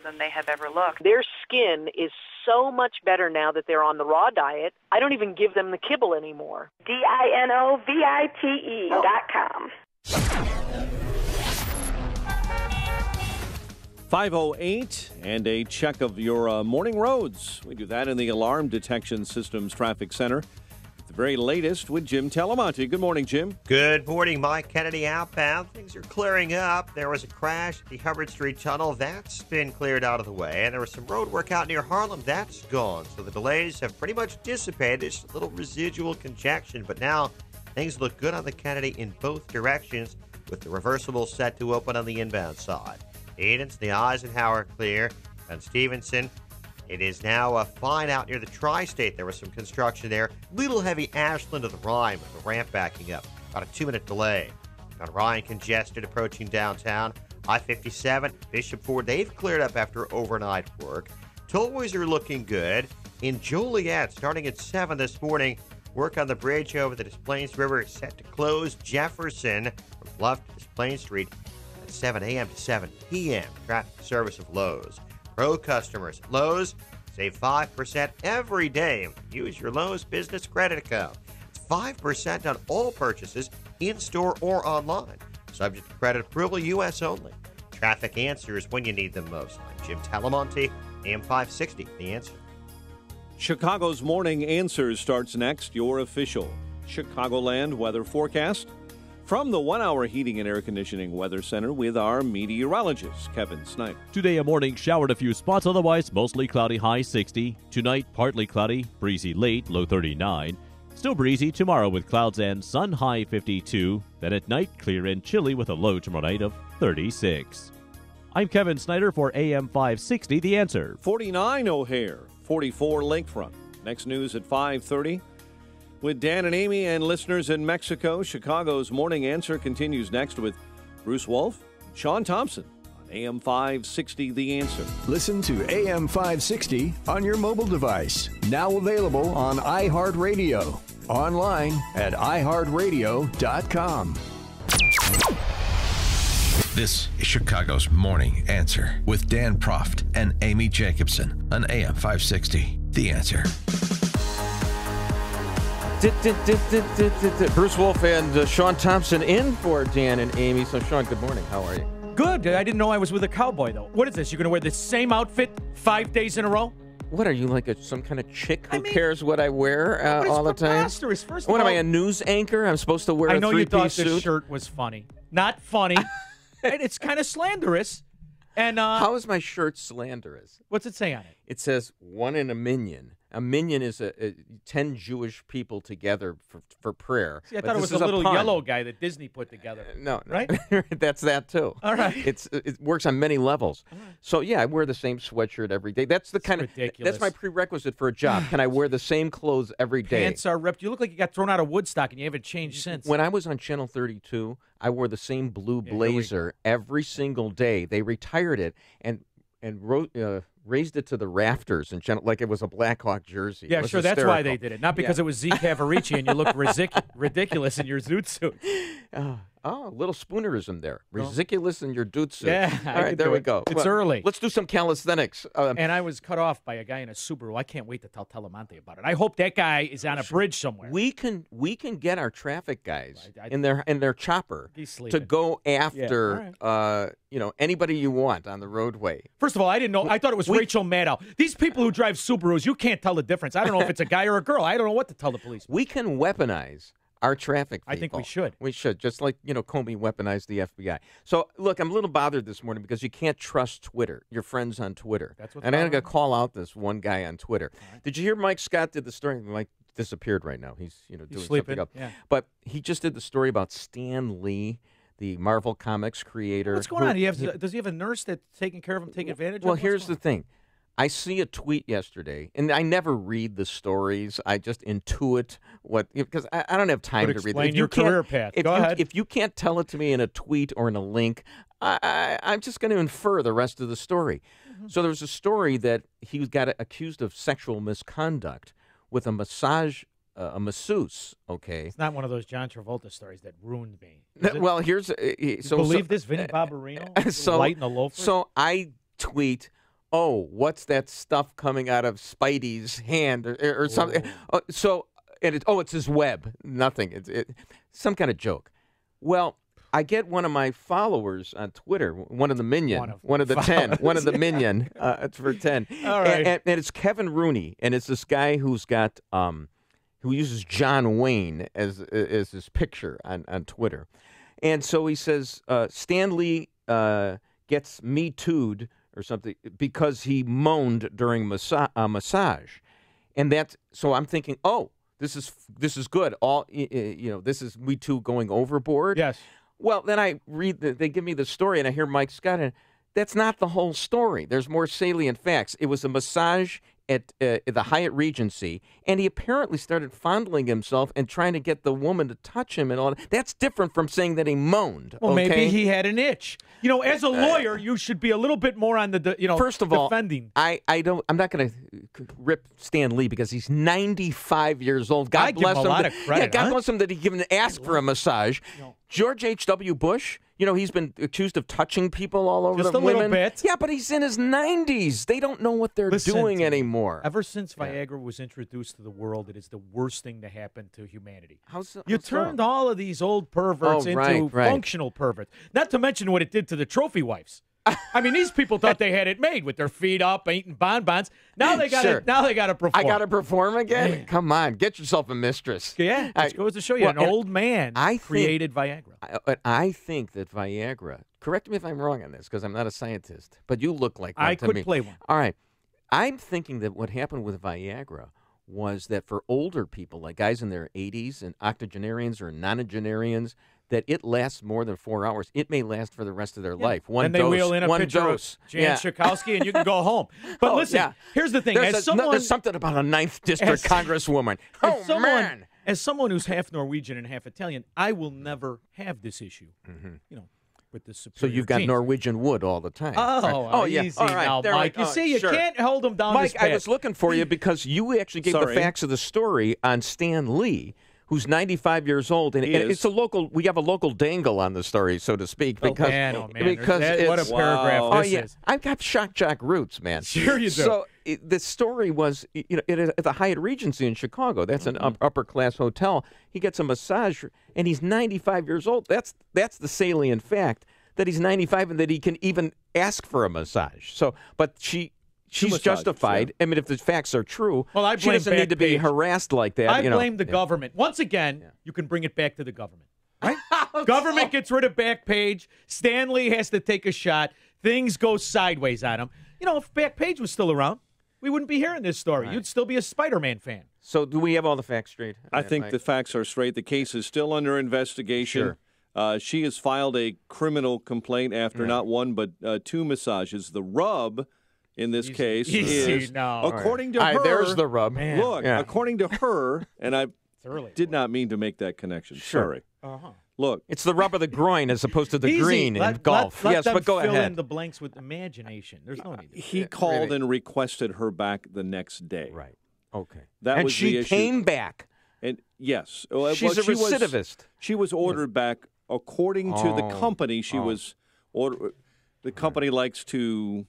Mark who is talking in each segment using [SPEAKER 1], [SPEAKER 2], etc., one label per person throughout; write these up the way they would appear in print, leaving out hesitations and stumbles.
[SPEAKER 1] than they have ever looked.
[SPEAKER 2] Their skin is so much better now that they're on the raw diet. I don't even give them the kibble anymore.
[SPEAKER 3] DINOVITE.com.
[SPEAKER 4] 5:08 and a check of your morning roads. We do that in the Alarm Detection Systems Traffic Center. The very latest with Jim Talamonte. Good morning, Jim.
[SPEAKER 5] Good morning, Mike. Kennedy outbound. Things are clearing up. There was a crash at the Hubbard Street Tunnel. That's been cleared out of the way. And there was some road work out near Harlem. That's gone. So the delays have pretty much dissipated. There's a little residual congestion, but now things look good on the Kennedy in both directions with the reversible set to open on the inbound side. Edens, the Eisenhower clear, and Stevenson. It is now fine out near the Tri-State. There was some construction there. Little heavy Ashland to the Rhine with the ramp backing up. About a 2-minute delay. On Ryan, congested approaching downtown. I-57, Bishop Ford, they've cleared up after overnight work. Tollways are looking good. In Joliet, starting at 7 this morning, work on the bridge over the Des Plaines River is set to close. Jefferson from Bluff to Des Plaines Street at 7 a.m. to 7 p.m. Traffic service of Lowe's. Pro customers at Lowe's save 5% every day. Use your Lowe's business credit account. It's 5% on all purchases in-store or online. Subject to credit approval, U.S. only. Traffic answers when you need them most. I'm Jim Talamonte, AM 560, The Answer.
[SPEAKER 4] Chicago's Morning Answers starts next. Your official Chicagoland weather forecast from the 1-hour Heating and Air Conditioning Weather Center with our meteorologist, Kevin Snipe.
[SPEAKER 6] Today, a morning shower at a few spots, otherwise mostly cloudy, high 60. Tonight, partly cloudy, breezy late, low 39. Still breezy tomorrow with clouds and sun, high 52. Then at night, clear and chilly with a low tomorrow night of 36. I'm Kevin Snyder for AM 560, The Answer.
[SPEAKER 4] 49 O'Hare, 44 Lakefront. Next news at 5:30. With Dan and Amy and listeners in Mexico, Chicago's Morning Answer continues next with Bruce Wolf, Sean Thompson on AM 560 The Answer.
[SPEAKER 7] Listen to AM 560 on your mobile device. Now available on iHeartRadio. Online at iHeartRadio.com.
[SPEAKER 8] This is Chicago's Morning Answer with Dan Proft and Amy Jacobson on AM 560 The Answer.
[SPEAKER 9] Bruce Wolf and Sean Thompson in for Dan and Amy. So, Sean, good morning. How are you?
[SPEAKER 10] Good. I didn't know I was with a cowboy, though. What is this? You're going to wear the same outfit 5 days in a row?
[SPEAKER 9] What, are you like some kind of chick who cares what I wear all the time?
[SPEAKER 10] Preposterous. First of
[SPEAKER 9] what,
[SPEAKER 10] all,
[SPEAKER 9] am I, a news anchor? I'm supposed to wear a three-piece suit?
[SPEAKER 10] I know you thought this shirt was funny. Not funny. And it's kind of slanderous. And
[SPEAKER 9] how is my shirt slanderous?
[SPEAKER 10] What's it say on it?
[SPEAKER 9] It says, one in a minion. A minion is 10 Jewish people together for prayer.
[SPEAKER 10] See, I thought it was a little yellow guy that Disney put together.
[SPEAKER 9] No.
[SPEAKER 10] Right?
[SPEAKER 9] That's that, too.
[SPEAKER 10] All right.
[SPEAKER 9] It works on many levels. Right. So, yeah, I wear the same sweatshirt every day. That's the kind
[SPEAKER 10] ridiculous.
[SPEAKER 9] That's my prerequisite for a job. Can I wear the same clothes every day?
[SPEAKER 10] Pants are ripped. You look like you got thrown out of Woodstock, and you haven't changed since.
[SPEAKER 9] When I was on Channel 32, I wore the same blue blazer every single day. They retired it and raised it to the rafters and like it was a Blackhawk jersey.
[SPEAKER 10] Yeah, sure.
[SPEAKER 9] Hysterical.
[SPEAKER 10] That's why they did it. Not because it was Zeke Cavarici and you look ridiculous in your zoot suit.
[SPEAKER 9] A little Spoonerism there. Ridiculous in your dude suit.
[SPEAKER 10] Yeah.
[SPEAKER 9] All right, there we go.
[SPEAKER 10] It's early.
[SPEAKER 9] Let's do some calisthenics.
[SPEAKER 10] And I was cut off by a guy in a Subaru. I can't wait to tell Telemonte about it. I hope that guy is on a bridge somewhere.
[SPEAKER 9] We can get our traffic guys in their chopper to go after anybody you want on the roadway.
[SPEAKER 10] First of all, I didn't know. I thought it was Rachel Maddow. These people who drive Subarus, you can't tell the difference. I don't know if it's a guy or a girl. I don't know what to tell the police.
[SPEAKER 9] We can weaponize our traffic people.
[SPEAKER 10] I think we should.
[SPEAKER 9] We should, just like, Comey weaponized the FBI. So, look, I'm a little bothered this morning because you can't trust Twitter, your friends on Twitter. And I'm going to call out this one guy on Twitter. Right. Did you hear Mike Scott did the story? Mike disappeared right now. He's doing
[SPEAKER 10] sleeping.
[SPEAKER 9] something up.
[SPEAKER 10] Yeah.
[SPEAKER 9] But he just did the story about Stan Lee, the Marvel Comics creator.
[SPEAKER 10] What's going on? Does he have a nurse that's taking care of him, taking advantage of him?
[SPEAKER 9] Well, here's the thing. I see a tweet yesterday, and I never read the stories. I just intuit because I don't have time to read them.
[SPEAKER 10] Explain your career path. Go ahead.
[SPEAKER 9] If you can't tell it to me in a tweet or in a link, I'm just going to infer the rest of the story. Mm-hmm. So there was a story that he got accused of sexual misconduct with a masseuse, okay?
[SPEAKER 10] It's not one of those John Travolta stories that ruined me.
[SPEAKER 9] Well, here's...
[SPEAKER 10] Believe this, Vinny Barbarino? Light in the loafer?
[SPEAKER 9] So I tweet... oh, what's that stuff coming out of Spidey's hand or something? It's his web. Nothing. It's some kind of joke. Well, I get one of my followers on Twitter, one of the minion, one of the 10, one of the minion. It's for 10.
[SPEAKER 10] All right.
[SPEAKER 9] And it's Kevin Rooney, and it's this guy who's got who uses John Wayne as his picture on Twitter. And so he says, Stan Lee gets Me Too'd or something because he moaned during massage. And so I'm thinking, oh, this is good. This is Me Too going overboard.
[SPEAKER 10] Yes.
[SPEAKER 9] Well, then I read they give me the story, and I hear Mike Scott, and that's not the whole story. There's more salient facts. It was a massage at the Hyatt Regency, and he apparently started fondling himself and trying to get the woman to touch him and all that. That's different from saying that he moaned.
[SPEAKER 10] Well,
[SPEAKER 9] okay?
[SPEAKER 10] maybe he had an itch. As a lawyer, you should be a little bit more on the
[SPEAKER 9] First of all,
[SPEAKER 10] defending.
[SPEAKER 9] I'm not going to rip Stan Lee because he's 95 years old. God bless him.
[SPEAKER 10] Give him a lot of credit.
[SPEAKER 9] God bless him that he even asked for a massage. George H.W. Bush, he's been accused of touching people all over
[SPEAKER 10] Just
[SPEAKER 9] the
[SPEAKER 10] a little
[SPEAKER 9] women.
[SPEAKER 10] bit.
[SPEAKER 9] Yeah, but he's in his 90s. They don't know what they're doing anymore.
[SPEAKER 10] Ever since Viagra was introduced to the world, it is the worst thing to happen to humanity.
[SPEAKER 9] How's
[SPEAKER 10] You turned all of these old perverts into
[SPEAKER 9] right.
[SPEAKER 10] functional perverts. Not to mention what it did to the trophy wives. I mean, these people thought they had it made with their feet up, eating bonbons. Now they got to. Now they got to perform.
[SPEAKER 9] I got to perform again.
[SPEAKER 10] Man.
[SPEAKER 9] Come on, get yourself a mistress.
[SPEAKER 10] Yeah, it goes to show you, an old man created Viagra.
[SPEAKER 9] I think that Viagra. Correct me if I'm wrong on this, because I'm not a scientist, but you look like one
[SPEAKER 10] I
[SPEAKER 9] to
[SPEAKER 10] could
[SPEAKER 9] me.
[SPEAKER 10] play one.
[SPEAKER 9] All right, I'm thinking that what happened with Viagra was that for older people, like guys in their 80s and octogenarians or nonagenarians, that it lasts more than 4 hours. It may last for the rest of their life. One
[SPEAKER 10] and they
[SPEAKER 9] dose.
[SPEAKER 10] weel in a
[SPEAKER 9] one
[SPEAKER 10] picture
[SPEAKER 9] dose.
[SPEAKER 10] of Jan Schakowsky, and you can go home. But listen, here's the thing.
[SPEAKER 9] There's something about a 9th District Congresswoman. Man.
[SPEAKER 10] As someone who's half Norwegian and half Italian, I will never have this issue. With the superior
[SPEAKER 9] So you've got
[SPEAKER 10] genes.
[SPEAKER 9] Norwegian wood all the time.
[SPEAKER 10] Yeah. Easy
[SPEAKER 9] all right.
[SPEAKER 10] now, Mike. You see, you can't hold them down.
[SPEAKER 9] Mike, I was looking for you because you actually gave the
[SPEAKER 4] Sorry.
[SPEAKER 9] facts of the story on Stan Lee, who's 95 years old, and it's a local. We have a local dangle on the story, so to speak, because
[SPEAKER 10] because what a paragraph this is.
[SPEAKER 9] I've got shock jock roots, man.
[SPEAKER 10] Sure you do.
[SPEAKER 9] So the story was, at the Hyatt Regency in Chicago. That's an upper class hotel. He gets a massage, and he's 95 years old. That's the salient fact, that he's 95 and that he can even ask for a massage. So, but she's justified. I mean, if the facts are true,
[SPEAKER 10] I
[SPEAKER 9] she doesn't need to be harassed like that.
[SPEAKER 10] I blame the government. Once again, you can bring it back to the government. Right? Government gets rid of Backpage. Stanley has to take a shot. Things go sideways on him. If Backpage was still around, we wouldn't be hearing this story. Right. You'd still be a Spider-Man fan.
[SPEAKER 9] So do we have all the facts straight?
[SPEAKER 4] I think the facts are straight. The case is still under investigation.
[SPEAKER 9] Sure.
[SPEAKER 4] She has filed a criminal complaint after not one but 2 massages. The rub in this case is, according to her,
[SPEAKER 9] there's the rub.
[SPEAKER 10] Man.
[SPEAKER 4] Look, according to her, and I did not mean to make that connection.
[SPEAKER 9] Sure.
[SPEAKER 4] Sorry. Look,
[SPEAKER 9] it's the rub of the groin as opposed to the green in golf.
[SPEAKER 10] Let
[SPEAKER 9] yes,
[SPEAKER 10] them
[SPEAKER 9] but go
[SPEAKER 10] fill
[SPEAKER 9] ahead.
[SPEAKER 10] in the blanks with imagination. There's no need.
[SPEAKER 4] He called and requested her back the next day.
[SPEAKER 9] Right. Okay.
[SPEAKER 4] That
[SPEAKER 9] and
[SPEAKER 4] was
[SPEAKER 9] she
[SPEAKER 4] the issue.
[SPEAKER 9] came back.
[SPEAKER 4] And yes,
[SPEAKER 9] she's a recidivist.
[SPEAKER 4] She was ordered back according to the company. She was ordered. The company likes to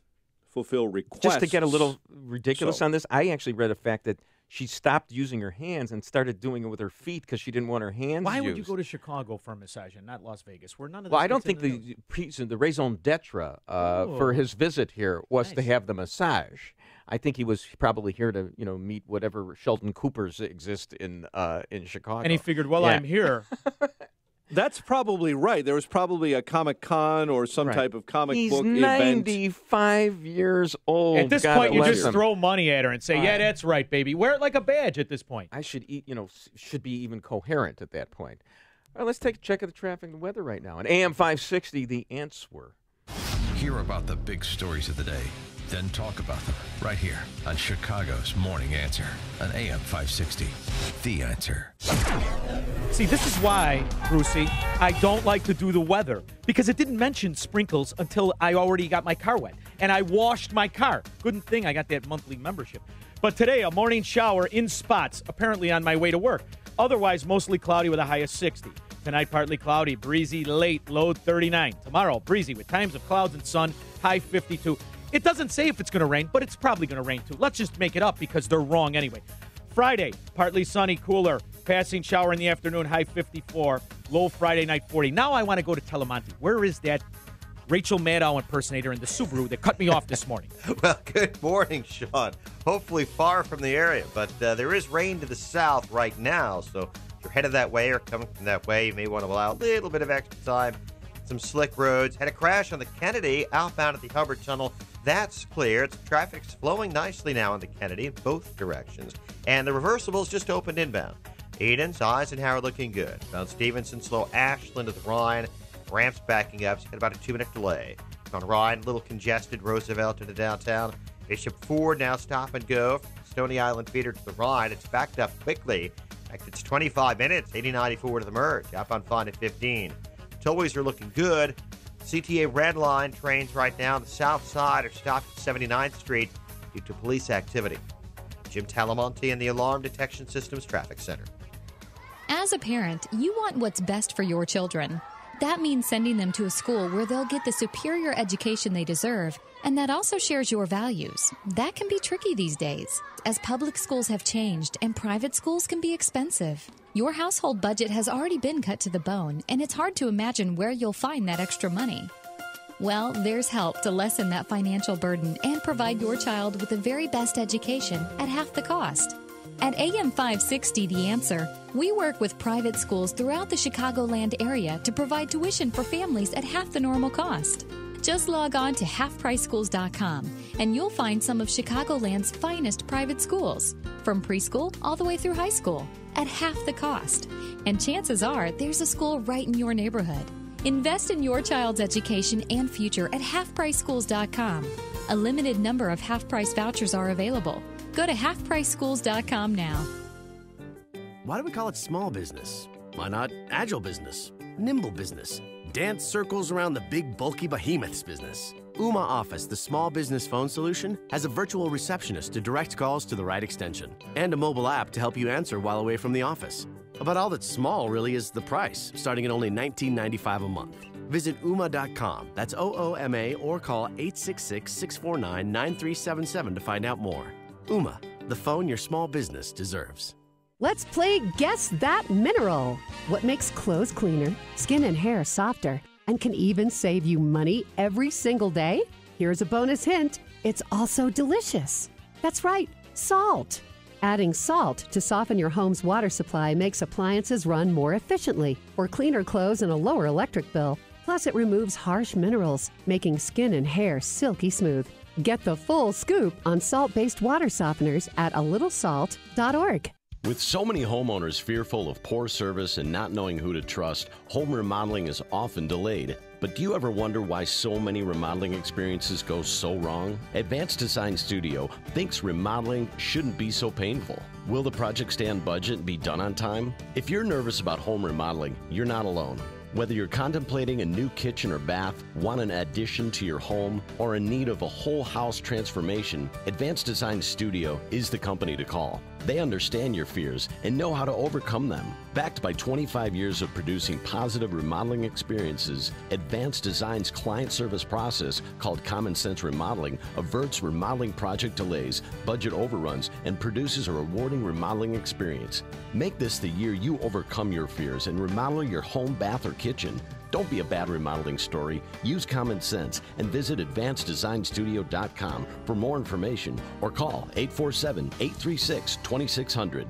[SPEAKER 4] fulfill requests.
[SPEAKER 9] Just to get a little ridiculous on this, I actually read a fact that she stopped using her hands and started doing it with her feet because she didn't want her hands
[SPEAKER 10] Why
[SPEAKER 9] used.
[SPEAKER 10] would you go to Chicago for a massage and not Las Vegas, where none of this
[SPEAKER 9] Well, I don't
[SPEAKER 10] gets
[SPEAKER 9] think
[SPEAKER 10] into
[SPEAKER 9] the raison d'etre for his visit here was to have the massage. I think he was probably here to, meet whatever Sheldon Coopers exist in Chicago.
[SPEAKER 10] And he figured, I'm here.
[SPEAKER 4] That's probably right. There was probably a Comic-Con or some type of comic book event.
[SPEAKER 9] He's 95 years old.
[SPEAKER 10] At this point, you just throw money at her and say, yeah, that's right, baby. Wear it like a badge at this point.
[SPEAKER 9] I should should be even coherent at that point. All right, let's take a check of the traffic and weather right now. On AM 560, the Answer.
[SPEAKER 8] Hear about the big stories of the day, then talk about them right here on Chicago's Morning Answer on AM 560. The Answer.
[SPEAKER 10] See, this is why, Brucey, I don't like to do the weather, because it didn't mention sprinkles until I already got my car wet, and I washed my car. Good thing I got that monthly membership. But today, a morning shower in spots, apparently on my way to work. Otherwise, mostly cloudy with a high of 60. Tonight, partly cloudy, breezy late, low 39. Tomorrow, breezy with times of clouds and sun, high 52. It doesn't say if it's going to rain, but it's probably going to rain too. Let's just make it up because they're wrong anyway. Friday, partly sunny, cooler. Passing shower in the afternoon, high 54. Low Friday night 40. Now I want to go to Telemonte. Where is that Rachel Maddow impersonator in the Subaru that cut me off this morning?
[SPEAKER 5] Well, good morning, Sean. Hopefully far from the area, but there is rain to the south right now, so if you're headed that way or coming from that way, you may want to allow a little bit of extra time. Some slick roads. Had a crash on the Kennedy outbound at the Hubbard Tunnel. That's clear. Traffic's flowing nicely now on the Kennedy in both directions, and the reversible's just opened inbound. Edens, Eisenhower looking good. Mount Stevenson, slow Ashland to the Rhine. Ramps backing up, so about a 2-minute delay. On Rhine, a little congested. Roosevelt into downtown. Bishop Ford now stop and go. Stony Island feeder to the Rhine. It's backed up quickly. In fact, it's 25 minutes. 8094 to the merge. Outbound fine at 15. Tollways are looking good. CTA Red Line trains right now on the south side are stopped at 79th Street due to police activity. Jim Talamonte in the Alarm Detection Systems Traffic Center.
[SPEAKER 1] As a parent, you want what's best for your children. That means sending them to a school where they'll get the superior education they deserve, and that also shares your values. That can be tricky these days, as public schools have changed and private schools can be expensive. Your household budget has already been cut to the bone, and it's hard to imagine where you'll find that extra money. Well, there's help to lessen that financial burden and provide your child with the very best education at half the cost. At AM 560 The Answer, we work with private schools throughout the Chicagoland area to provide tuition for families at half the normal cost. Just log on to halfpriceschools.com and you'll find some of Chicagoland's finest private schools, from preschool all the way through high school, at half the cost. And chances are there's a school right in your neighborhood. Invest in your child's education and future at halfpriceschools.com. A limited number of half-price vouchers are available. Go to halfpriceschools.com now.
[SPEAKER 3] Why do we call it small business? Why not agile business, nimble business, dance circles around the big, bulky behemoths business? Ooma Office, the small business phone solution, has a virtual receptionist to direct calls to the right extension and a mobile app to help you answer while away from the office. About all that's small really is the price, starting at only $19.95 a month. Visit Ooma.com, that's OOMA, or call 866-649-9377 to find out more. Ooma, the phone your small business deserves.
[SPEAKER 11] Let's play Guess That Mineral. What makes clothes cleaner, skin and hair softer, and can even save you money every single day? Here's a bonus hint. It's also delicious. That's right, salt. Adding salt to soften your home's water supply makes appliances run more efficiently, or cleaner clothes and a lower electric bill. Plus, it removes harsh minerals, making skin and hair silky smooth. Get the full scoop on salt-based water softeners at alittlesalt.org.
[SPEAKER 12] With so many homeowners fearful of poor service and not knowing who to trust, home remodeling is often delayed. But do you ever wonder why so many remodeling experiences go so wrong? Advanced Design Studio thinks remodeling shouldn't be so painful. Will the project stay on budget and be done on time? If you're nervous about home remodeling, you're not alone. Whether you're contemplating a new kitchen or bath, want an addition to your home, or in need of a whole house transformation, Advanced Design Studio is the company to call. They understand your fears and know how to overcome them. Backed by 25 years of producing positive remodeling experiences, Advanced Design's client service process, called Common Sense Remodeling, averts remodeling project delays, budget overruns, and produces a rewarding remodeling experience. Make this the year you overcome your fears and remodel your home, bath, or kitchen. Don't be a bad remodeling story. Use common sense and visit advanceddesignstudio.com for more information or call 847-836-2600.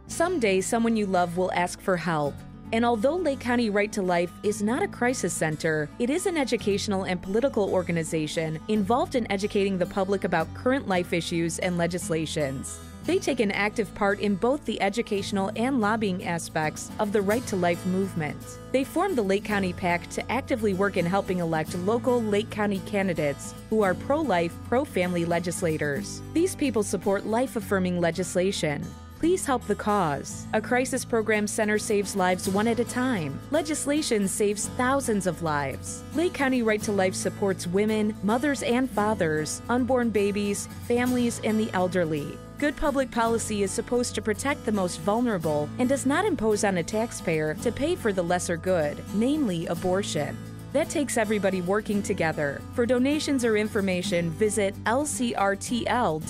[SPEAKER 13] Someday, someone you love will ask for help. And although Lake County Right to Life is not a crisis center, it is an educational and political organization involved in educating the public about current life issues and legislations. They take an active part in both the educational and lobbying aspects of the Right to Life movement. They formed the Lake County PAC to actively work in helping elect local Lake County candidates who are pro-life, pro-family legislators. These people support life-affirming legislation. Please help the cause. A crisis program center saves lives one at a time. Legislation saves thousands of lives. Lake County Right to Life supports women, mothers and fathers, unborn babies, families, and the elderly. Good public policy is supposed to protect the most vulnerable and does not impose on a taxpayer to pay for the lesser good, namely abortion. That takes everybody working together. For donations or information, visit lcrtl.org.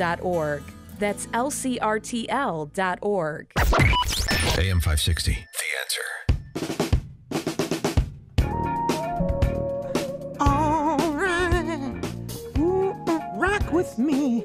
[SPEAKER 13] That's lcrtl.org.
[SPEAKER 8] AM 560, The Answer.
[SPEAKER 9] All right. Rock with me.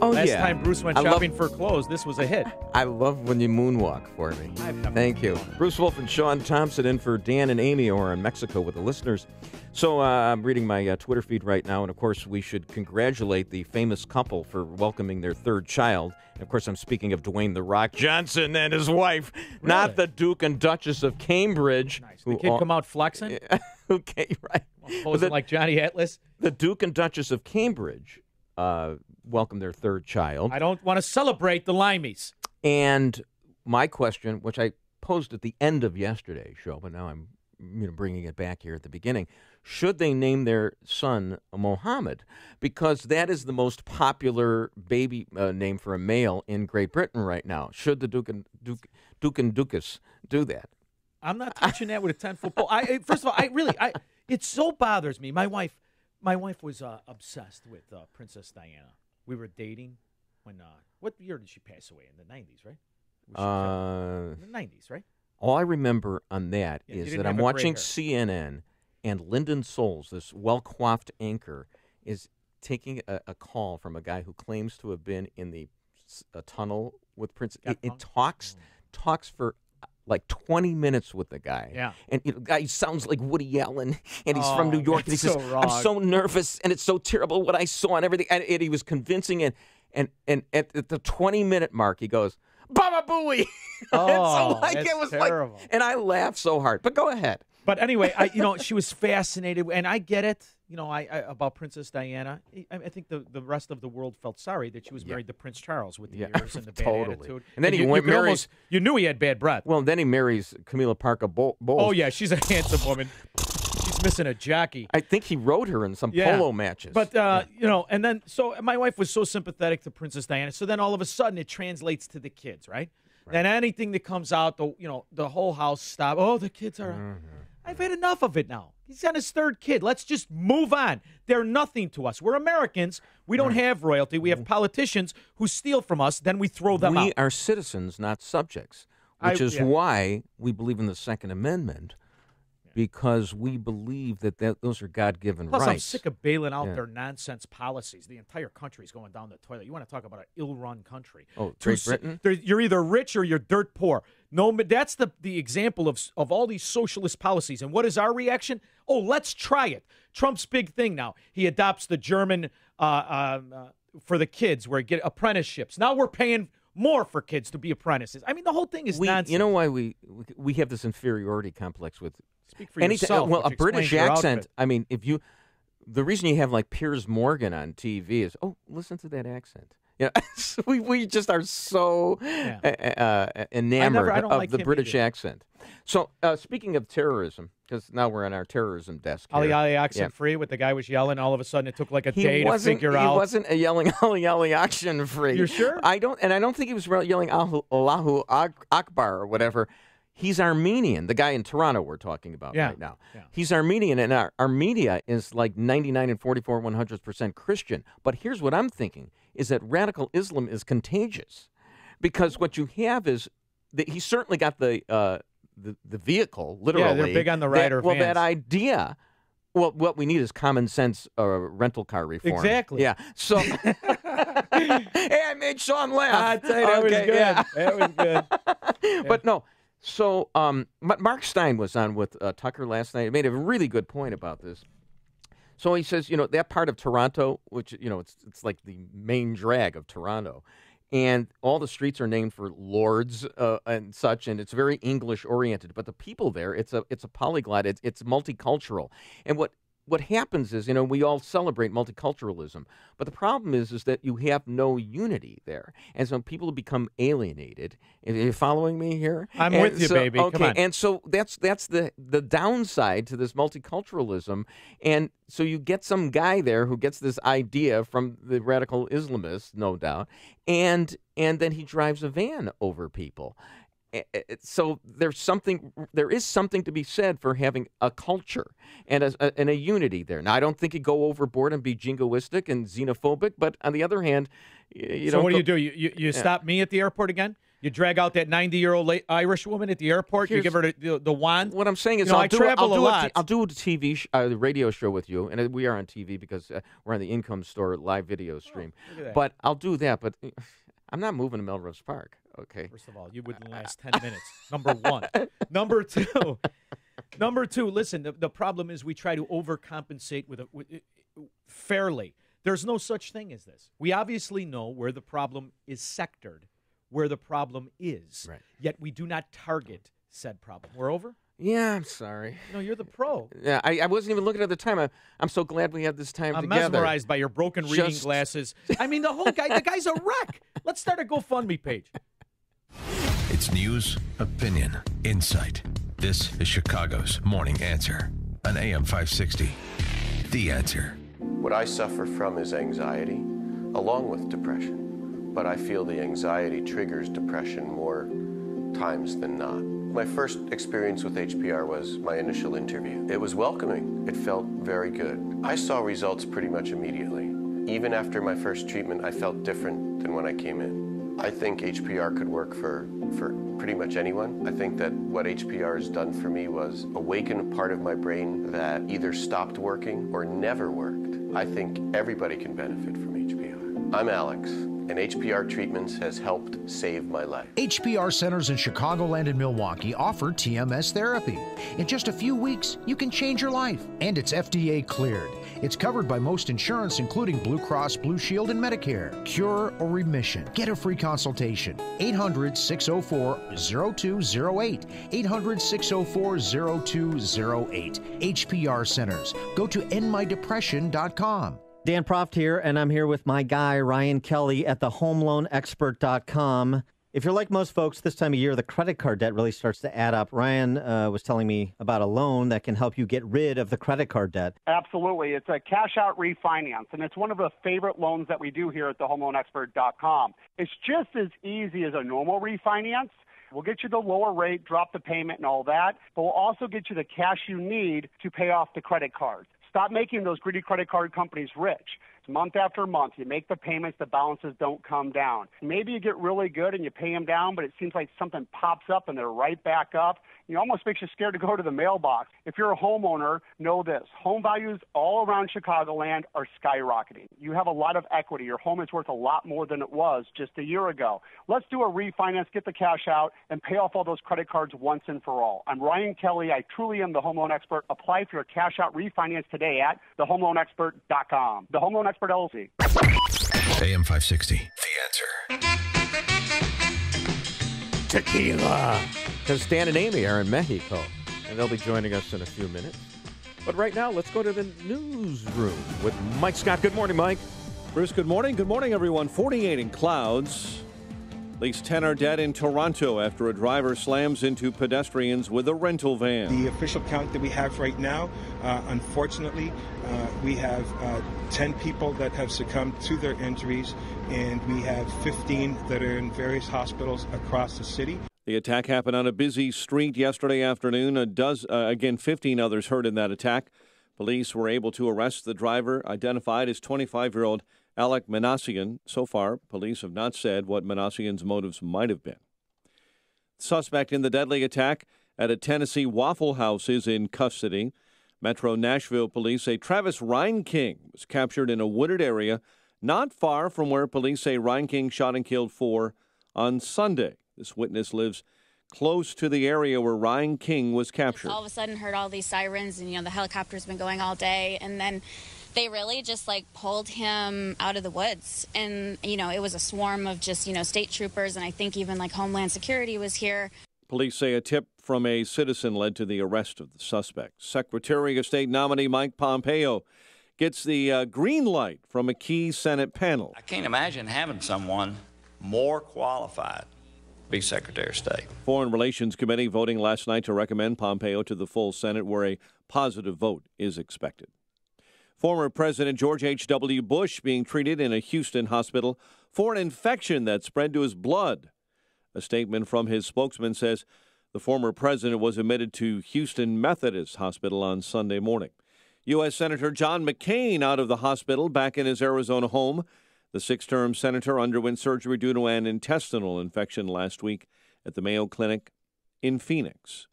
[SPEAKER 9] Oh,
[SPEAKER 10] Last
[SPEAKER 9] yeah.
[SPEAKER 10] time Bruce went shopping for clothes, this was a hit.
[SPEAKER 9] I love when you moonwalk for me. Thank you. Bruce Wolf and Sean Thompson in for Dan and Amy over in Mexico with the listeners. So I'm reading my Twitter feed right now, and of course we should congratulate the famous couple for welcoming their third child. And of course I'm speaking of Dwayne "The Rock" Johnson and his wife, not the Duke and Duchess of Cambridge.
[SPEAKER 10] Nice. The kid come out flexing?
[SPEAKER 9] Okay, right.
[SPEAKER 10] Posing like Johnny Atlas?
[SPEAKER 9] The Duke and Duchess of Cambridge welcomed their third child.
[SPEAKER 10] I don't want to celebrate the Limeys.
[SPEAKER 9] And my question, which I posed at the end of yesterday's show, but now I'm bringing it back here at the beginning, should they name their son Mohammed? Because that is the most popular baby name for a male in Great Britain right now. Should the Duke and Duchess do that?
[SPEAKER 10] I'm not touching that with a 10-foot pole. First of all, it so bothers me. My wife was obsessed with Princess Diana. We were dating when, what year did she pass away? In the 90s, right? In the 90s, right?
[SPEAKER 9] All I remember on that is that I'm watching CNN, and Lyndon Souls, this well-coiffed anchor, is taking a call from a guy who claims to have been in the tunnel with Princess. It talks for like 20 minutes with the guy.
[SPEAKER 10] Yeah.
[SPEAKER 9] And the guy sounds like Woody Allen, and he's from New York. And he says,
[SPEAKER 10] wrong.
[SPEAKER 9] I'm so nervous, and it's so terrible what I saw and everything. And he was convincing, and at the 20-minute mark, he goes, Baba Booey!
[SPEAKER 10] It was terrible.
[SPEAKER 9] And I laughed so hard. But go ahead.
[SPEAKER 10] But anyway, she was fascinated, and I get it. About Princess Diana. I think the rest of the world felt sorry that she was married to Prince Charles with the years and the bad attitude.
[SPEAKER 9] And then he marries.
[SPEAKER 10] You knew he had bad breath.
[SPEAKER 9] Well, then he marries Camilla Parker Bowles.
[SPEAKER 10] Oh yeah, she's a handsome woman. She's missing a jockey.
[SPEAKER 9] I think he rode her in some polo matches.
[SPEAKER 10] But and then so my wife was so sympathetic to Princess Diana. So then all of a sudden it translates to the kids, right? Then anything that comes out, the whole house stops. Oh, the kids are. Mm-hmm. I've had enough of it now. He's on his third kid. Let's just move on. They're nothing to us. We're Americans. We don't have royalty. We have politicians who steal from us. Then we throw them out.
[SPEAKER 9] We are citizens, not subjects, which is why we believe in the Second Amendment, because we believe that those are God-given rights.
[SPEAKER 10] Plus, I'm sick of bailing out their nonsense policies. The entire country is going down the toilet. You want to talk about an ill-run country.
[SPEAKER 9] Oh, Great Britain?
[SPEAKER 10] You're either rich or you're dirt poor. No, that's the example of all these socialist policies. And what is our reaction? Oh, let's try it. Trump's big thing now. He adopts the German for the kids, where you get apprenticeships. Now we're paying more for kids to be apprentices. I mean, the whole thing is nonsense.
[SPEAKER 9] You know why we have this inferiority complex with
[SPEAKER 10] Speak for yourself.
[SPEAKER 9] Well, a British accent. I mean, the reason you have like Piers Morgan on TV is, listen to that accent. We just are so enamored of the British accent. So speaking of terrorism, because now we're on our terrorism desk here.
[SPEAKER 10] Ali accent free, with the guy was yelling. All of a sudden, it took like a day to figure out.
[SPEAKER 9] He wasn't yelling Ali accent free.
[SPEAKER 10] You're sure?
[SPEAKER 9] I don't think he was yelling Allahu Akbar or whatever. He's Armenian, the guy in Toronto we're talking about right now. Yeah. He's Armenian, and our media is like 99 and 44, 100% Christian. But here's what I'm thinking, is that radical Islam is contagious. Because what you have is, he certainly got the vehicle, literally.
[SPEAKER 10] Yeah, they're big on the rider vans.
[SPEAKER 9] Well, that idea, what we need is common sense rental car reform.
[SPEAKER 10] Exactly.
[SPEAKER 9] Yeah. So, hey, I made Sean laugh.
[SPEAKER 10] I'd say that was good. Yeah. That was good.
[SPEAKER 9] But no. So, Mark Stein was on with Tucker last night. He made a really good point about this. So he says, that part of Toronto, which, it's like the main drag of Toronto, and all the streets are named for lords and such, and it's very English oriented. But the people there, it's a polyglot. It's multicultural, and what happens is, we all celebrate multiculturalism, but the problem is that you have no unity there, and so people become alienated. Are you following me here?
[SPEAKER 10] I'm with you, baby.
[SPEAKER 9] Okay,
[SPEAKER 10] come on.
[SPEAKER 9] And so that's the downside to this multiculturalism, and so you get some guy there who gets this idea from the radical Islamists, no doubt, and then he drives a van over people. So there is something to be said for having a culture and a unity there. Now, I don't think you go overboard and be jingoistic and xenophobic, but on the other hand, you
[SPEAKER 10] so
[SPEAKER 9] don't.
[SPEAKER 10] What do? You stop me at the airport again? You drag out that 90-year-old Irish woman at the airport. You give her the wand.
[SPEAKER 9] What I'm saying is,
[SPEAKER 10] I travel a lot.
[SPEAKER 9] I'll do a radio show with you, and we are on TV because we're on the Income Store live video stream. But I'll do that. But I'm not moving to Melrose Park. Okay.
[SPEAKER 10] First of all, you wouldn't last 10 minutes. Number one. Number two. Listen, the problem is we try to overcompensate with fairly. There's no such thing as this. We obviously know where the problem is sectored, where the problem is. Right. Yet we do not target said problem. We're over?
[SPEAKER 9] Yeah, I'm sorry.
[SPEAKER 10] No, you're the pro.
[SPEAKER 9] Yeah, I wasn't even looking at the time. I'm so glad we had this time together.
[SPEAKER 10] I'm mesmerized by your broken reading glasses. I mean, the guy's a wreck. Let's start a GoFundMe page.
[SPEAKER 8] It's news, opinion, insight. This is Chicago's Morning Answer on AM 560. The Answer.
[SPEAKER 12] What I suffer from is anxiety, along with depression. But I feel the anxiety triggers depression more times than not. My first experience with HPR was my initial interview. It was welcoming. It felt very good. I saw results pretty much immediately. Even after my first treatment, I felt different than when I came in. I think HPR could work for pretty much anyone. I think that what HPR has done for me was awaken a part of my brain that either stopped working or never worked. I think everybody can benefit from HPR. I'm Alex, and HPR Treatments has helped save my life.
[SPEAKER 14] HPR centers in Chicagoland and Milwaukee offer TMS therapy. In just a few weeks, you can change your life, and it's FDA cleared. It's covered by most insurance, including Blue Cross, Blue Shield, and Medicare. Cure or remission. Get a free consultation. 800-604-0208. 800-604-0208. HPR Centers. Go to endmydepression.com.
[SPEAKER 15] Dan Proft here, and I'm here with my guy, Ryan Kelly, at thehomeloanexpert.com. If you're like most folks, this time of year, the credit card debt really starts to add up. Ryan was telling me about a loan that can help you get rid of the credit card debt.
[SPEAKER 16] Absolutely. It's a cash-out refinance, and it's one of the favorite loans that we do here at thehomeloanexpert.com. It's just as easy as a normal refinance. We'll get you the lower rate, drop the payment and all that, but we'll also get you the cash you need to pay off the credit cards. Stop making those greedy credit card companies rich. Month after month, you make the payments, the balances don't come down. Maybe you get really good and you pay them down, but it seems like something pops up and they're right back up. It almost makes you scared to go to the mailbox. If you're a homeowner, know this. Home values all around Chicagoland are skyrocketing. You have a lot of equity. Your home is worth a lot more than it was just a year ago. Let's do a refinance, get the cash out, and pay off all those credit cards once and for all. I'm Ryan Kelly. I truly am the home loan expert. Apply for your cash out refinance today at thehomeloanexpert.com. The Home Loan Expert LLC.
[SPEAKER 8] AM 560. The Answer.
[SPEAKER 9] Tequila. Because Dan and Amy are in Mexico, and they'll be joining us in a few minutes. But right now, let's go to the newsroom with Mike Scott. Good morning, Mike.
[SPEAKER 4] Bruce, good morning. Good morning, everyone. 48 in clouds. At least 10 are dead in Toronto after a driver slams into pedestrians with a rental van.
[SPEAKER 17] The official count that we have right now, unfortunately, we have 10 people that have succumbed to their injuries, and we have 15 that are in various hospitals across the city.
[SPEAKER 4] The attack happened on a busy street yesterday afternoon. 15 others hurt in that attack. Police were able to arrest the driver, identified as 25-year-old Alec Manassian. So far, police have not said what Manassian's motives might have been. Suspect in the deadly attack at a Tennessee Waffle House is in custody. Metro Nashville police say Travis Reinking was captured in a wooded area not far from where police say Reinking shot and killed 4 on Sunday. This witness lives close to the area where Reinking was captured.
[SPEAKER 18] All of a sudden heard all these sirens and, the helicopter's been going all day. And then they really just pulled him out of the woods. And, it was a swarm of just, state troopers. And I think even Homeland Security was here.
[SPEAKER 4] Police say a tip from a citizen led to the arrest of the suspect. Secretary of State nominee Mike Pompeo gets the green light from a key Senate panel.
[SPEAKER 19] I can't imagine having someone more qualified to be Secretary of State.
[SPEAKER 4] Foreign Relations Committee voting last night to recommend Pompeo to the full Senate, where a positive vote is expected. Former President George H.W. Bush being treated in a Houston hospital for an infection that spread to his blood. A statement from his spokesman says the former president was admitted to Houston Methodist Hospital on Sunday morning. U.S. Senator John McCain out of the hospital back in his Arizona home. The 6-term senator underwent surgery due to an intestinal infection last week at the Mayo Clinic in Phoenix.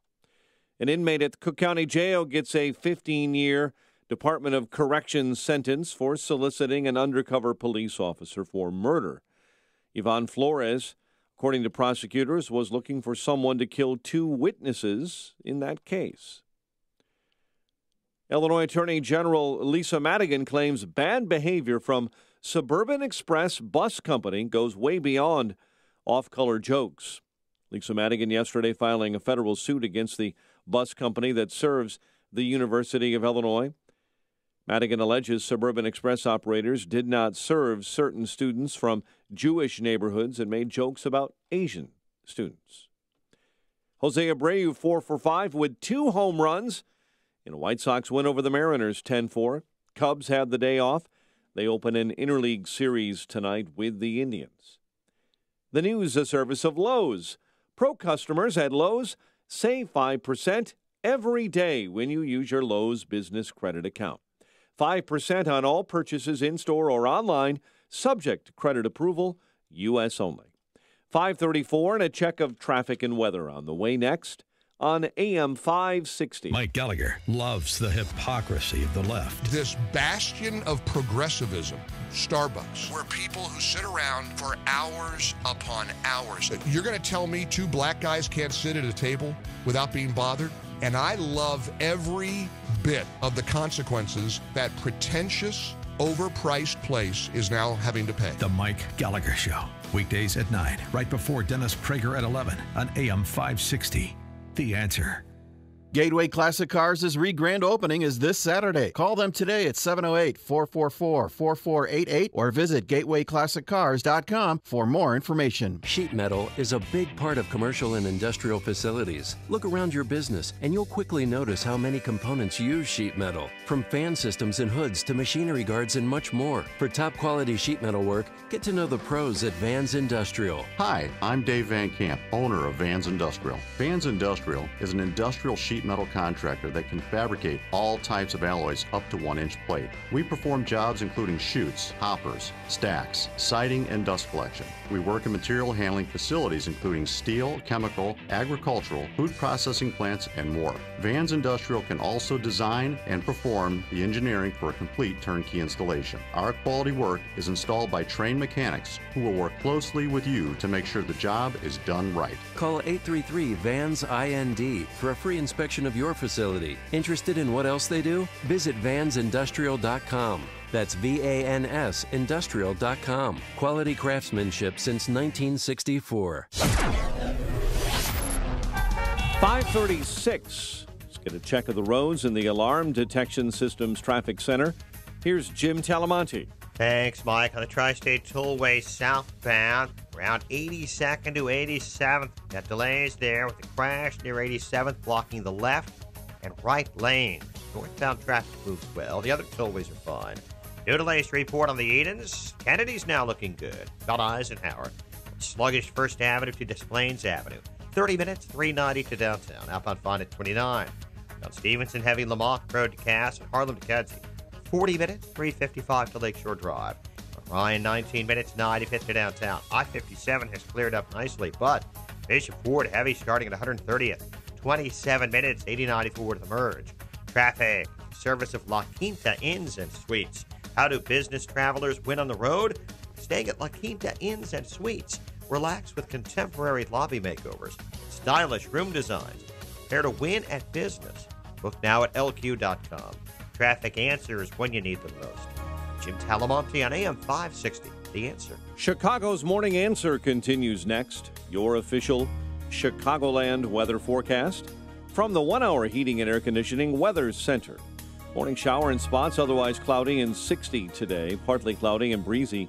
[SPEAKER 4] An inmate at the Cook County Jail gets a 15-year Department of Corrections sentence for soliciting an undercover police officer for murder. Yvonne Flores, according to prosecutors, was looking for someone to kill 2 witnesses in that case. Illinois Attorney General Lisa Madigan claims bad behavior from Suburban Express Bus Company goes way beyond off-color jokes. Lisa Madigan yesterday filing a federal suit against the bus company that serves the University of Illinois. Madigan alleges Suburban Express operators did not serve certain students from Jewish neighborhoods and made jokes about Asian students. Jose Abreu 4 for 5 with 2 home runs in a White Sox win over the Mariners 10-4. Cubs had the day off. They open an interleague series tonight with the Indians. The news, a service of Lowe's. Pro customers at Lowe's save 5% every day when you use your Lowe's business credit account. 5% on all purchases in-store or online, subject to credit approval, U.S. only. 5:34 and a check of traffic and weather on the way next on AM 560.
[SPEAKER 8] Mike Gallagher loves the hypocrisy of the left.
[SPEAKER 20] This bastion of progressivism, Starbucks, where people who sit around for hours upon hours. You're going to tell me 2 black guys can't sit at a table without being bothered? And I love every bit of the consequences that pretentious, overpriced place is now having to pay.
[SPEAKER 8] The Mike Gallagher Show, weekdays at 9, right before Dennis Prager at 11 on AM 560. The Answer.
[SPEAKER 21] Gateway Classic Cars' re-grand opening is this Saturday. Call them today at 708-444-4488 or visit gatewayclassiccars.com for more information.
[SPEAKER 22] Sheet metal is a big part of commercial and industrial facilities. Look around your business and you'll quickly notice how many components use sheet metal. From fan systems and hoods to machinery guards and much more. For top quality sheet metal work, get to know the pros at Vans Industrial.
[SPEAKER 23] Hi, I'm Dave Van Camp, owner of Vans Industrial. Vans Industrial is an industrial sheet metal contractor that can fabricate all types of alloys up to 1-inch plate. We perform jobs including chutes, hoppers, stacks, siding, and dust collection. We work in material handling facilities including steel, chemical, agricultural, food processing plants, and more. Vans Industrial can also design and perform the engineering for a complete turnkey installation. Our quality work is installed by trained mechanics who will work closely with you to make sure the job is done right.
[SPEAKER 22] Call 833-VANS-IND for a free inspection of your facility. Interested in what else they do? Visit vansindustrial.com. That's VANS industrial.com. Quality craftsmanship since 1964.
[SPEAKER 4] 5:36. Let's get a check of the roads in the Alarm Detection Systems Traffic Center. Here's Jim Talamonte.
[SPEAKER 5] Thanks, Mike. On the Tri-State Tollway southbound, around 82nd to 87th. Got delays there with a crash near 87th blocking the left and right lane. Northbound traffic moves well. The other tollways are fine. No delays to report on the Edens. Kennedy's now looking good. Got Eisenhower. Sluggish First Avenue to Des Plaines Avenue. 30 minutes, 390 to downtown. Outbound fine at 29. On Stevenson, heavy Lamont Road to Cass and Harlem to Kedzie. 40 minutes, 355 to Lakeshore Drive. On Ryan, 19 minutes, 95th to downtown. I-57 has cleared up nicely, but Bishop Ford heavy starting at 130th. 27 minutes, 8094 to the merge. Traffic, service of La Quinta Inns and Suites. How do business travelers win on the road? Staying at La Quinta Inns and Suites. Relax with contemporary lobby makeovers, stylish room designs. Prepare to win at business. Book now at lq.com. Traffic answers when you need them most. Jim Talamonte on AM 560. The Answer.
[SPEAKER 4] Chicago's Morning Answer continues next. Your official Chicagoland weather forecast from the 1-hour heating and air conditioning weather center. Morning shower in spots, otherwise cloudy and 60 today. Partly cloudy and breezy.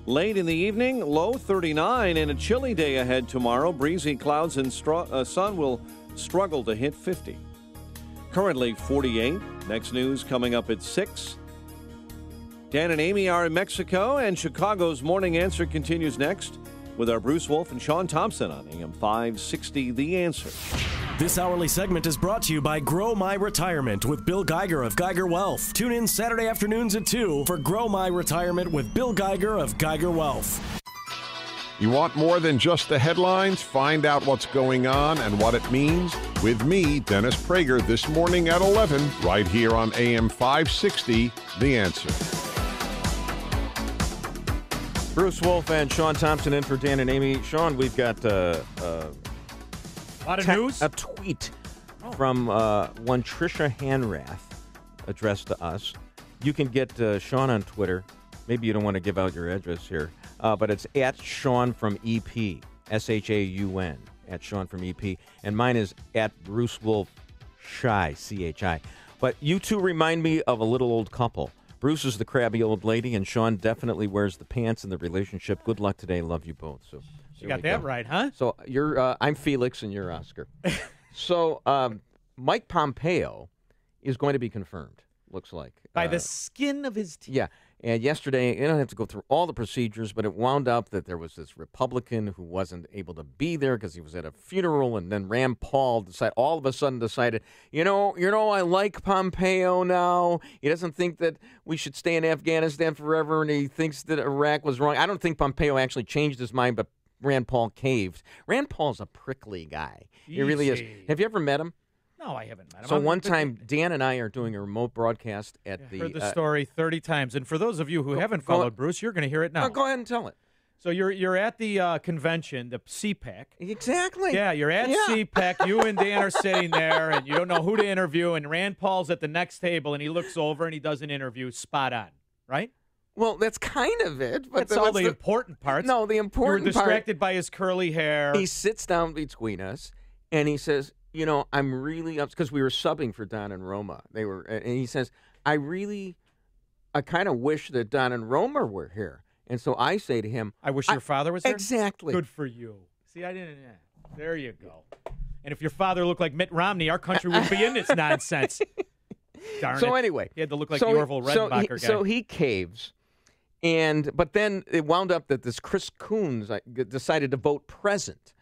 [SPEAKER 4] Late in the evening, low 39 and a chilly day ahead tomorrow. Breezy clouds and sun will struggle to hit 50. Currently 48. Next news coming up at 6. Dan and Amy are in Mexico, and Chicago's Morning Answer continues next. with our Bruce Wolf and Sean Thompson on AM 560, The Answer.
[SPEAKER 2] This hourly segment is brought to you by Grow My Retirement with Bill Geiger of Geiger Wealth. Tune in Saturday afternoons at 2 for Grow My Retirement with Bill Geiger of Geiger Wealth.
[SPEAKER 6] You want more than just the headlines? Find out what's going on and what it means with me, Dennis Prager, this morning at 11, right here on AM 560, The Answer.
[SPEAKER 9] Bruce Wolf and Sean Thompson in for Dan and Amy. Sean, we've got
[SPEAKER 10] a lot of news?
[SPEAKER 9] A tweet from one Trisha Hanrath addressed to us. You can get Sean on Twitter. Maybe you don't want to give out your address here, but it's at Sean from EP, SHAUN, at Sean from EP. And mine is at Bruce Wolf Chi, CHI. But you two remind me of a little old couple. Bruce is the crabby old lady, and Sean definitely wears the pants in the relationship. Good luck today. Love you both. So
[SPEAKER 10] you got that right, huh?
[SPEAKER 9] So you're I'm Felix, and you're Oscar. So Mike Pompeo is going to be confirmed, looks like.
[SPEAKER 10] By the skin of his teeth.
[SPEAKER 9] Yeah. And yesterday, you don't have to go through all the procedures, but it wound up that there was this Republican who wasn't able to be there because he was at a funeral, and then Rand Paul all of a sudden decided, I like Pompeo now. He doesn't think that we should stay in Afghanistan forever, and he thinks that Iraq was wrong. I don't think Pompeo actually changed his mind, but Rand Paul caved. Rand Paul's a prickly guy. He really is. Have you ever met him?
[SPEAKER 10] No, I haven't met him.
[SPEAKER 9] So one time, Dan and I are doing a remote broadcast at the...
[SPEAKER 10] I've heard the story 30 times. And for those of you who haven't followed Bruce, you're going to hear it now.
[SPEAKER 9] Go ahead and tell it.
[SPEAKER 10] So you're at the convention, the CPAC.
[SPEAKER 9] Exactly.
[SPEAKER 10] Yeah, you're at CPAC. You and Dan are sitting there, and you don't know who to interview. And Rand Paul's at the next table, and he looks over, and he does an interview spot on, right?
[SPEAKER 9] Well, that's kind of it. But
[SPEAKER 10] that's all the important parts.
[SPEAKER 9] No, the important
[SPEAKER 10] part. You were distracted by his curly hair.
[SPEAKER 9] He sits down between us, and he says... I'm really upset because we were subbing for Don and Roma. And he says, I kind of wish that Don and Roma were here. And so I say to him,
[SPEAKER 10] I wish your father was here?
[SPEAKER 9] Exactly.
[SPEAKER 10] Good for you. See, I didn't. There you go. And if your father looked like Mitt Romney, our country would be in this nonsense. Darn it.
[SPEAKER 9] So anyway.
[SPEAKER 10] He had to look like the Orville Redenbacher guy.
[SPEAKER 9] So he caves. But then it wound up that this Chris Coons decided to vote present.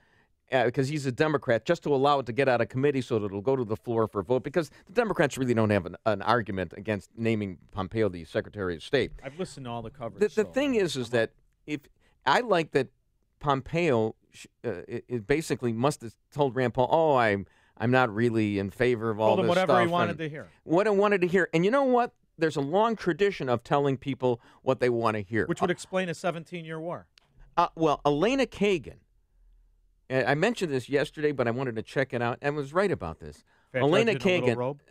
[SPEAKER 9] Because he's a Democrat, just to allow it to get out of committee so that it'll go to the floor for a vote, because the Democrats really don't have an argument against naming Pompeo the Secretary of State.
[SPEAKER 10] I've listened to all the coverage.
[SPEAKER 9] The thing is that if I like that Pompeo it basically must have told Rand Paul, I'm not really in favor of all this stuff.
[SPEAKER 10] Told him whatever he wanted to hear.
[SPEAKER 9] What I wanted to hear. And you know what? There's a long tradition of telling people what they want to hear.
[SPEAKER 10] Which would explain a 17-year war.
[SPEAKER 9] Well, Elena Kagan, I mentioned this yesterday, but I wanted to check it out, and was right about this.
[SPEAKER 10] Fat
[SPEAKER 9] Elena
[SPEAKER 10] judge in a
[SPEAKER 9] Kagan.
[SPEAKER 10] little robe?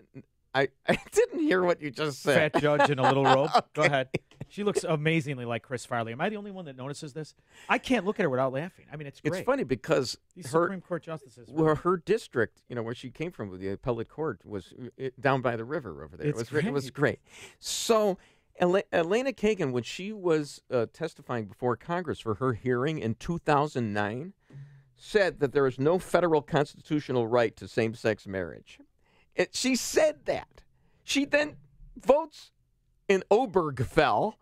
[SPEAKER 9] I didn't hear what you just said.
[SPEAKER 10] Fat judge in a little robe.
[SPEAKER 9] Okay.
[SPEAKER 10] Go ahead. She looks amazingly like Chris Farley. Am I the only one that notices this? I can't look at her without laughing. I mean, it's great.
[SPEAKER 9] It's funny because
[SPEAKER 10] these Supreme Court justices.
[SPEAKER 9] Her district, where she came from, with the appellate court, was down by the river over there. It was great. So Elena Kagan, when she was testifying before Congress for her hearing in 2009, said that there is no federal constitutional right to same-sex marriage. She said that. She then votes in Obergefell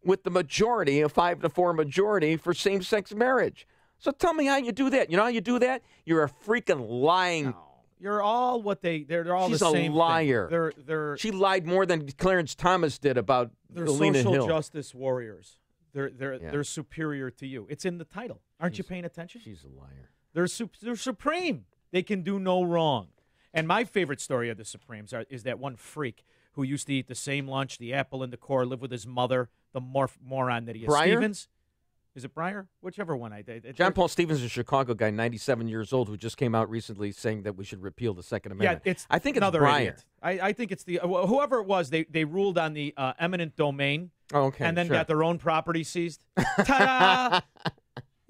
[SPEAKER 9] with the majority, a 5-4 majority, for same-sex marriage. So tell me how you do that. You know how you do that? You're a freaking lying.
[SPEAKER 10] No. You're all what they're all
[SPEAKER 9] She's
[SPEAKER 10] the same
[SPEAKER 9] a liar.
[SPEAKER 10] They're
[SPEAKER 9] she lied more than Clarence Thomas did about Alina
[SPEAKER 10] social
[SPEAKER 9] Hill.
[SPEAKER 10] Justice warriors. They're superior to you. It's in the title. Aren't you paying attention?
[SPEAKER 9] She's a liar.
[SPEAKER 10] They're supreme. They can do no wrong. And my favorite story of the Supremes is that one freak who used to eat the same lunch, the apple in the core, live with his mother, the moron that he is.
[SPEAKER 9] Breyer?
[SPEAKER 10] Stevens? Is it Breyer? Whichever one I did.
[SPEAKER 9] John Paul Stevens, a Chicago guy, 97 years old, who just came out recently saying that we should repeal the Second Amendment.
[SPEAKER 10] Yeah,
[SPEAKER 9] I think it's
[SPEAKER 10] another
[SPEAKER 9] Breyer.
[SPEAKER 10] Idiot. I think it's the whoever it was. They ruled on the eminent domain.
[SPEAKER 9] Oh, okay,
[SPEAKER 10] and then
[SPEAKER 9] sure.
[SPEAKER 10] got their own property seized. Ta-da!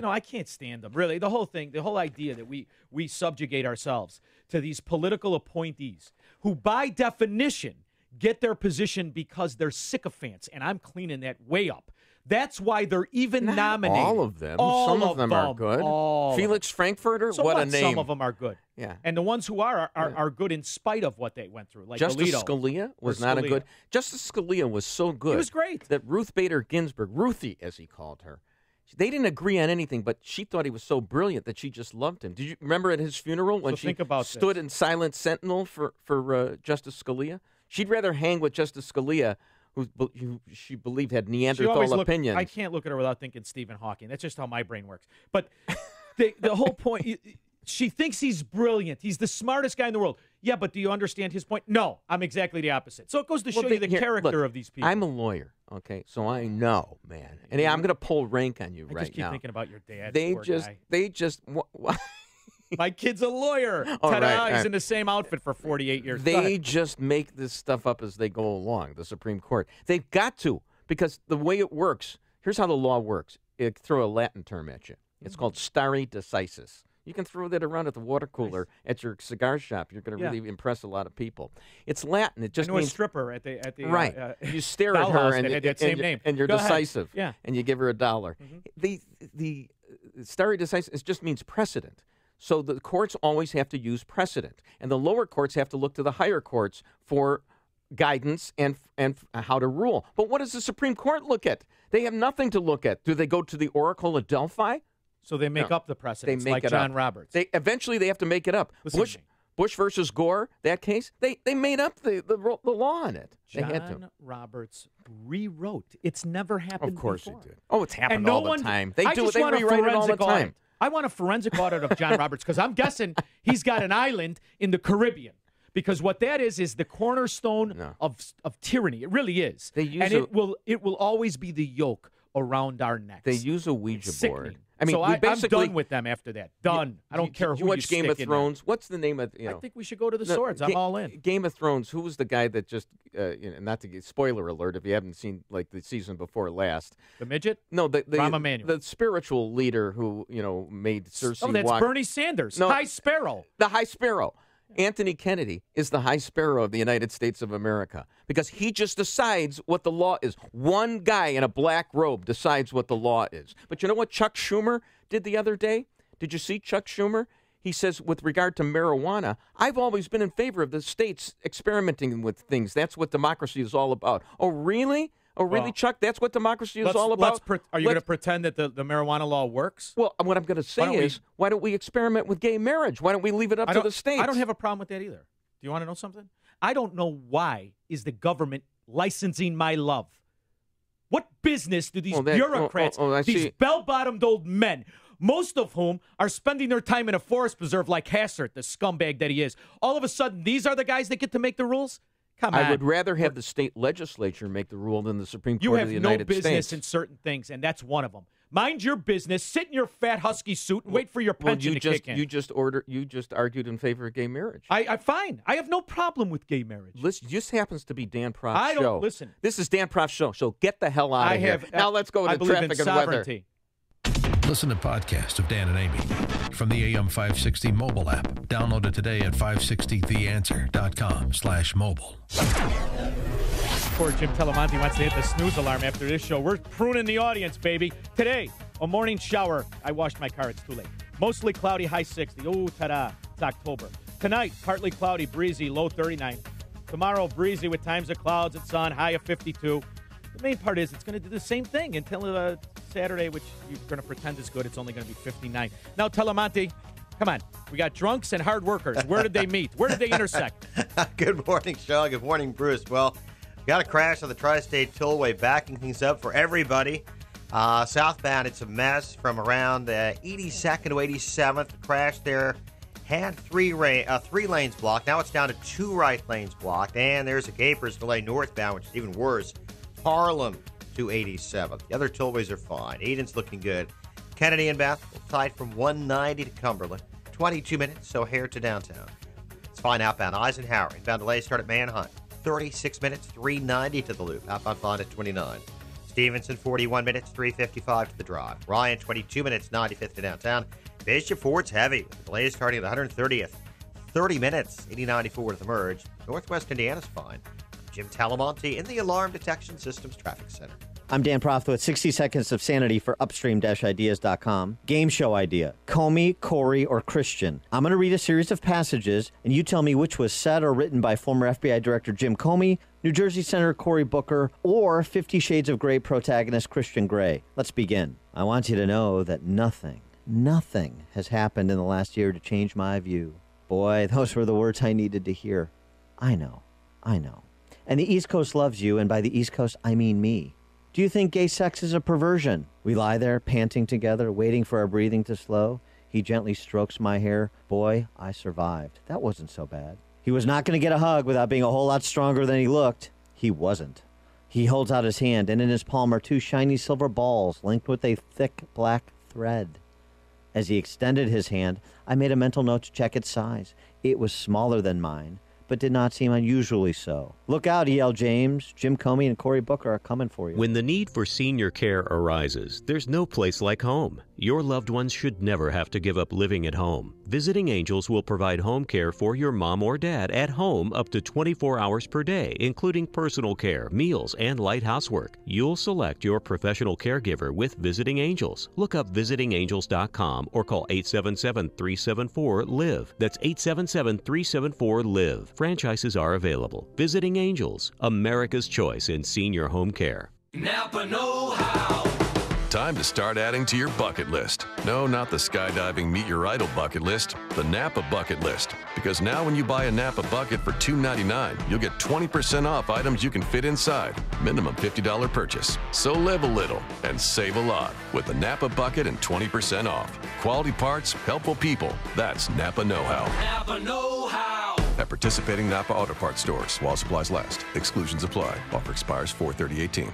[SPEAKER 10] I can't stand them. Really, the whole idea that we subjugate ourselves to these political appointees who, by definition, get their position because they're sycophants, and I'm cleaning that way up. That's why they're even nominated.
[SPEAKER 9] All of them.
[SPEAKER 10] All
[SPEAKER 9] Some of them are good. Felix Frankfurter,
[SPEAKER 10] so
[SPEAKER 9] what a name.
[SPEAKER 10] Some of them are good.
[SPEAKER 9] Yeah.
[SPEAKER 10] And the ones who are good in spite of what they went through. Like
[SPEAKER 9] Justice
[SPEAKER 10] Alito
[SPEAKER 9] Scalia was not a
[SPEAKER 10] Scalia.
[SPEAKER 9] good. Justice Scalia was so good.
[SPEAKER 10] He was great.
[SPEAKER 9] That Ruth Bader Ginsburg, Ruthie as he called her, They didn't agree on anything, but she thought he was so brilliant that she just loved him. Did you remember at his funeral when she stood in silent sentinel for Justice Scalia? She'd rather hang with Justice Scalia, who she believed had Neanderthal opinions.
[SPEAKER 10] I can't look at her without thinking Stephen Hawking. That's just how my brain works. But the whole point, she thinks he's brilliant. He's the smartest guy in the world. Yeah, but do you understand his point? No, I'm exactly the opposite. So it goes to show you the character of these people.
[SPEAKER 9] I'm a lawyer, okay? So I know, man. And I'm going to pull rank on you right now.
[SPEAKER 10] I just keep thinking about your dad.
[SPEAKER 9] They just.
[SPEAKER 10] My kid's a lawyer.
[SPEAKER 9] Oh,
[SPEAKER 10] Ta-da!
[SPEAKER 9] right.
[SPEAKER 10] He's in the same outfit for 48 years.
[SPEAKER 9] They just make this stuff up as they go along, the Supreme Court. They've got to, because the way it works, here's how the law works. It throw a Latin term at you. It's called stare decisis. You can throw that around at the water cooler at your cigar shop. You're going to really impress a lot of people. It's Latin. It just means
[SPEAKER 10] a stripper at the
[SPEAKER 9] right. You stare at her and
[SPEAKER 10] that same name.
[SPEAKER 9] And you're decisive.
[SPEAKER 10] Yeah.
[SPEAKER 9] And you give her $1. Mm-hmm. The stare decisis just means precedent. So the courts always have to use precedent, and the lower courts have to look to the higher courts for guidance and how to rule. But what does the Supreme Court look at? They have nothing to look at. Do they go to the Oracle of Delphi?
[SPEAKER 10] So they make up the precedents, like John Roberts.
[SPEAKER 9] Eventually they have to make it up. Bush versus Gore, that case, they made up the law on it.
[SPEAKER 10] John Roberts rewrote. It's never happened before.
[SPEAKER 9] Of course it did. Oh, it's happened all the time. They rewrite it all the time.
[SPEAKER 10] I want a forensic audit of John Roberts because I'm guessing he's got an island in the Caribbean. Because what that is the cornerstone of tyranny. It really is. It will always be the yoke around our necks.
[SPEAKER 9] They use a Ouija board.
[SPEAKER 10] I mean, I'm done with them after that. Done. I don't care who you
[SPEAKER 9] watch Game of Thrones. What's the name of?
[SPEAKER 10] I think we should go to the swords. I'm all in.
[SPEAKER 9] Game of Thrones. Who was the guy that just? Not to get spoiler alert if you haven't seen like the season before last.
[SPEAKER 10] The midget?
[SPEAKER 9] No, the
[SPEAKER 10] Rahm Emanuel.
[SPEAKER 9] The spiritual leader who made Cersei.
[SPEAKER 10] Oh, that's Bernie Sanders. No, High Sparrow.
[SPEAKER 9] The High Sparrow. Anthony Kennedy is the High Sparrow of the United States of America because he just decides what the law is. One guy in a black robe decides what the law is. But you know what Chuck Schumer did the other day? Did you see Chuck Schumer? He says, with regard to marijuana, I've always been in favor of the states experimenting with things. That's what democracy is all about. Oh, really? Oh, really, Chuck? That's what democracy is all about?
[SPEAKER 10] Are you going to pretend that the marijuana law works?
[SPEAKER 9] Well, what I'm going to say is, why don't we experiment with gay marriage? Why don't we leave it up to the states?
[SPEAKER 10] I don't have a problem with that either. Do you want to know something? I don't know why is the government licensing my love. What business do these bureaucrats, these bell-bottomed old men, most of whom are spending their time in a forest preserve like Hassert, the scumbag that he is, all of a sudden these are the guys that get to make the rules? Come on.
[SPEAKER 9] I would rather have the state legislature make the rule than the Supreme Court of the United States.
[SPEAKER 10] You have no business in certain things, and that's one of them. Mind your business, sit in your fat husky suit, and wait for your pension to kick in.
[SPEAKER 9] You just argued in favor of gay marriage.
[SPEAKER 10] I'm fine. I have no problem with gay marriage.
[SPEAKER 9] Listen, this happens to be Dan Proft's show.
[SPEAKER 10] I don't listen.
[SPEAKER 9] This is Dan Proft's show, so get the hell out of here. Now let's go to traffic and weather.
[SPEAKER 8] Listen to podcasts of Dan and Amy from the AM 560 mobile app. Download it today at 560theanswer.com/mobile.
[SPEAKER 10] Poor Jim Telemonte wants to hit the snooze alarm after this show. We're pruning the audience, baby. Today, a morning shower. I washed my car. It's too late. Mostly cloudy, high 60. Oh, ta-da. It's October. Tonight, partly cloudy, breezy, low 39. Tomorrow, breezy with times of clouds and sun, high of 52. The main part is it's going to do the same thing until Saturday, which you're going to pretend is good. It's only going to be 59. Now, Telemonte, come on. We got drunks and hard workers. Where did they meet? Where did they intersect?
[SPEAKER 5] Good morning, Sean. Good morning, Bruce. Well, got a crash on the Tri-State Tollway, backing things up for everybody. Southbound, it's a mess from around 82nd to 87th. The crash there had three lanes blocked. Now it's down to 2 right lanes blocked. And there's a Gapers delay northbound, which is even worse. Harlem to 87th. The other tollways are fine. Eden's looking good. Kennedy and Beth tied from 190 to Cumberland. 22 minutes, O'Hare to downtown. It's fine outbound. Eisenhower. Inbound delays start at Manhunt. 36 minutes, 390 to the loop. Outbound fine at 29. Stevenson, 41 minutes, 355 to the drive. Ryan, 22 minutes, 95th to downtown. Bishop Ford's heavy. With the delays starting at 130th. 30 minutes, 8094 to the merge. Northwest Indiana's fine. Jim Talamonte in the Alarm Detection Systems Traffic Center.
[SPEAKER 15] I'm Dan Proft with 60 Seconds of Sanity for upstream-ideas.com. Game show idea. Comey, Corey, or Christian. I'm going to read a series of passages, and you tell me which was said or written by former FBI Director Jim Comey, New Jersey Senator Cory Booker, or 50 Shades of Grey protagonist Christian Grey? Let's begin. I want you to know that nothing has happened in the last year to change my view. Boy, those were the words I needed to hear. I know. And the East Coast loves you, and by the East Coast, I mean me. Do you think gay sex is a perversion? We lie there, panting together, waiting for our breathing to slow. He gently strokes my hair. Boy, I survived. That wasn't so bad. He was not going to get a hug without being a whole lot stronger than he looked. He wasn't. He holds out his hand, and in his palm are two shiny silver balls linked with a thick black thread. As he extended his hand, I made a mental note to check its size. It was smaller than mine, but did not seem unusually so. Look out, E.L. James. Jim Comey and Cory Booker are coming for you.
[SPEAKER 1] When the need for senior care arises, there's no place like home. Your loved ones should never have to give up living at home. Visiting Angels will provide home care for your mom or dad at home up to 24 hours per day, including personal care, meals, and light housework. You'll select your professional caregiver with Visiting Angels. Look up visitingangels.com or call 877-374-LIVE. That's 877-374-LIVE. Franchises are available. Visiting Angels, America's choice in senior home care.
[SPEAKER 8] Napa know-how. Time to start adding to your bucket list. No, not the skydiving meet your idol bucket list, the Napa bucket list. Because now when you buy a Napa bucket for $2.99, you'll get 20% off items you can fit inside. Minimum $50 purchase. So live a little and save a lot with the Napa bucket and 20% off. Quality parts, helpful people. That's Napa know-how.
[SPEAKER 3] Napa know-how.
[SPEAKER 8] At participating Napa Auto Parts stores while supplies last. Exclusions apply. Offer expires 4/30/18.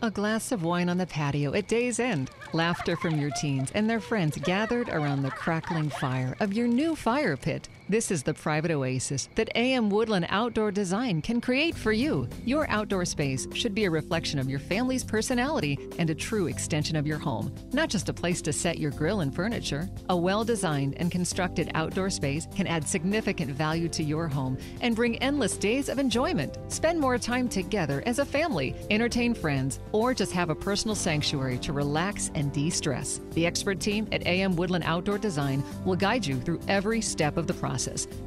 [SPEAKER 7] A glass of wine on the patio at day's end. Laughter from your teens and their friends gathered around the crackling fire of your new fire pit. This is the private oasis that AM Woodland Outdoor Design can create for you. Your outdoor space should be a reflection of your family's personality and a true extension of your home, not just a place to set your grill and furniture. A well-designed and constructed outdoor space can add significant value to your home and bring endless days of enjoyment. Spend more time together as a family, entertain friends, or just have a personal sanctuary to relax and de-stress. The expert team at AM Woodland Outdoor Design will guide you through every step of the process.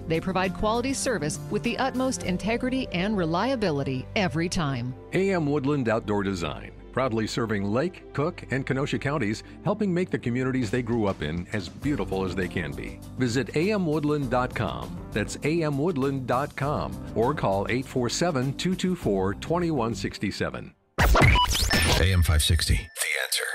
[SPEAKER 7] They provide quality service with the utmost integrity and reliability every time.
[SPEAKER 24] AM Woodland Outdoor Design, proudly serving Lake, Cook, and Kenosha counties, helping make the communities they grew up in as beautiful as they can be. Visit amwoodland.com. That's amwoodland.com or call 847-224-2167.
[SPEAKER 8] AM 560, The Answer.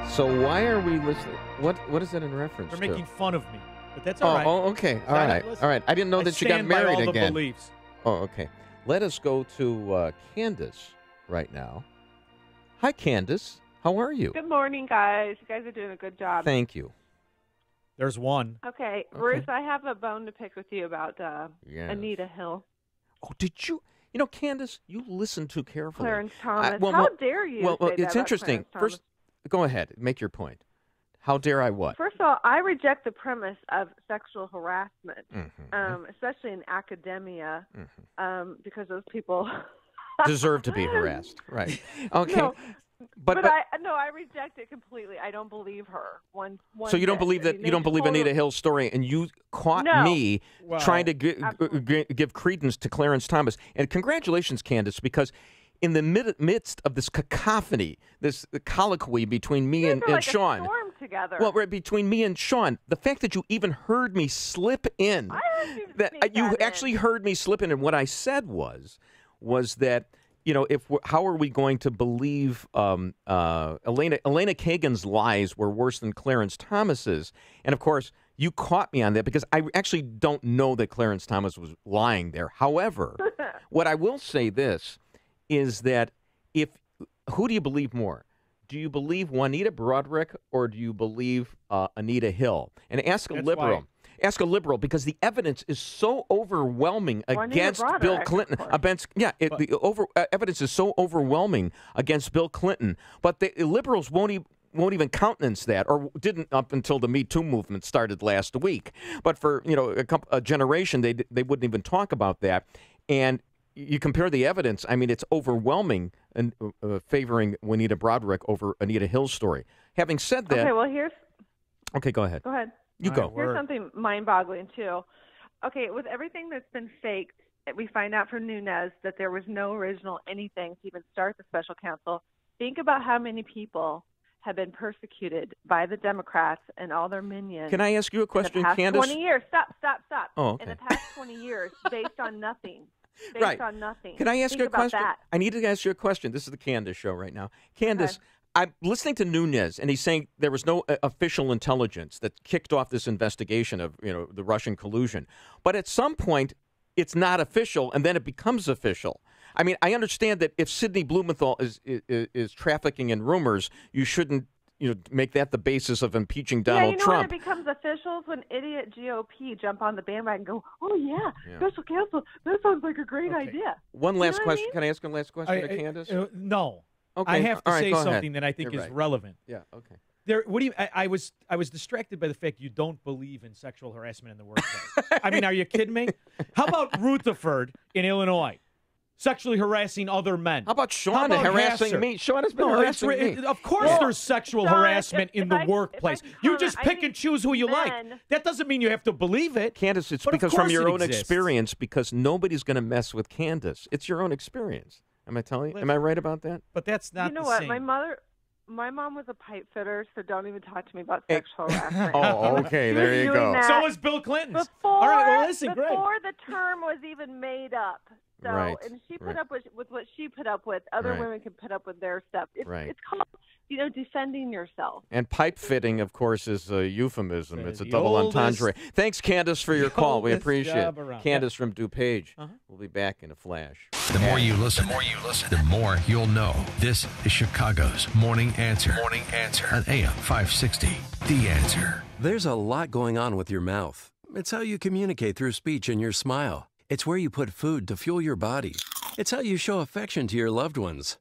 [SPEAKER 9] So why are we listening? What is that in reference
[SPEAKER 10] They're
[SPEAKER 9] to?
[SPEAKER 10] making fun of me, but that's all right.
[SPEAKER 9] Oh, okay. All right. All right. I didn't know that you got
[SPEAKER 10] stand by
[SPEAKER 9] married
[SPEAKER 10] all the
[SPEAKER 9] again.
[SPEAKER 10] beliefs.
[SPEAKER 9] Oh, okay. Let us go to Candace right now. Hi, Candace. How are you?
[SPEAKER 25] Good morning, guys. You guys are doing a good job.
[SPEAKER 9] Thank you.
[SPEAKER 10] There's one.
[SPEAKER 25] Okay, Bruce, I have a bone to pick with you about
[SPEAKER 9] Yes.
[SPEAKER 25] Anita Hill.
[SPEAKER 9] Oh, did you? You know, Candace, you listened too carefully.
[SPEAKER 25] Clarence Thomas.
[SPEAKER 9] Well,
[SPEAKER 25] How dare you
[SPEAKER 9] Well,
[SPEAKER 25] say that
[SPEAKER 9] it's
[SPEAKER 25] about
[SPEAKER 9] interesting.
[SPEAKER 25] Clarence
[SPEAKER 9] First, go ahead. Make your point. How dare I what?
[SPEAKER 25] First of all, I reject the premise of sexual harassment,
[SPEAKER 9] Mm-hmm.
[SPEAKER 25] especially in academia, because those people
[SPEAKER 9] Deserve to be harassed. Right. Okay.
[SPEAKER 25] No,
[SPEAKER 9] but
[SPEAKER 25] I reject it completely. I don't believe her. One
[SPEAKER 9] so you don't
[SPEAKER 25] bit.
[SPEAKER 9] believe that
[SPEAKER 25] I mean,
[SPEAKER 9] you don't believe
[SPEAKER 25] total-
[SPEAKER 9] Anita Hill's story, and you caught
[SPEAKER 25] No.
[SPEAKER 9] me
[SPEAKER 25] Well,
[SPEAKER 9] trying to give credence to Clarence Thomas. And congratulations, Candace, because in the midst of this cacophony, this colloquy between me and
[SPEAKER 25] like
[SPEAKER 9] Sean,
[SPEAKER 25] a storm together.
[SPEAKER 9] well, right between me and Sean, the fact that you even heard me slip in, you actually heard me slip in, and what I said was that. You know, how are we going to believe Elena Kagan's lies were worse than Clarence Thomas's? And of course, you caught me on that because I actually don't know that Clarence Thomas was lying there. However, what I will say this is that who do you believe more? Do you believe Juanita Broderick or do you believe Anita Hill? And ask a liberal. Ask a liberal because the evidence is so overwhelming against Bill Clinton. Evidence is so overwhelming against Bill Clinton, but the liberals won't even countenance that, or didn't up until the Me Too movement started last week. But for a generation, they wouldn't even talk about that. And you compare the evidence. I mean, it's overwhelming and favoring Juanita Broderick over Anita Hill's story. Having said that,
[SPEAKER 25] Okay, well here's.
[SPEAKER 9] Okay, go ahead.
[SPEAKER 25] Go ahead.
[SPEAKER 9] You go.
[SPEAKER 25] Here's something mind-boggling, too. Okay, with everything that's been faked, we find out from Nunes that there was no original anything to even start the special counsel. Think about how many people have been persecuted by the Democrats and all their minions.
[SPEAKER 9] Can I ask you a question,
[SPEAKER 25] in the past
[SPEAKER 9] Candace?
[SPEAKER 25] 20 years. Stop.
[SPEAKER 9] Oh, okay.
[SPEAKER 25] In the past 20 years, based on nothing.
[SPEAKER 9] Right.
[SPEAKER 25] On nothing.
[SPEAKER 9] Can I ask
[SPEAKER 25] Think
[SPEAKER 9] you a
[SPEAKER 25] about
[SPEAKER 9] question?
[SPEAKER 25] That.
[SPEAKER 9] I need to ask you a question. This is the Candace show right now. Candace, I'm listening to Nunes, and he's saying there was no official intelligence that kicked off this investigation of the Russian collusion. But at some point, it's not official, and then it becomes official. I mean, I understand that if Sidney Blumenthal is trafficking in rumors, you shouldn't make that the basis of impeaching Donald Trump.
[SPEAKER 25] When it becomes official when idiot GOP jump on the bandwagon and go, oh, yeah, special counsel, that sounds like a great idea.
[SPEAKER 9] One last question.
[SPEAKER 25] I mean?
[SPEAKER 9] Can I ask one last question to Candace?
[SPEAKER 10] No.
[SPEAKER 9] Okay.
[SPEAKER 10] I have to say
[SPEAKER 9] go
[SPEAKER 10] something
[SPEAKER 9] ahead.
[SPEAKER 10] that I think
[SPEAKER 9] You're
[SPEAKER 10] is
[SPEAKER 9] right.
[SPEAKER 10] relevant.
[SPEAKER 9] Yeah, okay.
[SPEAKER 10] I was distracted by the fact you don't believe in sexual harassment in the workplace. I mean, are you kidding me? How about Rutherford in Illinois? Sexually harassing other men.
[SPEAKER 9] How about Sean harassing
[SPEAKER 10] Hasser?
[SPEAKER 9] me? Sean has been harassing me.
[SPEAKER 10] Of course there's sexual harassment in the workplace. You just pick and choose who you like. That doesn't mean you have to believe it.
[SPEAKER 9] Candace, it's
[SPEAKER 10] But of
[SPEAKER 9] because from
[SPEAKER 10] course
[SPEAKER 9] your
[SPEAKER 10] it
[SPEAKER 9] own
[SPEAKER 10] exists.
[SPEAKER 9] experience, because nobody's going to mess with Candace. It's your own experience. Am I telling you? Am I right about that?
[SPEAKER 10] But that's not
[SPEAKER 25] You know
[SPEAKER 10] the
[SPEAKER 25] what?
[SPEAKER 10] same.
[SPEAKER 25] My mom was a pipe fitter, so don't even talk to me about sexual harassment.
[SPEAKER 9] Oh, okay.
[SPEAKER 25] She
[SPEAKER 9] There
[SPEAKER 25] was
[SPEAKER 9] you
[SPEAKER 25] doing
[SPEAKER 9] go.
[SPEAKER 25] that
[SPEAKER 10] So was Bill Clinton's.
[SPEAKER 25] Before,
[SPEAKER 10] All right, well, listen, great.
[SPEAKER 25] before the term was even made up. So,
[SPEAKER 9] Right,
[SPEAKER 25] and she put
[SPEAKER 9] right.
[SPEAKER 25] up with what she put up with. Other
[SPEAKER 9] Right.
[SPEAKER 25] women can put up with their stuff.
[SPEAKER 9] Right.
[SPEAKER 25] It's called, defending yourself.
[SPEAKER 9] And pipe fitting, of course, is a euphemism. It's a
[SPEAKER 10] the
[SPEAKER 9] double
[SPEAKER 10] oldest-
[SPEAKER 9] entendre. Thanks, Candace, for your call. We
[SPEAKER 10] oldest
[SPEAKER 9] appreciate it.
[SPEAKER 10] job around.
[SPEAKER 9] Candace from DuPage. We'll be back in a flash.
[SPEAKER 11] The more you listen, the more you'll know. This is Chicago's Morning Answer. Morning Answer on AM 560. The Answer.
[SPEAKER 22] There's a lot going on with your mouth. It's how you communicate through speech and your smile. It's where you put food to fuel your body. It's how you show affection to your loved ones.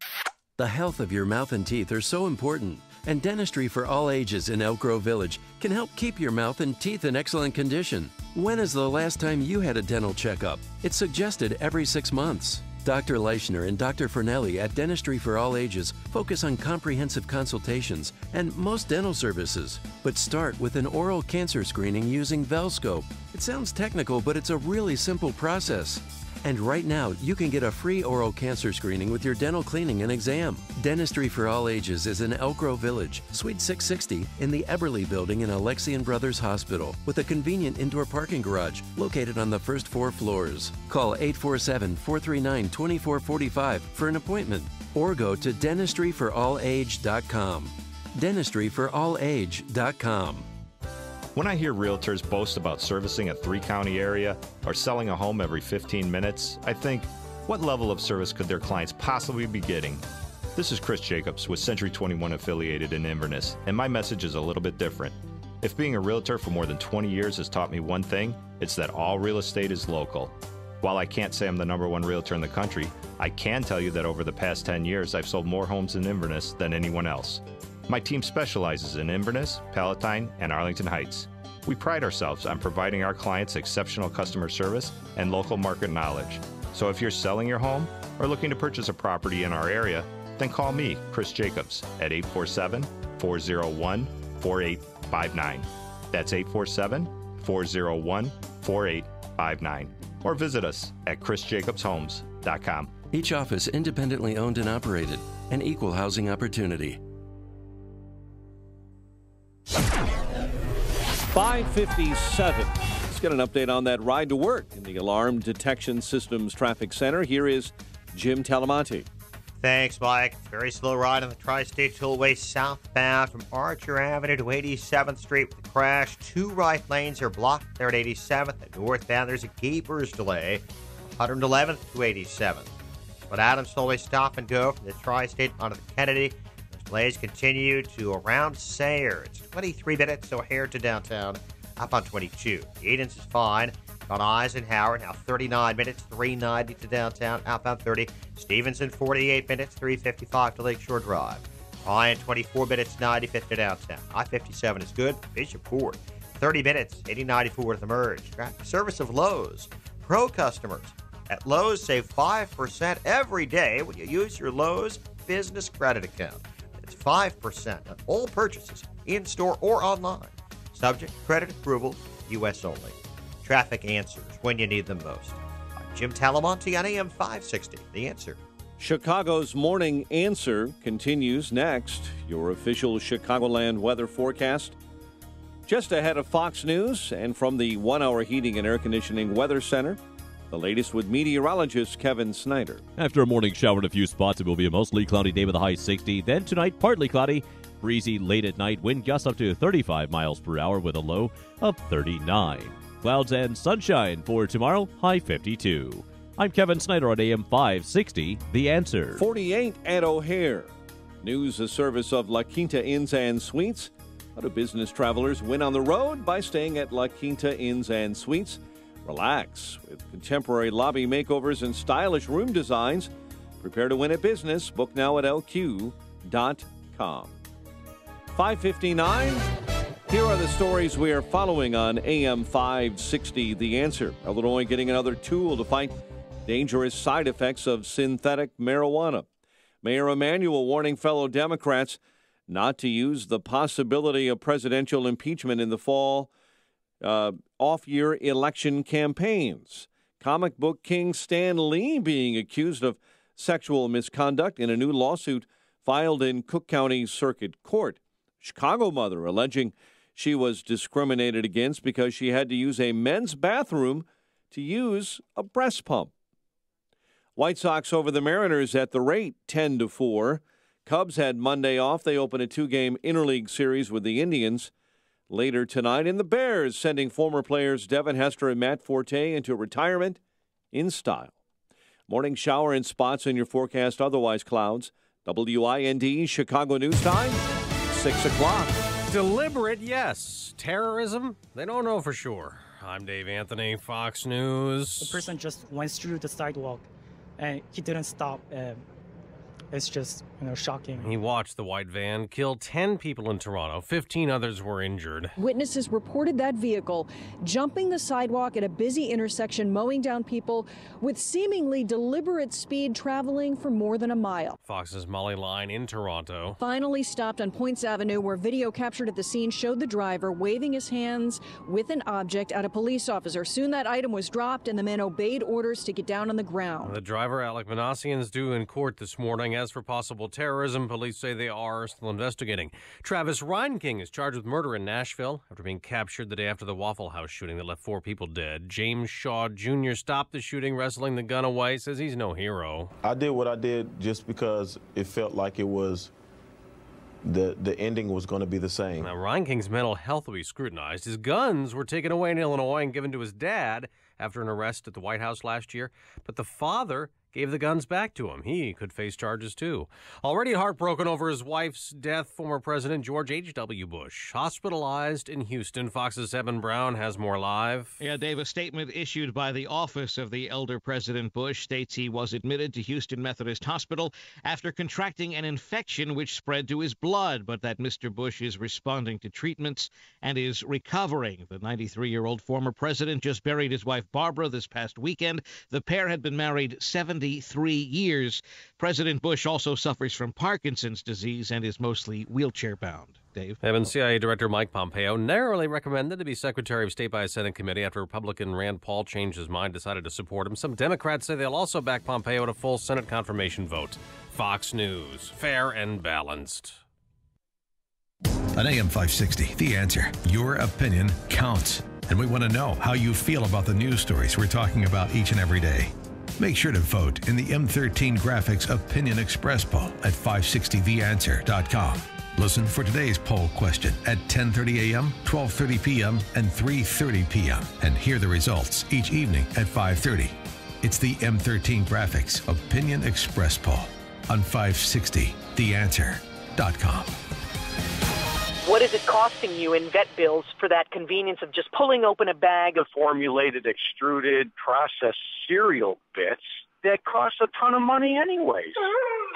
[SPEAKER 22] The health of your mouth and teeth are so important, and Dentistry for All Ages in Elk Grove Village can help keep your mouth and teeth in excellent condition. When is the last time you had a dental checkup? It's suggested every 6 months. Dr. Leischner and Dr. Fernelli at Dentistry for All Ages focus on comprehensive consultations and most dental services. But start with an oral cancer screening using Velscope. It sounds technical, but it's a really simple process. And right now, you can get a free oral cancer screening with your dental cleaning and exam. Dentistry for All Ages is in Elk Grove Village, Suite 660, in the Eberly Building in Alexian Brothers Hospital, with a convenient indoor parking garage located on the first 4 floors. Call 847-439-2445 for an appointment, or go to dentistryforallage.com. Dentistryforallage.com.
[SPEAKER 12] When I hear realtors boast about servicing a 3-county area or selling a home every 15 minutes, I think, what level of service could their clients possibly be getting? This is Chris Jacobs with Century 21 affiliated in Inverness, and my message is a little bit different. If being a realtor for more than 20 years has taught me one thing, it's that all real estate is local. While I can't say I'm the #1 realtor in the country, I can tell you that over the past 10 years, I've sold more homes in Inverness than anyone else. My team specializes in Inverness, Palatine, and Arlington Heights. We pride ourselves on providing our clients exceptional customer service and local market knowledge. So if you're selling your home or looking to purchase a property in our area, then call me, Chris Jacobs, at 847-401-4859. That's 847-401-4859. Or visit us at chrisjacobshomes.com.
[SPEAKER 22] Each office independently owned and operated, an equal housing opportunity.
[SPEAKER 4] 5:57. Let's get an update on that ride to work in the Alarm Detection Systems Traffic Center. Here is Jim Talamonte.
[SPEAKER 5] Thanks, Mike. Very slow ride on the Tri-State Tollway southbound from Archer Avenue to 87th Street with a crash. 2 right lanes are blocked there at 87th. And northbound, there's a Gapers delay, 111th to 87th. But Adams Tollway stop and go from the Tri-State onto the Kennedy. Delays continue to around Sayre. It's 23 minutes, so O'Hare to downtown, up on 22. Edens is fine. On Eisenhower, now 39 minutes, 390 to downtown, outbound 30. Stevenson, 48 minutes, 355 to Lakeshore Drive. Ryan, 24 minutes, 95 to downtown. I-57 is good. Bishopport, 30 minutes, 8094 to the merge. Service of Lowe's. Pro customers at Lowe's save 5% every day when you use your Lowe's business credit account. It's 5% on all purchases, in-store or online. Subject, credit approval, U.S. only. Traffic answers when you need them most. I'm Jim Talamonte on AM 560. The Answer.
[SPEAKER 4] Chicago's Morning Answer continues next. Your official Chicagoland weather forecast. Just ahead of Fox News and from the 1 Hour Heating and Air Conditioning Weather Center, the latest with meteorologist Kevin Snyder.
[SPEAKER 13] After a morning shower in a few spots, it will be a mostly cloudy day with a high 60. Then tonight, partly cloudy, breezy late at night, wind gusts up to 35 miles per hour with a low of 39. Clouds and sunshine for tomorrow, high 52. I'm Kevin Snyder on AM 560, The Answer.
[SPEAKER 4] 48 at O'Hare. News a service of La Quinta Inns and Suites. How do business travelers win on the road? By staying at La Quinta Inns and Suites. Relax with contemporary lobby makeovers and stylish room designs. Prepare to win at business. Book now at lq.com. 5:59. Here are the stories we are following on AM 560, The Answer. Illinois getting another tool to fight dangerous side effects of synthetic marijuana. Mayor Emanuel warning fellow Democrats not to use the possibility of presidential impeachment in the fall off-year election campaigns. Comic book king Stan Lee being accused of sexual misconduct in a new lawsuit filed in Cook County Circuit Court. Chicago mother alleging she was discriminated against because she had to use a men's bathroom to use a breast pump. White Sox over the Mariners at the rate 10-4. Cubs had Monday off. They open a 2-game interleague series with the Indians later tonight. And the Bears sending former players Devin Hester and Matt Forte into retirement in style. Morning shower in spots in your forecast, otherwise clouds. WIND Chicago News Time, 6 o'clock.
[SPEAKER 14] Deliberate, yes. Terrorism? They don't know for sure. I'm Dave Anthony, Fox News.
[SPEAKER 16] The person just went through the sidewalk and he didn't stop. It's just, shocking.
[SPEAKER 14] He watched the white van kill 10 people in Toronto. 15 others were injured.
[SPEAKER 17] Witnesses reported that vehicle jumping the sidewalk at a busy intersection, mowing down people with seemingly deliberate speed, traveling for more than a mile.
[SPEAKER 14] Fox's Molly Line in Toronto
[SPEAKER 17] Finally stopped on Points Avenue, where video captured at the scene showed the driver waving his hands with an object at a police officer. Soon that item was dropped and the man obeyed orders to get down on the ground.
[SPEAKER 14] The driver, Alec Manassian, is due in court this morning. As for possible terrorism, police say they are still investigating. Travis Reinking is charged with murder in Nashville after being captured the day after the Waffle House shooting that left 4 people dead. James Shaw Jr. stopped the shooting, wrestling the gun away, says he's no hero.
[SPEAKER 18] I did what I did just because it felt like it was the ending was going to be the same.
[SPEAKER 14] Now, Reinking's mental health will be scrutinized. His guns were taken away in Illinois and given to his dad after an arrest at the White House last year, but the father gave the guns back to him. He could face charges, too. Already heartbroken over his wife's death, former President George H.W. Bush, hospitalized in Houston. Fox's Evan Brown has more live.
[SPEAKER 26] Yeah, Dave, a statement issued by the office of the elder President Bush states he was admitted to Houston Methodist Hospital after contracting an infection which spread to his blood, but that Mr. Bush is responding to treatments and is recovering. The 93-year-old former president just buried his wife Barbara this past weekend. The pair had been married 73 years. President Bush also suffers from Parkinson's disease and is mostly wheelchair-bound. Dave?
[SPEAKER 14] Evan, CIA Director Mike Pompeo narrowly recommended to be Secretary of State by a Senate committee after Republican Rand Paul changed his mind, decided to support him. Some Democrats say they'll also back Pompeo at a full Senate confirmation vote. Fox News, fair and balanced.
[SPEAKER 11] On AM 560, The Answer. Your opinion counts. And we want to know how you feel about the news stories we're talking about each and every day. Make sure to vote in the M13 Graphics Opinion Express poll at 560theanswer.com. Listen for today's poll question at 10:30 a.m., 12:30 p.m., and 3:30 p.m. and hear the results each evening at 5:30. It's the M13 Graphics Opinion Express poll on 560theanswer.com.
[SPEAKER 27] What is it costing you in vet bills for that convenience of just pulling open a bag of
[SPEAKER 28] formulated, extruded, processed cereal bits that cost a ton of money anyways?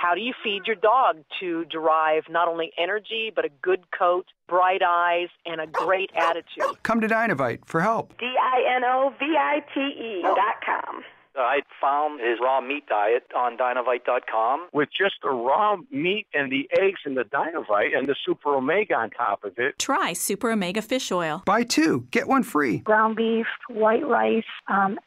[SPEAKER 27] How do you feed your dog to derive not only energy, but a good coat, bright eyes, and a great attitude?
[SPEAKER 29] Come to Dinovite for help.
[SPEAKER 30] DINOVITE.com.
[SPEAKER 28] I found his raw meat diet on Dinovite.com. With just the raw meat and the eggs and the Dinovite and the Super Omega on top of it.
[SPEAKER 1] Try Super Omega Fish Oil.
[SPEAKER 2] Buy 2, get 1 free.
[SPEAKER 6] Ground beef, white rice,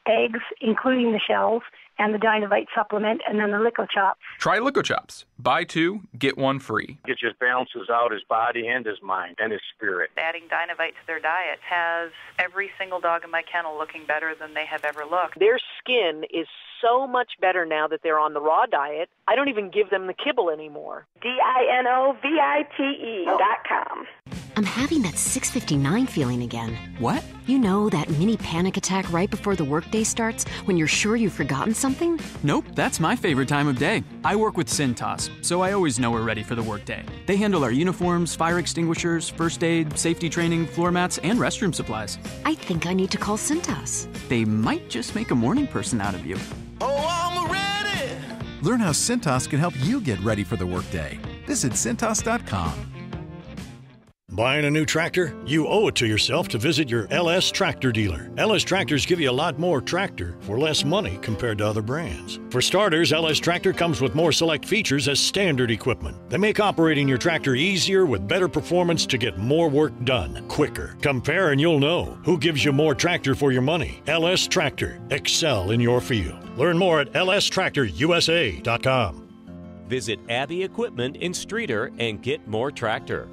[SPEAKER 6] eggs, including the shells, and the Dinovite supplement, and then the Lico Chops.
[SPEAKER 15] Try Lico Chops. Buy 2, get 1 free.
[SPEAKER 28] It just balances out his body and his mind and his spirit.
[SPEAKER 19] Adding Dinovite to their diet has every single dog in my kennel looking better than they have ever looked.
[SPEAKER 27] Their skin is so much better now that they're on the raw diet. I don't even give them the kibble anymore.
[SPEAKER 6] DINOVITE.com.
[SPEAKER 20] I'm having that 6:59 feeling again.
[SPEAKER 21] What?
[SPEAKER 20] You know, that mini panic attack right before the workday starts when you're sure you've forgotten something?
[SPEAKER 21] Nope, that's my favorite time of day. I work with Cintas, so I always know we're ready for the workday. They handle our uniforms, fire extinguishers, first aid, safety training, floor mats, and restroom supplies.
[SPEAKER 20] I think I need to call Cintas.
[SPEAKER 21] They might just make a morning person out of you.
[SPEAKER 3] Oh, I'm ready.
[SPEAKER 23] Learn how Cintas can help you get ready for the workday. Visit Cintas.com.
[SPEAKER 29] Buying a new tractor? You owe it to yourself to visit your LS Tractor dealer. LS Tractors give you a lot more tractor for less money compared to other brands. For starters, LS Tractor comes with more select features as standard equipment. They make operating your tractor easier with better performance to get more work done quicker. Compare and you'll know who gives you more tractor for your money. LS Tractor. Excel in your field. Learn more at lstractorusa.com.
[SPEAKER 30] Visit Abbey Equipment in Streeter and get more tractor.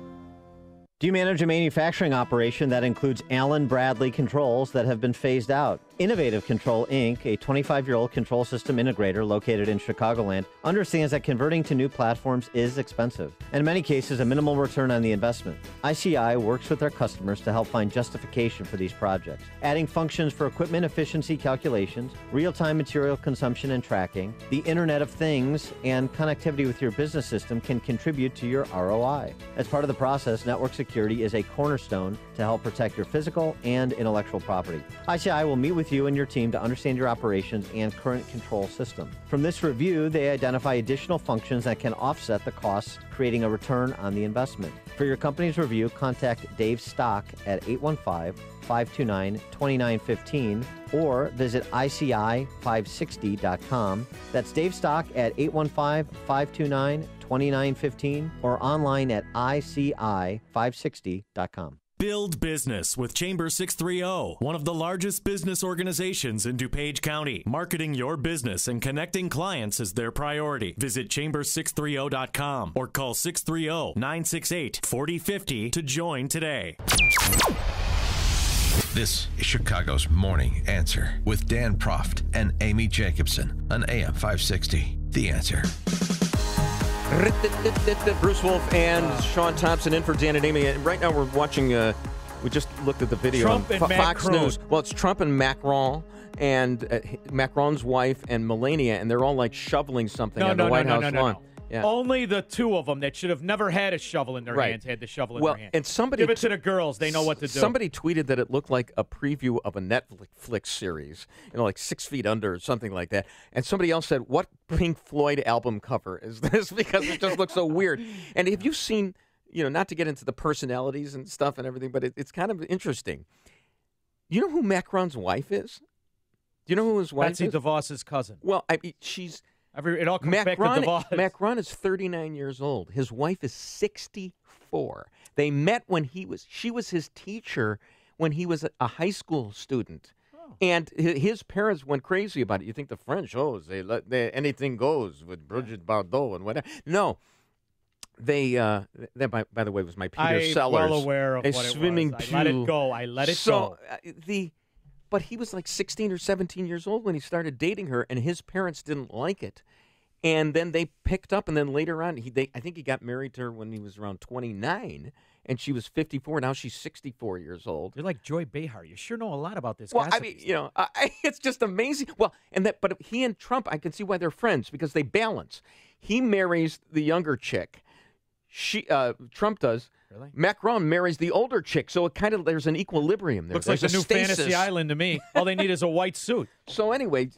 [SPEAKER 31] Do you manage a manufacturing operation that includes Allen Bradley controls that have been phased out? Innovative Control, Inc., a 25-year-old control system integrator located in Chicagoland, understands that converting to new platforms is expensive, and in many cases, a minimal return on the investment. ICI works with their customers to help find justification for these projects, adding functions for equipment efficiency calculations, real-time material consumption and tracking, the Internet of Things, and connectivity with your business system can contribute to your ROI. As part of the process, network security is a cornerstone to help protect your physical and intellectual property. ICI will meet with you and your team to understand your operations and current control system. From this review, they identify additional functions that can offset the costs, creating a return on the investment. For your company's review, contact Dave Stock at 815-529-2915 or visit ICI560.com. That's Dave Stock at 815-529-2915 or online at ICI560.com.
[SPEAKER 32] Build business with Chamber 630, one of the largest business organizations in DuPage County. Marketing your business and connecting clients is their priority. Visit chamber630.com or call 630-968-4050 to join today.
[SPEAKER 11] This is Chicago's Morning Answer with Dan Proft and Amy Jacobson on AM 560. The Answer.
[SPEAKER 9] Bruce Wolf and Sean Thompson in for Dan and Amy. And right now we're watching, we just looked at the video
[SPEAKER 10] Trump
[SPEAKER 9] on
[SPEAKER 10] and
[SPEAKER 9] Fox
[SPEAKER 10] Macron.
[SPEAKER 9] News. Well, it's Trump and Macron and Macron's wife and Melania, and they're all like shoveling something on the White House lawn. Yeah.
[SPEAKER 10] Only the two of them that should have never had a shovel in their hands had the shovel in their hands.
[SPEAKER 9] And somebody
[SPEAKER 10] give it to the girls; they know what to do.
[SPEAKER 9] Somebody tweeted that it looked like a preview of a Netflix series, like 6 Feet Under or something like that. And somebody else said, "What Pink Floyd album cover is this?" Because it just looks so weird. And have you seen, not to get into the personalities and stuff and everything, but it's kind of interesting. You know who Macron's wife is? Do you know who his wife is?
[SPEAKER 10] Betsy DeVos's cousin.
[SPEAKER 9] Well, she's.
[SPEAKER 10] It all comes back to DeVos.
[SPEAKER 9] Macron is 39 years old. His wife is 64. They met when she was his teacher when he was a high school student. Oh. And his parents went crazy about it. You think the French, anything goes with Brigitte Bardot and whatever. No. That, by the way, was my Peter Sellers.
[SPEAKER 10] I'm well aware of what
[SPEAKER 9] swimming
[SPEAKER 10] it was.
[SPEAKER 9] pool.
[SPEAKER 10] I let it go.
[SPEAKER 9] But he was like 16 or 17 years old when he started dating her, and his parents didn't like it. And then they picked up, and then later on, I think he got married to her when he was around 29, and she was 54. Now she's 64 years old.
[SPEAKER 10] You're like Joy Behar. You sure know a lot about this.
[SPEAKER 9] Well, I mean, it's just amazing. Well, but he and Trump, I can see why they're friends, because they balance. He marries the younger chick. Trump does.
[SPEAKER 10] Really?
[SPEAKER 9] Macron marries the older chick, so there's an equilibrium there.
[SPEAKER 10] Looks like the new Fantasy Island to me. All they need is a white suit.
[SPEAKER 9] So anyway,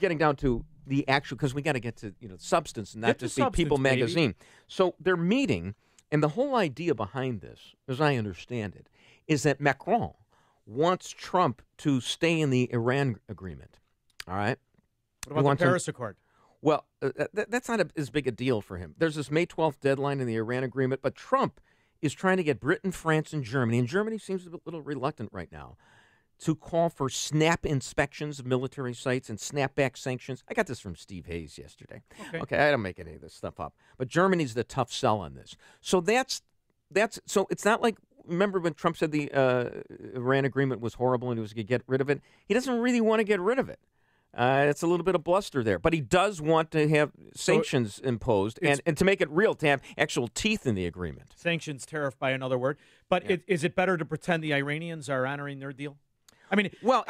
[SPEAKER 9] getting down to the actual, because we got to get to substance and not just the People magazine. So they're meeting, and the whole idea behind this, as I understand it, is that Macron wants Trump to stay in the Iran agreement. All right.
[SPEAKER 10] What about the Paris Accord?
[SPEAKER 9] Well, that's not as big a deal for him. There's this May 12th deadline in the Iran agreement, but Trump is trying to get Britain, France, and Germany, and Germany seems a little reluctant right now, to call for snap inspections of military sites and snapback sanctions. I got this from Steve Hayes yesterday. Okay, I don't make any of this stuff up. But Germany's the tough sell on this. So so it's not like, remember when Trump said the Iran agreement was horrible and he was going to get rid of it? He doesn't really want to get rid of it. It's a little bit of bluster there. But he does want to have sanctions imposed and to make it real, to have actual teeth in the agreement.
[SPEAKER 10] Sanctions, tariff by another word. But is it better to pretend the Iranians are honoring their deal? I mean,
[SPEAKER 9] well,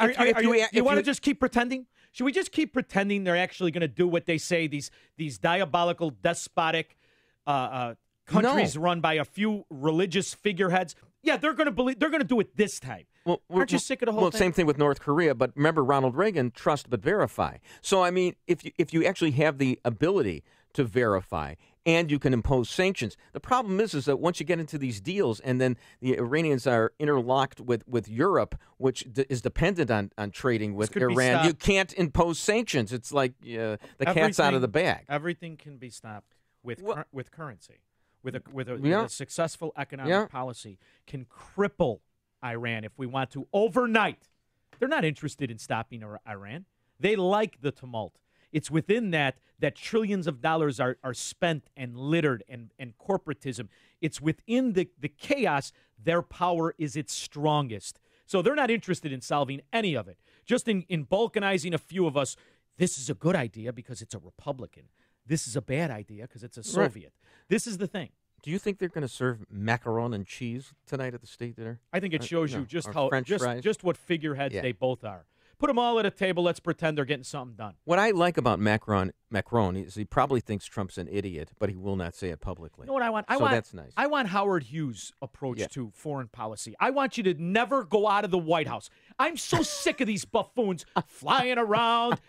[SPEAKER 10] you want to just keep pretending? Should we just keep pretending they're actually going to do what they say? These diabolical, despotic countries run by a few religious figureheads. Yeah, they're going to do it this time.
[SPEAKER 9] Well,
[SPEAKER 10] aren't you sick of the whole thing?
[SPEAKER 9] Well, same thing with North Korea. But remember, Ronald Reagan, trust but verify. So I mean, if you actually have the ability to verify and you can impose sanctions, the problem is that once you get into these deals and then the Iranians are interlocked with Europe, which is dependent on trading with Iran, you can't impose sanctions. It's like the cat's out of the bag.
[SPEAKER 10] Everything can be stopped with currency. With a successful economic policy can cripple Iran if we want to overnight. They're not interested in stopping Iran. They like the tumult. It's within that trillions of dollars are spent and littered and corporatism. It's within the chaos their power is its strongest. So they're not interested in solving any of it. Just in balkanizing a few of us, this is a good idea because it's a Republican. This is a bad idea because it's a Soviet. Right. This is the thing.
[SPEAKER 9] Do you think they're going to serve macaron and cheese tonight at the state dinner?
[SPEAKER 10] I think it shows you just how
[SPEAKER 9] French fries?
[SPEAKER 10] Just what figureheads they both are. Put them all at a table. Let's pretend they're getting something done.
[SPEAKER 9] What I like about Macron is he probably thinks Trump's an idiot, but he will not say it publicly.
[SPEAKER 10] You know what I want?
[SPEAKER 9] That's nice.
[SPEAKER 10] I want Howard Hughes' approach to foreign policy. I want you to never go out of the White House. I'm so sick of these buffoons flying around.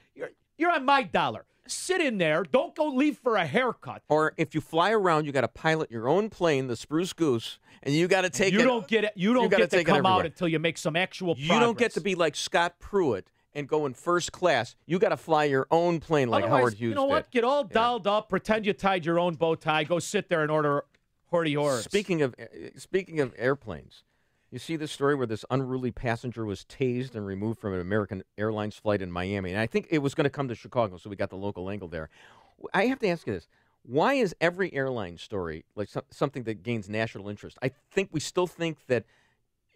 [SPEAKER 10] You're on my dollar. Sit in there. Don't go leave for a haircut.
[SPEAKER 9] Or if you fly around, you got to pilot your own plane, the Spruce Goose, and you got to take it.
[SPEAKER 10] You don't get it. You don't get to come out until you make some actual progress.
[SPEAKER 9] You don't get to be like Scott Pruitt and go in first class. You got to fly your own plane like Howard Hughes
[SPEAKER 10] You know what? Get all dolled up. Pretend you tied your own bow tie. Go sit there and order horty horse.
[SPEAKER 9] Speaking of airplanes. You see this story where this unruly passenger was tased and removed from an American Airlines flight in Miami. And I think it was going to come to Chicago, so we got the local angle there. I have to ask you this. Why is every airline story like something that gains national interest? I think we still think that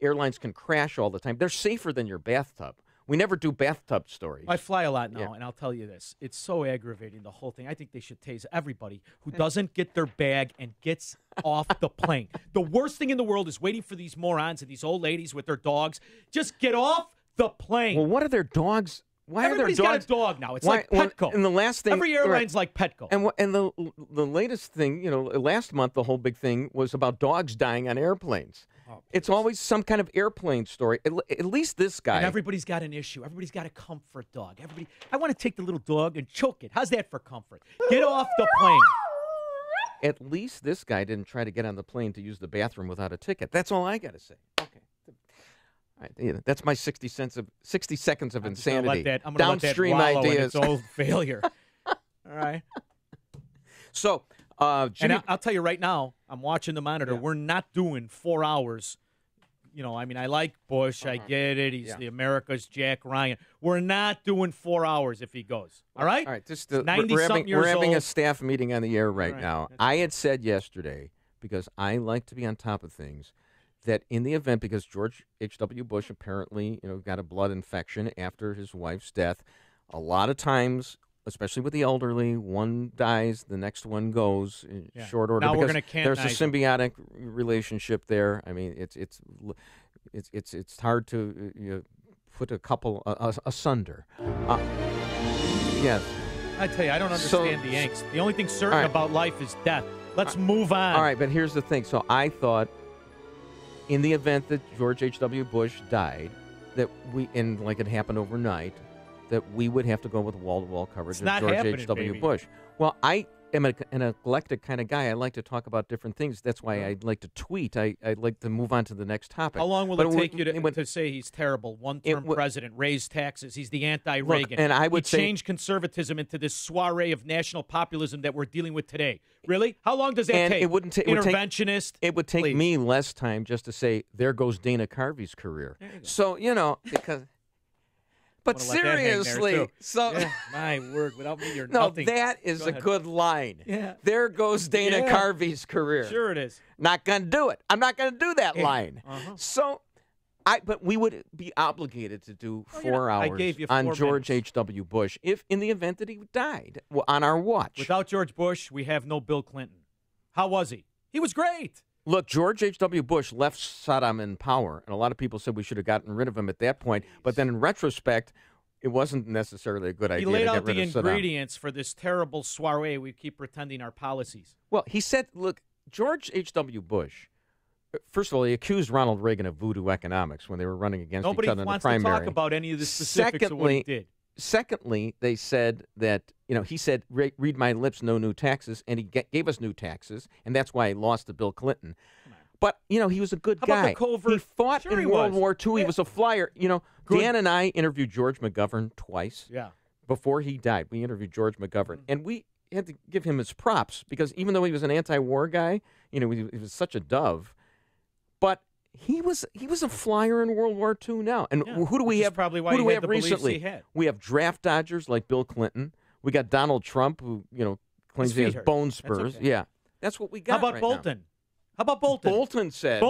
[SPEAKER 9] airlines can crash all the time. They're safer than your bathtub. We never do bathtub stories.
[SPEAKER 10] I fly a lot now, and I'll tell you this. It's so aggravating, the whole thing. I think they should tase everybody who doesn't get their bag and gets off the plane. The worst thing in the world is waiting for these morons and these old ladies with their dogs. Just get off the plane.
[SPEAKER 9] Well, what are their dogs? Why
[SPEAKER 10] Everybody's
[SPEAKER 9] are their dogs?
[SPEAKER 10] got a dog now. It's like Petco.
[SPEAKER 9] And the last thing,
[SPEAKER 10] every airline's like Petco.
[SPEAKER 9] And the latest thing, last month the whole big thing was about dogs dying on airplanes. Oh, it's always some kind of airplane story. At least this guy.
[SPEAKER 10] And everybody's got an issue. Everybody's got a comfort dog. I want to take the little dog and choke it. How's that for comfort? Get off the plane.
[SPEAKER 9] At least this guy didn't try to get on the plane to use the bathroom without a ticket. That's all I got to say. Okay. That's my 60 seconds of insanity.
[SPEAKER 10] I'm gonna
[SPEAKER 9] Downstream
[SPEAKER 10] let that wallow
[SPEAKER 9] ideas.
[SPEAKER 10] In its old failure. All right.
[SPEAKER 9] So, Jimmy,
[SPEAKER 10] and I'll tell you right now, I'm watching the monitor. Yeah. We're not doing 4 hours. I like Bush. I get it. He's the America's Jack Ryan. We're not doing 4 hours if he goes. All right?
[SPEAKER 9] All right. Just
[SPEAKER 10] 90-something years
[SPEAKER 9] we're having
[SPEAKER 10] old.
[SPEAKER 9] A staff meeting on the air right now. I had said yesterday, because I like to be on top of things, that in the event, because George H.W. Bush apparently, got a blood infection after his wife's death, a lot of times, especially with the elderly, one dies, the next one goes in short order.
[SPEAKER 10] Now
[SPEAKER 9] because
[SPEAKER 10] we're going to
[SPEAKER 9] there's a symbiotic relationship there. I mean, it's hard to put a couple asunder. Yes.
[SPEAKER 10] I tell you, I don't understand the angst. The only thing certain about life is death. Let's move on.
[SPEAKER 9] All right, but here's the thing. So I thought, in the event that George H.W. Bush died, that it happened overnight, that we would have to go with wall-to-wall coverage of George H.W. Bush. Well, am an eclectic kind of guy. I like to talk about different things. That's why I like to tweet. I like to move on to the next topic.
[SPEAKER 10] How long will it take you to say he's terrible? One-term president, raised taxes. He's the anti-Reagan.
[SPEAKER 9] Look, and I would say,
[SPEAKER 10] change conservatism into this soiree of national populism that we're dealing with today. Really? How long does that take?
[SPEAKER 9] It wouldn't take
[SPEAKER 10] interventionist.
[SPEAKER 9] It would take me less time just to say, there goes Dana Carvey's career. So because. But seriously,
[SPEAKER 10] my word, without me, you're
[SPEAKER 9] no,
[SPEAKER 10] nothing.
[SPEAKER 9] That is a good line.
[SPEAKER 10] Yeah.
[SPEAKER 9] There goes Dana Carvey's career.
[SPEAKER 10] Sure it is.
[SPEAKER 9] Not going to do it. I'm not going to do that line. So, but we would be obligated to do 4 hours on George H.W. Bush if in the event that he died on our watch.
[SPEAKER 10] Without George Bush, we have no Bill Clinton. How was he? He was great.
[SPEAKER 9] Look, George H.W. Bush left Saddam in power, and a lot of people said we should have gotten rid of him at that point. But then in retrospect, it wasn't necessarily a good idea to get rid of Saddam.
[SPEAKER 10] He laid out the ingredients for this terrible soiree we keep pretending are policies.
[SPEAKER 9] Well, he said, look, George H.W. Bush, first of all, he accused Ronald Reagan of voodoo economics when they were running against each other in the primary.
[SPEAKER 10] Nobody wants to talk about any of the specifics of what he did.
[SPEAKER 9] Secondly, they said that, he said, read my lips, no new taxes, and he gave us new taxes, and that's why he lost to Bill Clinton. But, he was a good guy. He fought in World War II. He was a flyer. Dan and I interviewed George McGovern twice.
[SPEAKER 10] Yeah.
[SPEAKER 9] Before he died, we interviewed George McGovern, and we had to give him his props because even though he was an anti-war guy, he was such a dove, but he was a flyer in World War II now. And who do we have?
[SPEAKER 10] Probably why
[SPEAKER 9] who do we
[SPEAKER 10] had
[SPEAKER 9] have
[SPEAKER 10] the
[SPEAKER 9] recently?
[SPEAKER 10] He had.
[SPEAKER 9] We have draft dodgers like Bill Clinton. We got Donald Trump, who claims he has bone spurs.
[SPEAKER 10] Okay.
[SPEAKER 9] Yeah, that's what we got.
[SPEAKER 10] How about Bolton?
[SPEAKER 9] Now.
[SPEAKER 10] How about Bolton?
[SPEAKER 9] Bolton said,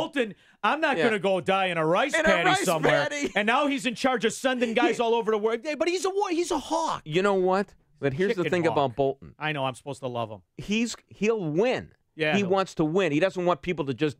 [SPEAKER 10] I'm not going to go die in a rice paddy somewhere. And now he's in charge of sending guys all over the world. But he's a hawk.
[SPEAKER 9] You know what? But here's the thing about Bolton.
[SPEAKER 10] I know I'm supposed to love him.
[SPEAKER 9] He'll win.
[SPEAKER 10] Yeah,
[SPEAKER 9] he wants to win. He doesn't want people to just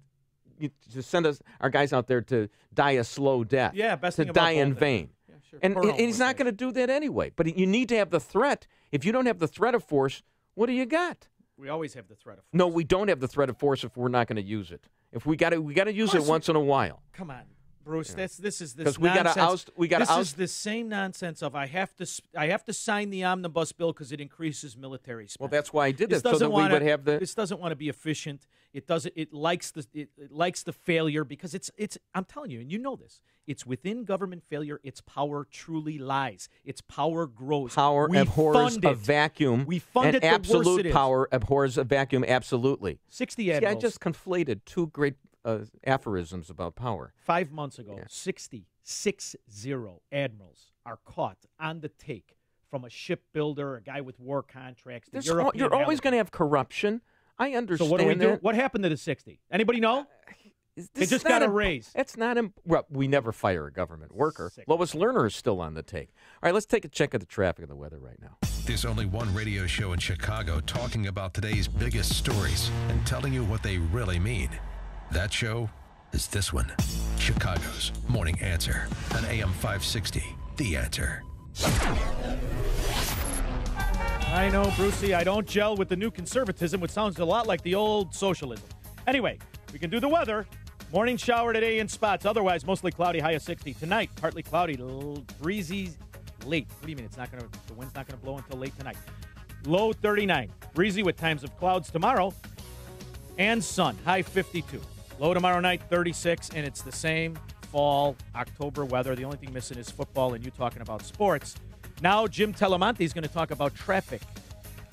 [SPEAKER 9] send our guys out there to die a slow death.
[SPEAKER 10] Yeah, best
[SPEAKER 9] to
[SPEAKER 10] thing about
[SPEAKER 9] die in
[SPEAKER 10] Bolton.
[SPEAKER 9] vain.
[SPEAKER 10] Yeah, sure.
[SPEAKER 9] And he's not going to do that anyway. But you need to have the threat. If you don't have the threat of force, what do you got?
[SPEAKER 10] We always have the threat of force.
[SPEAKER 9] No, we don't have the threat of force if we're not going to use it. If we got to use it once in a while.
[SPEAKER 10] Come on, Bruce. This is
[SPEAKER 9] because we got to oust.
[SPEAKER 10] This is the same nonsense of I have to sign the omnibus bill because it increases military spending.
[SPEAKER 9] Well, that's why I did that so that we would have the.
[SPEAKER 10] This doesn't want to be efficient. It doesn't. It likes the failure because it's. I'm telling you, and you know this. It's within government failure. Its power truly lies. Its power grows.
[SPEAKER 9] Power abhors a vacuum.
[SPEAKER 10] We fund
[SPEAKER 9] and
[SPEAKER 10] it.
[SPEAKER 9] Absolute power abhors a vacuum. Absolutely.
[SPEAKER 10] 60 admirals.
[SPEAKER 9] See, I just conflated two great aphorisms about power.
[SPEAKER 10] 5 months ago, 60 admirals are caught on the take from a shipbuilder, a guy with war contracts.
[SPEAKER 9] You're always going to have corruption. I understand.
[SPEAKER 10] So what do we do?
[SPEAKER 9] That.
[SPEAKER 10] What happened to the 60? Anybody know? It just got a raise.
[SPEAKER 9] It's not. Well, we never fire a government worker. Lois Lerner is still on the take. All right, let's take a check of the traffic and the weather right now.
[SPEAKER 11] There's only one radio show in Chicago talking about today's biggest stories and telling you what they really mean. That show is this one, Chicago's Morning Answer on AM 560. The Answer.
[SPEAKER 10] I know, Brucey. I don't gel with the new conservatism, which sounds a lot like the old socialism. Anyway, we can do the weather. Morning shower today in spots. Otherwise, mostly cloudy, high of 60. Tonight, partly cloudy, breezy, late. What do you mean? The wind's not going to blow until late tonight. Low 39. Breezy with times of clouds tomorrow. And sun, high 52. Low tomorrow night, 36. And it's the same fall, October weather. The only thing missing is football and you talking about sports. Now, Jim Telemonte is going to talk about traffic.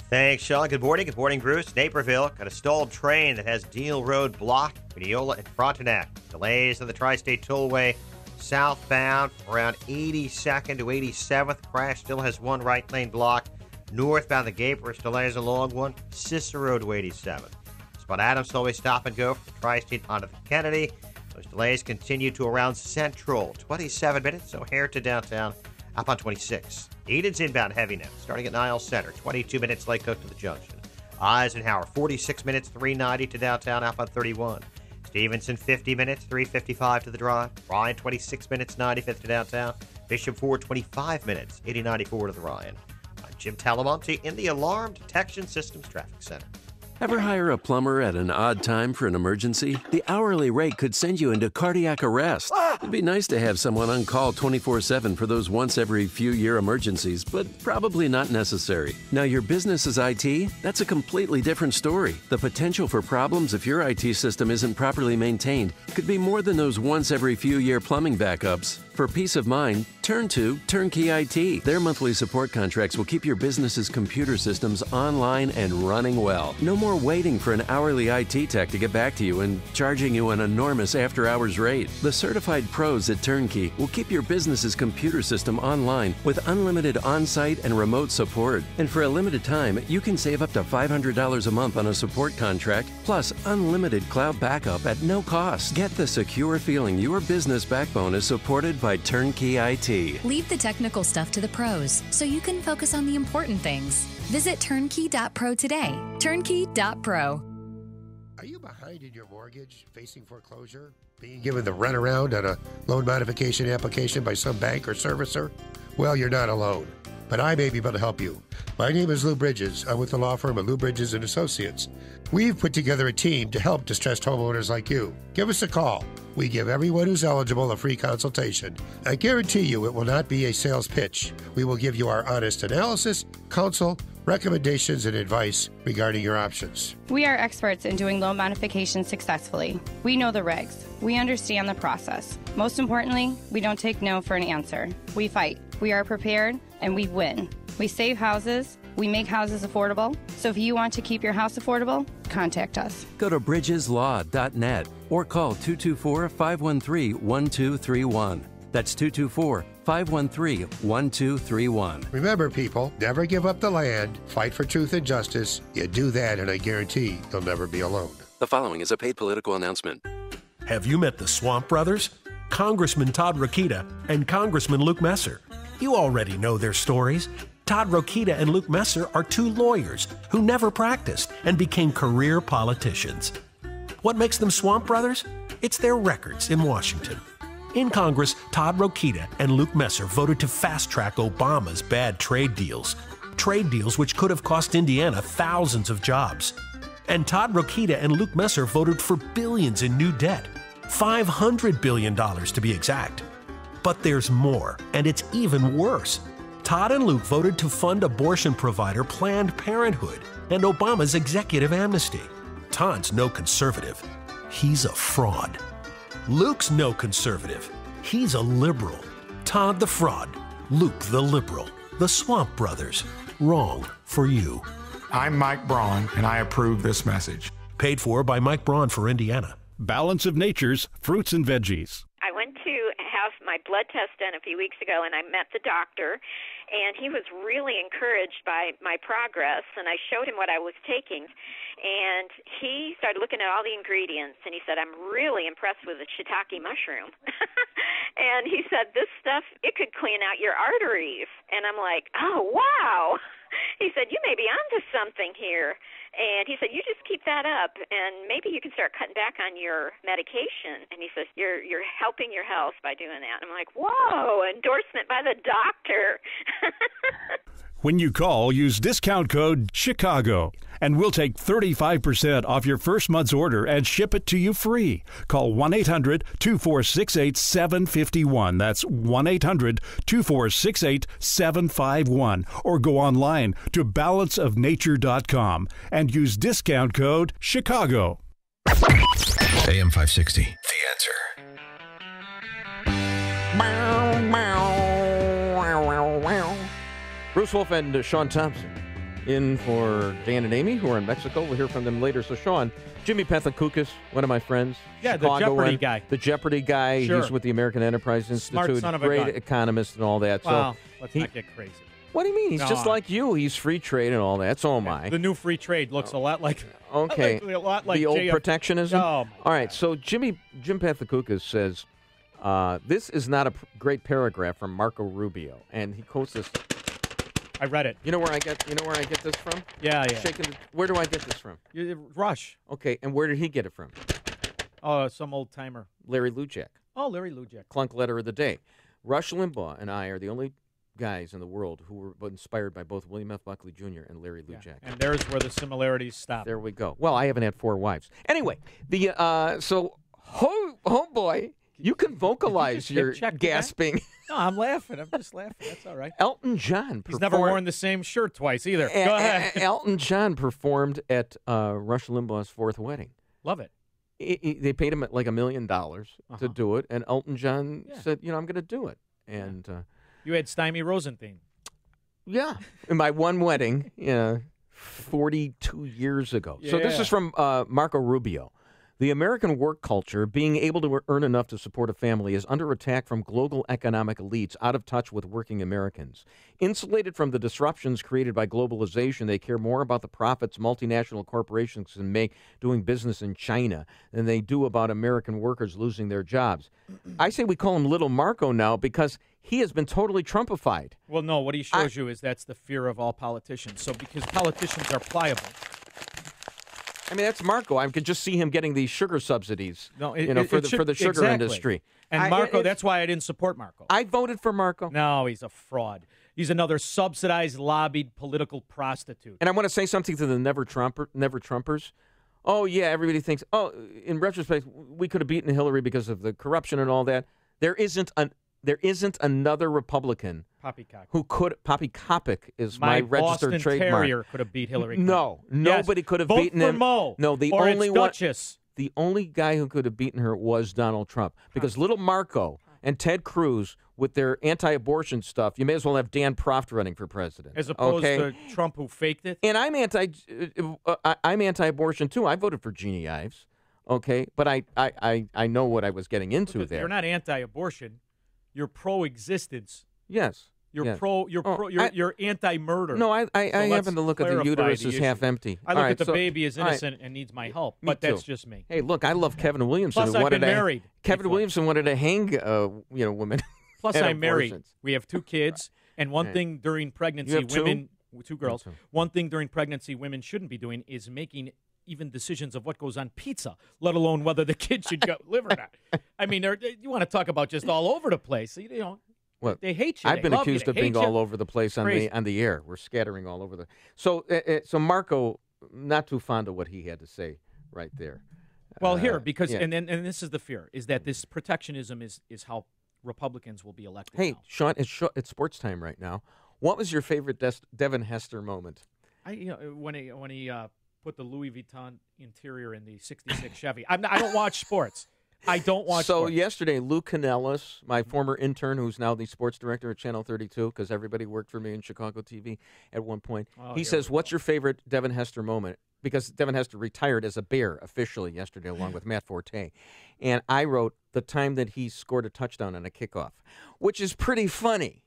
[SPEAKER 2] Thanks, Sean. Good morning. Good morning, Bruce. Naperville got a stalled train that has Deal Road blocked, Mineola and Frontenac. Delays on the Tri-State Tollway southbound around 82nd to 87th. Crash still has one right lane block. Northbound the Gapers delays a long one. Cicero to 87th. Spot Adams Tollway stop and go from the Tri-State onto the Kennedy. Those delays continue to around Central. 27 minutes. O'Hare to downtown. Up on 26. Eden's inbound heavy now, starting at Niles Center. 22 minutes Lake Cook to the junction. Eisenhower, 46 minutes, 390 to downtown, up on 31. Stevenson, 50 minutes, 355 to the drive. Ryan, 26 minutes, 95th to downtown. Bishop Ford, 25 minutes, 8094 to the Ryan. I'm Jim Talamonte in the Alarm Detection Systems Traffic Center.
[SPEAKER 4] Ever hire a plumber at an odd time for an emergency? The hourly rate could send you into cardiac arrest. It'd be nice to have someone on call 24/7 for those once every few year emergencies, but probably not necessary. Now your business is IT? That's a completely different story. The potential for problems if your IT system isn't properly maintained could be more than those once every few year plumbing backups. For peace of mind, turn to Turnkey IT. Their monthly support contracts will keep your business's computer systems online and running well. No more waiting for an hourly IT tech to get back to you and charging you an enormous after-hours rate. The certified pros at Turnkey will keep your business's computer system online with unlimited on-site and remote support. And for a limited time, you can save up to $500 a month on a support contract, plus unlimited cloud backup at no cost. Get the secure feeling your business backbone is supported by Turnkey IT.
[SPEAKER 5] Leave the technical stuff to the pros so you can focus on the important things. Visit turnkey.pro today. Turnkey.pro.
[SPEAKER 7] Are you behind in your mortgage, facing foreclosure, being given the runaround on a loan modification application by some bank or servicer? Well, you're not alone, but I may be able to help you. My name is Lou Bridges. I'm with the law firm of Lou Bridges & Associates. We've put together a team to help distressed homeowners like you. Give us a call. We give everyone who's eligible a free consultation. I guarantee you it will not be a sales pitch. We will give you our honest analysis, counsel, recommendations, and advice regarding your options.
[SPEAKER 8] We are experts in doing loan modifications successfully. We know the regs. We understand the process. Most importantly, we don't take no for an answer. We fight. We are prepared, and we win. We save houses. We make houses affordable. So if you want to keep your house affordable, contact us.
[SPEAKER 4] Go to bridgeslaw.net or call 224-513-1231. That's 224-513-1231.
[SPEAKER 7] Remember, people, never give up the land. Fight for truth and justice. You do that, and I guarantee you'll never be alone.
[SPEAKER 4] The following is a paid political announcement.
[SPEAKER 12] Have you met the Swamp Brothers? Congressman Todd Rokita and Congressman Luke Messer. You already know their stories. Todd Rokita and Luke Messer are two lawyers who never practiced and became career politicians. What makes them Swamp Brothers? It's their records in Washington. In Congress, Todd Rokita and Luke Messer voted to fast-track Obama's bad trade deals which could have cost Indiana thousands of jobs. And Todd Rokita and Luke Messer voted for billions in new debt, $500 billion to be exact. But there's more, and it's even worse. Todd and Luke voted to fund abortion provider Planned Parenthood and Obama's executive amnesty. Todd's no conservative. He's a fraud. Luke's no conservative. He's a liberal. Todd the fraud. Luke the liberal. The Swamp Brothers. Wrong for you.
[SPEAKER 13] I'm Mike Braun, and I approve this message.
[SPEAKER 12] Paid for by Mike Braun for Indiana.
[SPEAKER 16] Balance of Nature's fruits and veggies.
[SPEAKER 17] I went to have my blood test done a few weeks ago, and I met the doctor, and he was really encouraged by my progress, and I showed him what I was taking, and he started looking at all the ingredients, and he said, I'm really impressed with the shiitake mushroom. And he said, this stuff, it could clean out your arteries. And I'm like, oh, wow. He said, you may be onto something here. And he said, you just keep that up, and maybe you can start cutting back on your medication. And he says, you're helping your health by doing that. And I'm like, whoa, endorsement by the doctor.
[SPEAKER 16] When you call, use discount code CHICAGO, and we'll take 35% off your first month's order and ship it to you free. Call 1-800-246-8751. That's 1-800-246-8751. Or go online to balanceofnature.com and use discount code CHICAGO.
[SPEAKER 11] AM 560, The Answer.
[SPEAKER 9] Bruce Wolf and Sean Thompson in for Dan and Amy, who are in Mexico. We'll hear from them later. So, Sean, Jimmy Pethokoukis, one of my friends.
[SPEAKER 10] Yeah, the Jeopardy guy.
[SPEAKER 9] The Jeopardy guy.
[SPEAKER 10] Sure.
[SPEAKER 9] He's with the American Enterprise Institute.
[SPEAKER 10] Smart son of a
[SPEAKER 9] great
[SPEAKER 10] gun.
[SPEAKER 9] economist and all that.
[SPEAKER 10] Well,
[SPEAKER 9] so
[SPEAKER 10] let's not get crazy.
[SPEAKER 9] What do you mean? He's just like you. He's free trade and all that. So am I.
[SPEAKER 10] The new free trade looks a lot like
[SPEAKER 9] okay.
[SPEAKER 10] a lot like
[SPEAKER 9] the old
[SPEAKER 10] JF.
[SPEAKER 9] protectionism.
[SPEAKER 10] Oh,
[SPEAKER 9] all right. So Jim Pethokoukis says this is not a great paragraph from Marco Rubio, and he quotes this.
[SPEAKER 10] I read it.
[SPEAKER 9] You know where I get this from?
[SPEAKER 10] Yeah.
[SPEAKER 9] Where do I get this from?
[SPEAKER 10] Rush.
[SPEAKER 9] Okay, and where did he get it from?
[SPEAKER 10] Oh, some old timer.
[SPEAKER 9] Larry Lujak.
[SPEAKER 10] Oh, Larry Lujak.
[SPEAKER 9] Clunk letter of the day. Rush Limbaugh and I are the only guys in the world who were inspired by both William F. Buckley Jr. and Larry Lou Jackson.
[SPEAKER 10] And there's where the similarities stop.
[SPEAKER 9] There we go. Well, I haven't had 4 wives. Anyway, oh boy, you can vocalize your gasping.
[SPEAKER 10] No, I'm laughing. I'm just laughing. That's all right.
[SPEAKER 9] Elton John.
[SPEAKER 10] He's never worn the same shirt twice either. Go ahead.
[SPEAKER 9] Elton John performed at Rush Limbaugh's 4th wedding.
[SPEAKER 10] Love it.
[SPEAKER 9] They paid him like $1 million to do it, and Elton John said, I'm going to do it. And
[SPEAKER 10] you had Stymie Rosenthal.
[SPEAKER 9] Yeah, in my one wedding, 42 years ago. So this is from Marco Rubio. The American work culture, being able to earn enough to support a family, is under attack from global economic elites out of touch with working Americans. Insulated from the disruptions created by globalization, they care more about the profits multinational corporations can make doing business in China than they do about American workers losing their jobs. I say we call him Little Marco now because he has been totally Trumpified.
[SPEAKER 10] Well, no, what he shows you is that's the fear of all politicians. So because politicians are pliable.
[SPEAKER 9] I mean, that's Marco. I could just see him getting these sugar subsidies,
[SPEAKER 10] for
[SPEAKER 9] the sugar industry.
[SPEAKER 10] And Marco, that's why I didn't support Marco.
[SPEAKER 9] I voted for Marco.
[SPEAKER 10] No, he's a fraud. He's another subsidized, lobbied political prostitute.
[SPEAKER 9] And I want to say something to the never Trumpers. Oh, yeah, everybody thinks, in retrospect, we could have beaten Hillary because of the corruption and all that. There isn't another Republican who could. Poppycopic is my registered
[SPEAKER 10] Boston
[SPEAKER 9] trademark.
[SPEAKER 10] Terrier could have beat Hillary Clinton.
[SPEAKER 9] No, nobody could have
[SPEAKER 10] Vote
[SPEAKER 9] beaten
[SPEAKER 10] for
[SPEAKER 9] him.
[SPEAKER 10] Mo,
[SPEAKER 9] No, the
[SPEAKER 10] or
[SPEAKER 9] only
[SPEAKER 10] it's
[SPEAKER 9] one.
[SPEAKER 10] Duchess.
[SPEAKER 9] The only guy who could have beaten her was Donald Trump, because Little Marco and Ted Cruz with their anti-abortion stuff. You may as well have Dan Proft running for president,
[SPEAKER 10] as opposed to Trump, who faked it.
[SPEAKER 9] And I'm anti-abortion too. I voted for Jeannie Ives. Okay, but I know what I was getting into there.
[SPEAKER 10] You're not anti-abortion. You're pro-existence.
[SPEAKER 9] Yes.
[SPEAKER 10] You're
[SPEAKER 9] yes.
[SPEAKER 10] You're anti-murder.
[SPEAKER 9] No, I happen to look at the uterus as half empty.
[SPEAKER 10] I look at the baby as innocent and needs my help, but that's just me.
[SPEAKER 9] Hey, look, I love Kevin Williamson.
[SPEAKER 10] Plus, I've been married.
[SPEAKER 9] Kevin Williamson wanted to hang, women.
[SPEAKER 10] Plus, I'm married. We have 2 kids, and one thing during pregnancy, women, 2 girls. One thing during pregnancy, women shouldn't be doing is making even decisions of what goes on pizza, let alone whether the kid should live or not. I mean, you want to talk about just all over the place.
[SPEAKER 9] Well,
[SPEAKER 10] they hate you.
[SPEAKER 9] I've been accused of being all over the place on the air. We're scattering all over the. So Marco, not too fond of what he had to say right there.
[SPEAKER 10] Well, because and this is the fear, is that this protectionism is how Republicans will be elected.
[SPEAKER 9] Hey,
[SPEAKER 10] now.
[SPEAKER 9] Sean, it's sports time right now. What was your favorite Devin Hester moment?
[SPEAKER 10] When he put the Louis Vuitton interior in the '66 Chevy. I don't watch sports. I don't watch sports.
[SPEAKER 9] So yesterday, Lou Canellis, my former intern, who's now the sports director at Channel 32, because everybody worked for me in Chicago TV at one point, he says, "What's your favorite Devin Hester moment?" Because Devin Hester retired as a Bear officially yesterday, along with Matt Forte, and I wrote the time that he scored a touchdown on a kickoff, which is pretty funny,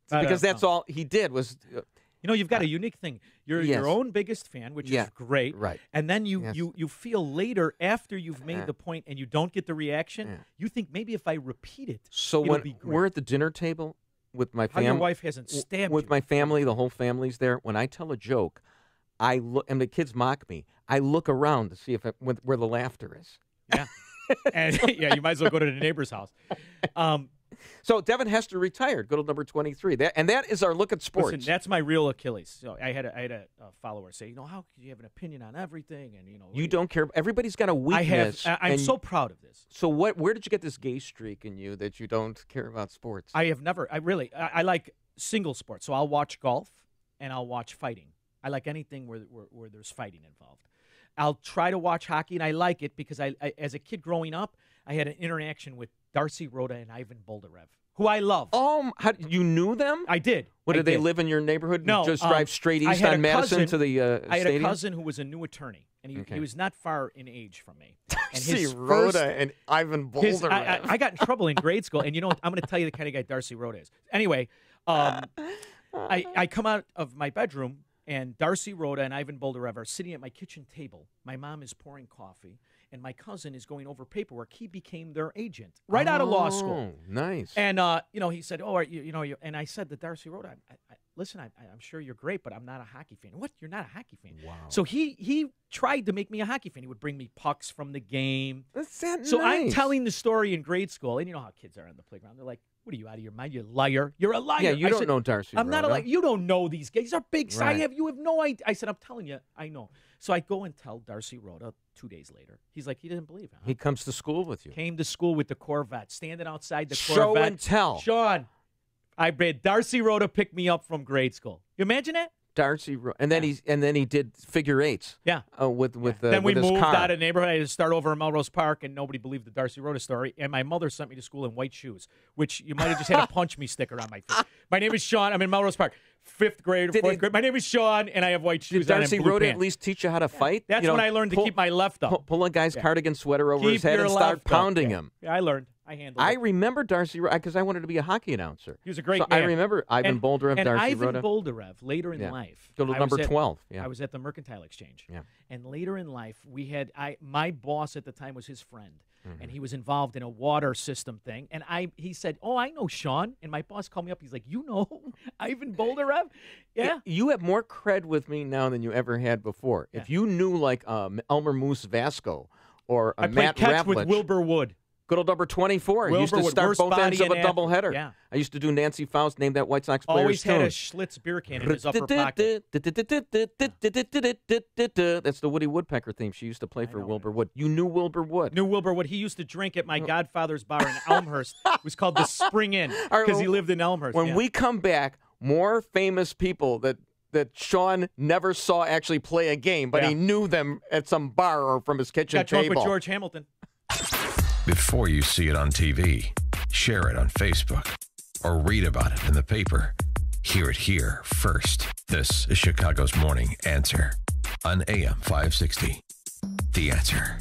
[SPEAKER 9] because that's all he did was.
[SPEAKER 10] You've got a unique thing. You're your own biggest fan, which is great.
[SPEAKER 9] Right.
[SPEAKER 10] And then you feel later, after you've made the point and you don't get the reaction, you think maybe if I repeat it,
[SPEAKER 9] so
[SPEAKER 10] it'll
[SPEAKER 9] when
[SPEAKER 10] be great.
[SPEAKER 9] We're at the dinner table with my family.
[SPEAKER 10] Your wife hasn't stabbed
[SPEAKER 9] with
[SPEAKER 10] you.
[SPEAKER 9] my family, the whole family's there. When I tell a joke, I look, and the kids mock me. I look around to see if where the laughter is.
[SPEAKER 10] Yeah. And you might as well go to the neighbor's house.
[SPEAKER 9] So Devin Hester retired. Go to number 23. That is our look at sports.
[SPEAKER 10] Listen, that's my real Achilles. So I had a follower say, how could you have an opinion on everything? And
[SPEAKER 9] you don't care. Everybody's got a weakness.
[SPEAKER 10] I'm so proud of this.
[SPEAKER 9] So where did you get this gay streak in you that you don't care about sports?
[SPEAKER 10] I have never. I like single sports. So I'll watch golf and I'll watch fighting. I like anything where there's fighting involved. I'll try to watch hockey, and I like it because I as a kid growing up, I had an interaction with Darcy Rhoda and Ivan Boldarev, who I love.
[SPEAKER 9] You knew them?
[SPEAKER 10] I did.
[SPEAKER 9] Did they live in your neighborhood?
[SPEAKER 10] No.
[SPEAKER 9] You just drive straight east on Madison to the stadium?
[SPEAKER 10] I had a cousin who was a new attorney, and he was not far in age from me.
[SPEAKER 9] Darcy Rhoda and Ivan Boldarev.
[SPEAKER 10] I got in trouble in grade school, and I'm going to tell you the kind of guy Darcy Rhoda is. Anyway, I come out of my bedroom, and Darcy Rhoda and Ivan Boldarev are sitting at my kitchen table. My mom is pouring coffee, and my cousin is going over paperwork. He became their agent right out of law school.
[SPEAKER 9] Nice.
[SPEAKER 10] And he said, and I said to Darcy Rhoda, listen, I'm sure you're great, but I'm not a hockey fan. What? You're not a hockey fan?
[SPEAKER 9] Wow.
[SPEAKER 10] So he tried to make me a hockey fan. He would bring me pucks from the game.
[SPEAKER 9] That's
[SPEAKER 10] so
[SPEAKER 9] nice.
[SPEAKER 10] I'm telling the story in grade school, and you know how kids are on the playground. They're like, What are you, out of your mind? You liar. You're a liar.
[SPEAKER 9] Yeah, you
[SPEAKER 10] I
[SPEAKER 9] don't
[SPEAKER 10] said,
[SPEAKER 9] know Darcy
[SPEAKER 10] I'm not a
[SPEAKER 9] Rhoda.
[SPEAKER 10] liar. You don't know these guys. These are big.
[SPEAKER 9] Right.
[SPEAKER 10] You have no idea. I said, I'm telling you, I know. So I go and tell Darcy Rhoda 2 days later. He's like, he didn't believe it. Huh?
[SPEAKER 9] He comes to school with you.
[SPEAKER 10] Came to school with the Corvette, standing outside the
[SPEAKER 9] Show
[SPEAKER 10] Corvette.
[SPEAKER 9] and tell.
[SPEAKER 10] Sean, I bet Darcy Rhoda picked me up from grade school. You imagine that?
[SPEAKER 9] Darcy, and then he did figure eights.
[SPEAKER 10] Yeah,
[SPEAKER 9] with
[SPEAKER 10] then we
[SPEAKER 9] with his
[SPEAKER 10] moved
[SPEAKER 9] car.
[SPEAKER 10] out of the neighborhood. I had to start over in Melrose Park, and nobody believed the Darcy Rhoda story. And my mother sent me to school in white shoes, which you might have just had a punch me sticker on my feet. My name is Sean. I'm in Melrose Park, 5th grade or 4th grade. My name is Sean, and I have white shoes.
[SPEAKER 9] Did Darcy
[SPEAKER 10] on and blue
[SPEAKER 9] Rhoda
[SPEAKER 10] pants.
[SPEAKER 9] at least teach you how to fight?
[SPEAKER 10] That's when I learned to keep my left up.
[SPEAKER 9] Pull a guy's cardigan sweater over
[SPEAKER 10] Keep
[SPEAKER 9] his head
[SPEAKER 10] your
[SPEAKER 9] and start
[SPEAKER 10] left up.
[SPEAKER 9] pounding
[SPEAKER 10] Yeah.
[SPEAKER 9] him.
[SPEAKER 10] Yeah, I learned. I handled
[SPEAKER 9] I
[SPEAKER 10] it.
[SPEAKER 9] remember Darcy because I wanted to be a hockey announcer.
[SPEAKER 10] He was a great
[SPEAKER 9] so
[SPEAKER 10] man.
[SPEAKER 9] I remember Ivan Boldarev,
[SPEAKER 10] and
[SPEAKER 9] Darcy
[SPEAKER 10] Ivan
[SPEAKER 9] Rhoda.
[SPEAKER 10] Boldarev, later in
[SPEAKER 9] Yeah.
[SPEAKER 10] life.
[SPEAKER 9] Go to
[SPEAKER 10] I
[SPEAKER 9] number
[SPEAKER 10] was at-
[SPEAKER 9] 12. Yeah.
[SPEAKER 10] I was at the Mercantile Exchange.
[SPEAKER 9] Yeah.
[SPEAKER 10] And later in life, we had my boss at the time was his friend.
[SPEAKER 9] Mm-hmm.
[SPEAKER 10] And he was involved in a water system thing. And he said, "Oh, I know Sean." And my boss called me up. He's like, "You know Ivan Boldarev?" Yeah.
[SPEAKER 9] You have more cred with me now than you ever had before. If you knew like Elmer Moose Vasco or
[SPEAKER 10] I played
[SPEAKER 9] Matt
[SPEAKER 10] catch
[SPEAKER 9] Ravlich,
[SPEAKER 10] with Wilbur Wood.
[SPEAKER 9] Good old number 24. He used to
[SPEAKER 10] Wilbur Wood,
[SPEAKER 9] start
[SPEAKER 10] worst
[SPEAKER 9] both ends
[SPEAKER 10] body
[SPEAKER 9] of a
[SPEAKER 10] in
[SPEAKER 9] doubleheader.
[SPEAKER 10] Yeah.
[SPEAKER 9] I used to do Nancy Faust, name that White Sox player's
[SPEAKER 10] Always had a
[SPEAKER 9] tune.
[SPEAKER 10] Schlitz beer can in his upper pocket.
[SPEAKER 9] That's the Woody Woodpecker theme she used to play for Wilbur Wood. You knew Wilbur Wood.
[SPEAKER 10] Knew Wilbur Wood. He used to drink at my godfather's bar in Elmhurst. It was called the Spring Inn because he lived in Elmhurst.
[SPEAKER 9] When
[SPEAKER 10] yeah.
[SPEAKER 9] we come back, more famous people that Sean never saw actually play a game, but he knew them at some bar or from his kitchen
[SPEAKER 10] got drunk
[SPEAKER 9] table.
[SPEAKER 10] with George Hamilton.
[SPEAKER 11] Before you see it on TV, share it on Facebook, or read about it in the paper. Hear it here first. This is Chicago's Morning Answer on AM 560. The Answer.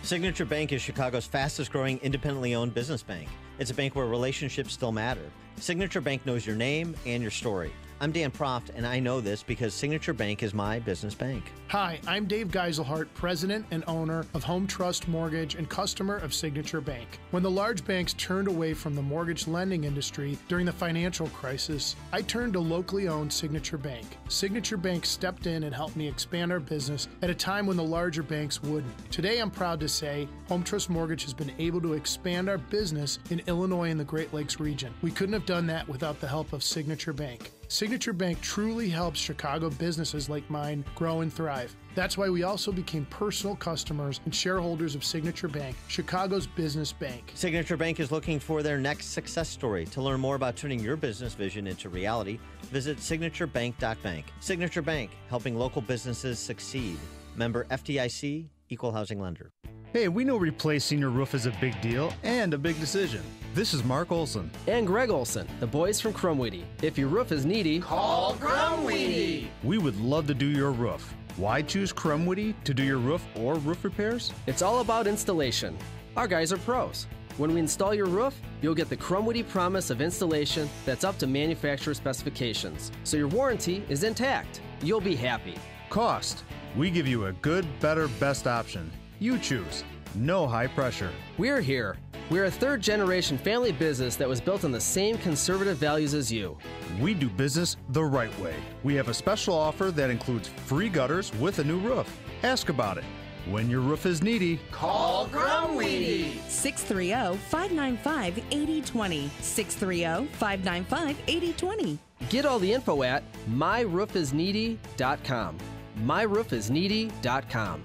[SPEAKER 31] Signature Bank is Chicago's fastest growing independently owned business bank. It's a bank where relationships still matter. Signature Bank knows your name and your story. I'm Dan Proft, and I know this because Signature Bank is my business bank.
[SPEAKER 1] Hi, I'm Dave Geiselhart, president and owner of Home Trust Mortgage and customer of Signature Bank. When the large banks turned away from the mortgage lending industry during the financial crisis, I turned to locally owned Signature Bank. Signature Bank stepped in and helped me expand our business at a time when the larger banks wouldn't. Today, I'm proud to say Home Trust Mortgage has been able to expand our business in Illinois and the Great Lakes region. We couldn't have done that without the help of Signature Bank. Signature Bank truly helps Chicago businesses like mine grow and thrive. That's why we also became personal customers and shareholders of Signature Bank, Chicago's business bank.
[SPEAKER 31] Signature Bank is looking for their next success story. To learn more about turning your business vision into reality, visit signaturebank.bank. Signature Bank, helping local businesses succeed. Member FDIC, Equal Housing Lender.
[SPEAKER 6] Hey, we know replacing your roof is a big deal and a big decision. This is Mark Olson.
[SPEAKER 14] And Greg Olson, the boys from Crumweedy. If your roof is needy,
[SPEAKER 6] call Crumweedy. We would love to do your roof. Why choose Crumweedy to do your roof or roof repairs?
[SPEAKER 14] It's all about installation. Our guys are pros. When we install your roof, you'll get the Crumweedy promise of installation that's up to manufacturer specifications, so your warranty is intact. You'll be happy.
[SPEAKER 6] Cost. We give you a good, better, best option. You choose. No high pressure.
[SPEAKER 14] We're here. We're a third-generation family business that was built on the same conservative values as you.
[SPEAKER 6] We do business the right way. We have a special offer that includes free gutters with a new roof. Ask about it. When your roof is needy,
[SPEAKER 15] call Grumweedy. 630-595-8020. 630-595-8020.
[SPEAKER 14] Get all the info at myroofisneedy.com. myroofisneedy.com.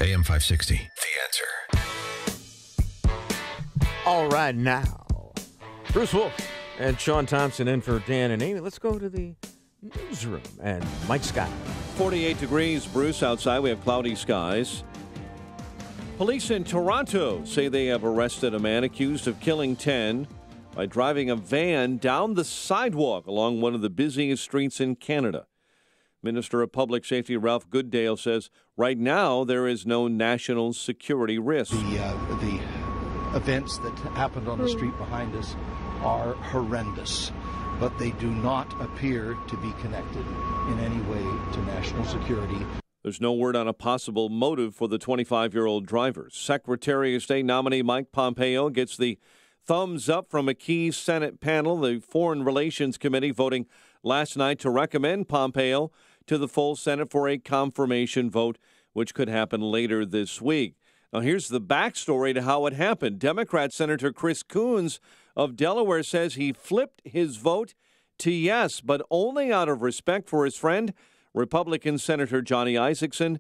[SPEAKER 11] AM 560. The Answer.
[SPEAKER 9] All right, now, Bruce Wolf and Sean Thompson in for Dan and Amy. Let's go to the newsroom and Mike Scott.
[SPEAKER 18] 48 degrees, Bruce, outside. We have cloudy skies. Police in Toronto say they have arrested a man accused of killing 10 by driving a van down the sidewalk along one of the busiest streets in Canada. Minister of Public Safety Ralph Goodale says right now there is no national security risk.
[SPEAKER 19] The events that happened on the street behind us are horrendous, but they do not appear to be connected in any way to national security.
[SPEAKER 18] There's no word on a possible motive for the 25-year-old driver. Secretary of State nominee Mike Pompeo gets the thumbs up from a key Senate panel, the Foreign Relations Committee, voting last night to recommend Pompeo to the full Senate for a confirmation vote, which could happen later this week. Now, here's the backstory to how it happened. Democrat Senator Chris Coons of Delaware says he flipped his vote to yes, but only out of respect for his friend, Republican Senator Johnny Isakson,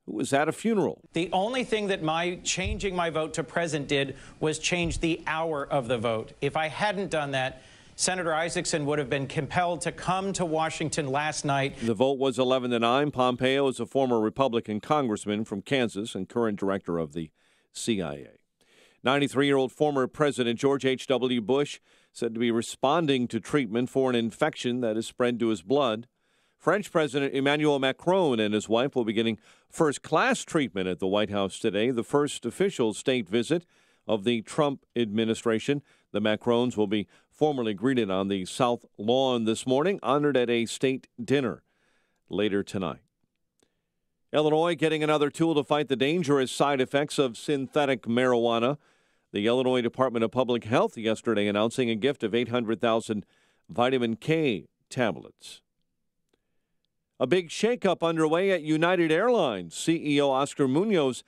[SPEAKER 18] who was at a funeral.
[SPEAKER 3] The only thing that my changing my vote to present did was change the hour of the vote. If I hadn't done that, Senator Isakson would have been compelled to come to Washington last night.
[SPEAKER 18] The vote was 11-9. Pompeo is a former Republican congressman from Kansas and current director of the CIA. 93-year-old former President George H.W. Bush said to be responding to treatment for an infection that has spread to his blood. French President Emmanuel Macron and his wife will be getting first-class treatment at the White House today, the first official state visit of the Trump administration. The Macrons will be formally greeted on the South Lawn this morning, honored at a state dinner later tonight. Illinois getting another tool to fight the dangerous side effects of synthetic marijuana. The Illinois Department of Public Health yesterday announcing a gift of 800,000 vitamin K tablets. A big shakeup underway at United Airlines. CEO Oscar Munoz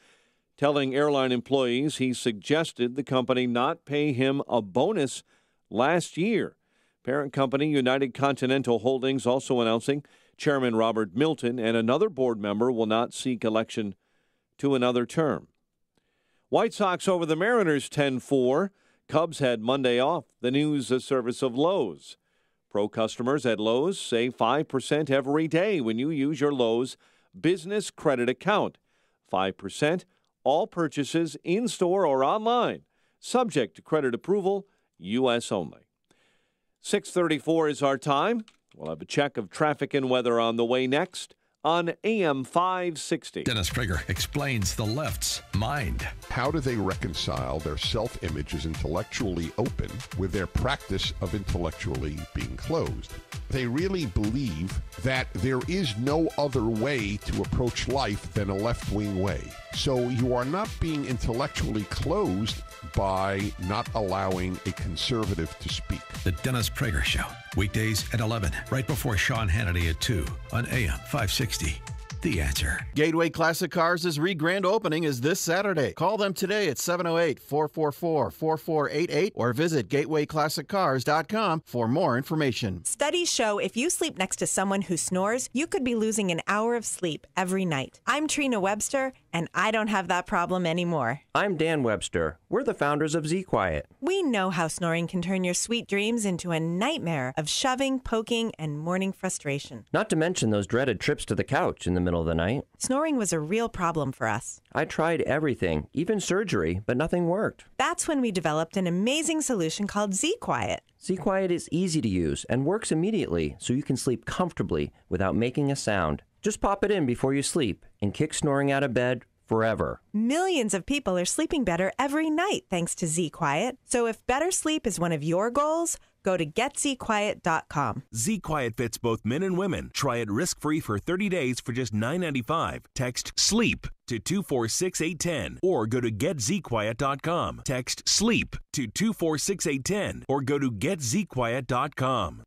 [SPEAKER 18] telling airline employees he suggested the company not pay him a bonus last year. Parent company United Continental Holdings also announcing Chairman Robert Milton and another board member will not seek election to another term. White Sox over the Mariners 10-4. Cubs had Monday off. The news service of Lowe's. Pro customers at Lowe's save 5% every day when you use your Lowe's business credit account. 5% all purchases in-store or online. Subject to credit approval, U.S. only. 6:34 is our time. We'll have a check of traffic and weather on the way next on AM 560.
[SPEAKER 11] Dennis Prager explains the left's mind.
[SPEAKER 20] How do they reconcile their self-image as intellectually open with their practice of intellectually being closed? They really believe that there is no other way to approach life than a left-wing way. So you are not being intellectually closed by not allowing a conservative to speak.
[SPEAKER 11] The Dennis Prager Show, weekdays at 11, right before Sean Hannity at 2 on AM 560. The Answer.
[SPEAKER 21] Gateway Classic Cars' re-grand opening is this Saturday. Call them today at 708-444-4488 or visit gatewayclassiccars.com for more information.
[SPEAKER 22] Studies show if you sleep next to someone who snores, you could be losing an hour of sleep every night. I'm Trina Webster, and I don't have that problem anymore.
[SPEAKER 23] I'm Dan Webster. We're the founders of Z-Quiet.
[SPEAKER 22] We know how snoring can turn your sweet dreams into a nightmare of shoving, poking, and morning frustration.
[SPEAKER 23] Not to mention those dreaded trips to the couch in the middle of the night.
[SPEAKER 22] Snoring was a real problem for us.
[SPEAKER 23] I tried everything, even surgery, but nothing worked.
[SPEAKER 22] That's when we developed an amazing solution called Z-Quiet.
[SPEAKER 23] Z-Quiet is easy to use and works immediately so you can sleep comfortably without making a sound. Just pop it in before you sleep and kick snoring out of bed forever.
[SPEAKER 22] Millions of people are sleeping better every night thanks to Z-Quiet. So if better sleep is one of your goals, go to getzquiet.com.
[SPEAKER 24] Z-Quiet fits both men and women. Try it risk-free for 30 days for just $9.95. Text SLEEP to 246810 or go to getzquiet.com. Text SLEEP to 246810 or go to getzquiet.com.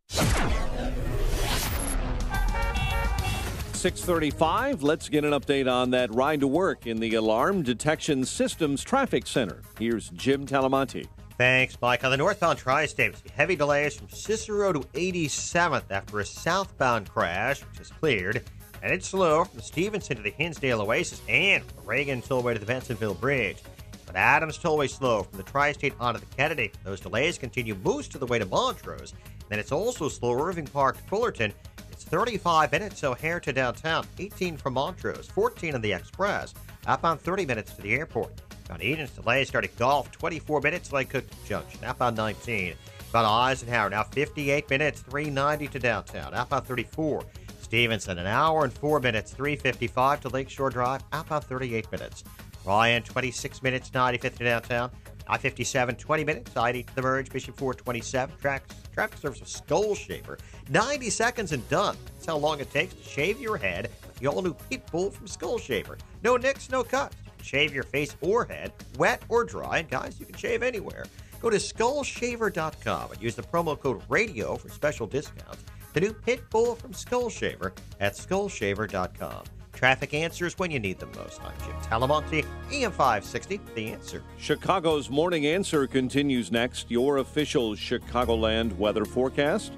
[SPEAKER 18] 6:35. Let's get an update on that ride to work in the Alarm Detection Systems Traffic Center. Here's Jim Talamonte.
[SPEAKER 2] Thanks, Mike. On the northbound tri-state, we see heavy delays from Cicero to 87th after a southbound crash, which is cleared. And it's slow from Stevenson to the Hinsdale Oasis and from the Reagan Tollway to the Bensonville Bridge. But Adams Tollway slow from the tri-state onto the Kennedy. Those delays continue most of the way to Montrose. Then it's also slow Irving Park to Fullerton. It's 35 minutes O'Hare to downtown, 18 from Montrose, 14 on the Express, outbound 30 minutes to the airport. On Eden's delay started Gulf, 24 minutes Lake Cook Junction, outbound 19. About Eisenhower, now 58 minutes, 390 to downtown, outbound 34. Stevenson, an hour and 4 minutes, 355 to Lakeshore Drive, outbound 38 minutes. Ryan, 26 minutes, 95th to downtown. I-57, 20 minutes, I-80 to the merge, Bishop 427, traffic service of Skull Shaver, 90 seconds and done. That's how long it takes to shave your head with the all-new Pit Bull from Skull Shaver. No nicks, no cuts. You can shave your face or head, wet or dry, and guys, you can shave anywhere. Go to SkullShaver.com and use the promo code RADIO for special discounts. The new Pit Bull from Skull Shaver at SkullShaver.com. Traffic answers when you need them most. I'm Jim Talamonte, AM 560, The Answer.
[SPEAKER 18] Chicago's Morning Answer continues next. Your official Chicagoland weather forecast.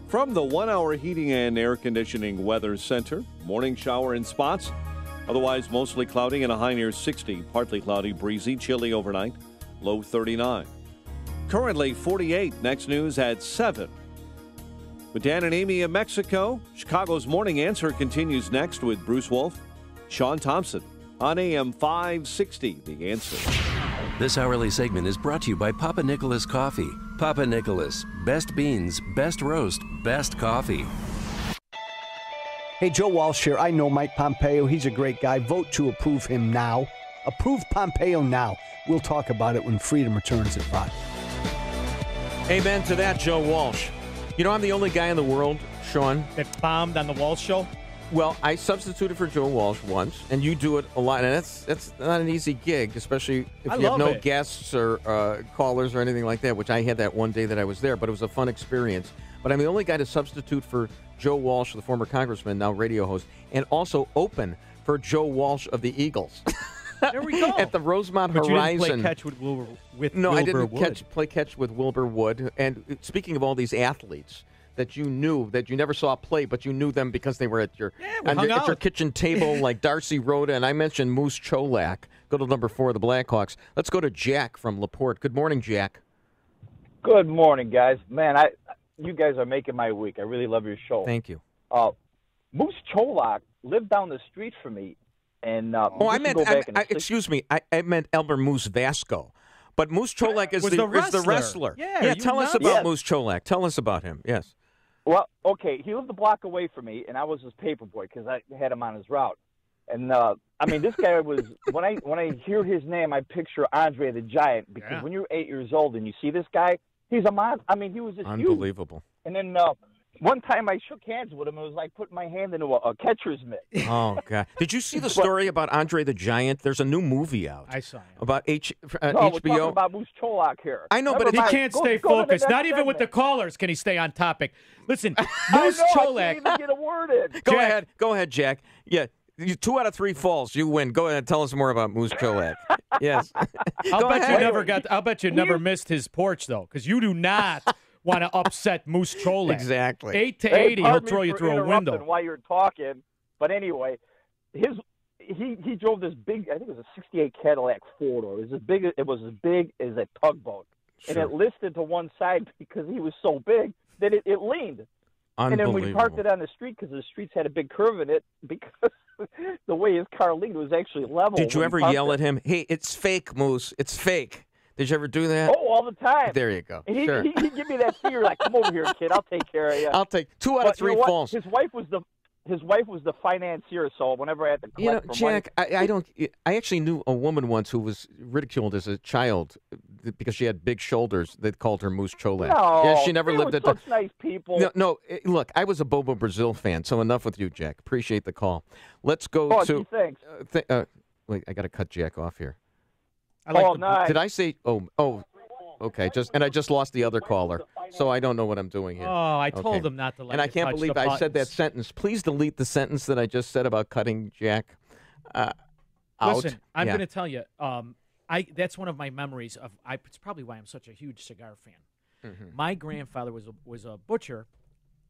[SPEAKER 18] From the 1-hour heating and air conditioning weather center, morning shower in spots. Otherwise, mostly cloudy and a high near 60. Partly cloudy, breezy, chilly overnight, low 39. Currently 48. Next news at 7. With Dan and Amy in Mexico, Chicago's Morning Answer continues next with Bruce Wolf, Sean Thompson on AM 560, The Answer.
[SPEAKER 24] This hourly segment is brought to you by Papa Nicholas Coffee. Papa Nicholas, best beans, best roast, best coffee.
[SPEAKER 4] Hey, Joe Walsh here. I know Mike Pompeo. He's a great guy. Vote to approve him now. Approve Pompeo now. We'll talk about it when freedom returns at 5.
[SPEAKER 9] Amen to that, Joe Walsh. You know, I'm the only guy in the world, Sean,
[SPEAKER 10] that bombed on the Walsh show.
[SPEAKER 9] Well, I substituted for Joe Walsh once, and you do it a lot, and that's not an easy gig, especially if you have no guests or callers or anything like that, which I had that one day that I was there, but it was a fun experience. But I'm the only guy to substitute for Joe Walsh, the former congressman, now radio host, and also open for Joe Walsh of the Eagles.
[SPEAKER 10] There we go.
[SPEAKER 9] At the Rosemont
[SPEAKER 10] but
[SPEAKER 9] Horizon.
[SPEAKER 10] You didn't play catch with Wilbur Wood.
[SPEAKER 9] No, I didn't play catch with Wilbur Wood. And speaking of all these athletes that you knew, that you never saw play, but you knew them because they were at your at your kitchen table, like Darcy Rhoda, and I mentioned Moose Cholak. Go to number 4 of the Blackhawks. Let's go to Jack from LaPorte. Good morning, Jack.
[SPEAKER 5] Good morning, guys. Man, you guys are making my week. I really love your show.
[SPEAKER 9] Thank you.
[SPEAKER 5] Moose Cholak lived down the street from me. And
[SPEAKER 9] excuse me, I meant Elmer Moose Vasco. But Moose Cholak is the wrestler.
[SPEAKER 5] Yeah,
[SPEAKER 9] tell us about Moose Cholak. Tell us about him. Yes.
[SPEAKER 5] Well, okay, he lived a block away from me, and I was his paper boy because I had him on his route. And this guy was when I hear his name, I picture Andre the Giant because when you're 8 years old and you see this guy, he's a monster. I mean, he was just
[SPEAKER 9] unbelievable.
[SPEAKER 5] Huge. And then one time I shook hands with him. It was like putting my hand into a catcher's mitt.
[SPEAKER 9] Oh, God. Did you see the story about Andre the Giant? There's a new movie out.
[SPEAKER 10] I saw him.
[SPEAKER 9] About
[SPEAKER 5] No,
[SPEAKER 9] HBO.
[SPEAKER 5] we're talking about Moose Cholak here.
[SPEAKER 9] I know,
[SPEAKER 5] Never
[SPEAKER 9] but
[SPEAKER 10] he can't stay focused. Not even with the callers can he stay on topic. Listen, Moose Cholak.
[SPEAKER 5] I can't even get a word in.
[SPEAKER 9] Go ahead, Jack. Yeah. 2 out of 3 falls. You win. Go ahead and tell us more about Moose Cholak. Yes.
[SPEAKER 10] I'll bet you never missed his porch, though, because you do not want to upset Moose Cholak.
[SPEAKER 9] Exactly.
[SPEAKER 10] 8 to 80, he'll throw you through a window.
[SPEAKER 5] While you're talking, but anyway, he drove this big. I think it was a '68 Cadillac 4-door. It was as big as a tugboat, and it listed to one side because he was so big that it leaned. And then we parked it on the street because the streets had a big curve in it because the way his car leaned was actually level.
[SPEAKER 9] Did you ever yell at him, "Hey, it's fake, Moose. It's fake"? Did you ever do that?
[SPEAKER 5] Oh, all the time.
[SPEAKER 9] There you go.
[SPEAKER 5] And
[SPEAKER 9] Sure.
[SPEAKER 5] He'd give me that finger like, "Come over here, kid. I'll take care of you."
[SPEAKER 9] I'll take 2 out of 3 falls.
[SPEAKER 5] His wife was the financier, so whenever I had to collect
[SPEAKER 9] Jack,
[SPEAKER 5] money,
[SPEAKER 9] I actually knew a woman once who was ridiculed as a child because she had big shoulders. They called her Moose Cholak.
[SPEAKER 5] No,
[SPEAKER 9] yeah, she never
[SPEAKER 5] they
[SPEAKER 9] lived
[SPEAKER 5] were
[SPEAKER 9] at the.
[SPEAKER 5] such nice people.
[SPEAKER 9] No, look, I was a Bobo Brazil fan, so enough with you, Jack. Appreciate the call. Let's go to.
[SPEAKER 5] Thanks.
[SPEAKER 9] Wait, I got to cut Jack off here.
[SPEAKER 5] Nice.
[SPEAKER 9] Did I say? Oh. Okay, I just lost the other caller, so I don't know what I'm doing here.
[SPEAKER 10] Oh, I told him not to let
[SPEAKER 9] And I can't believe I said that sentence. Please delete the sentence that I just said about cutting Jack out.
[SPEAKER 10] Listen, I'm going to tell you, that's one of my memories of. It's probably why I'm such a huge cigar fan.
[SPEAKER 9] Mm-hmm.
[SPEAKER 10] My grandfather was a butcher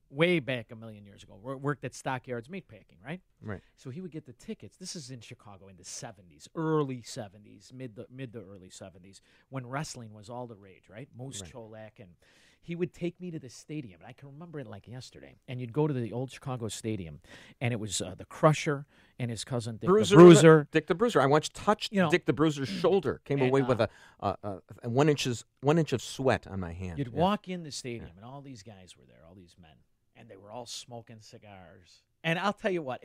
[SPEAKER 10] way back a million years ago. Worked at Stockyards Meatpacking, right?
[SPEAKER 9] Right.
[SPEAKER 10] So he would get the tickets. This is in Chicago in the 70s, early 70s, mid to early 70s, when wrestling was all the rage, right? Moose Cholak, and he would take me to the stadium. And I can remember it like yesterday. And you'd go to the old Chicago Stadium, and it was the Crusher and his cousin Dick the Bruiser.
[SPEAKER 9] Dick the Bruiser. I once touched Dick the Bruiser's shoulder. Came away with a 1 inch of sweat on my hand.
[SPEAKER 10] You'd walk in the stadium, and all these guys were there, all these men. And they were all smoking cigars. And I'll tell you what,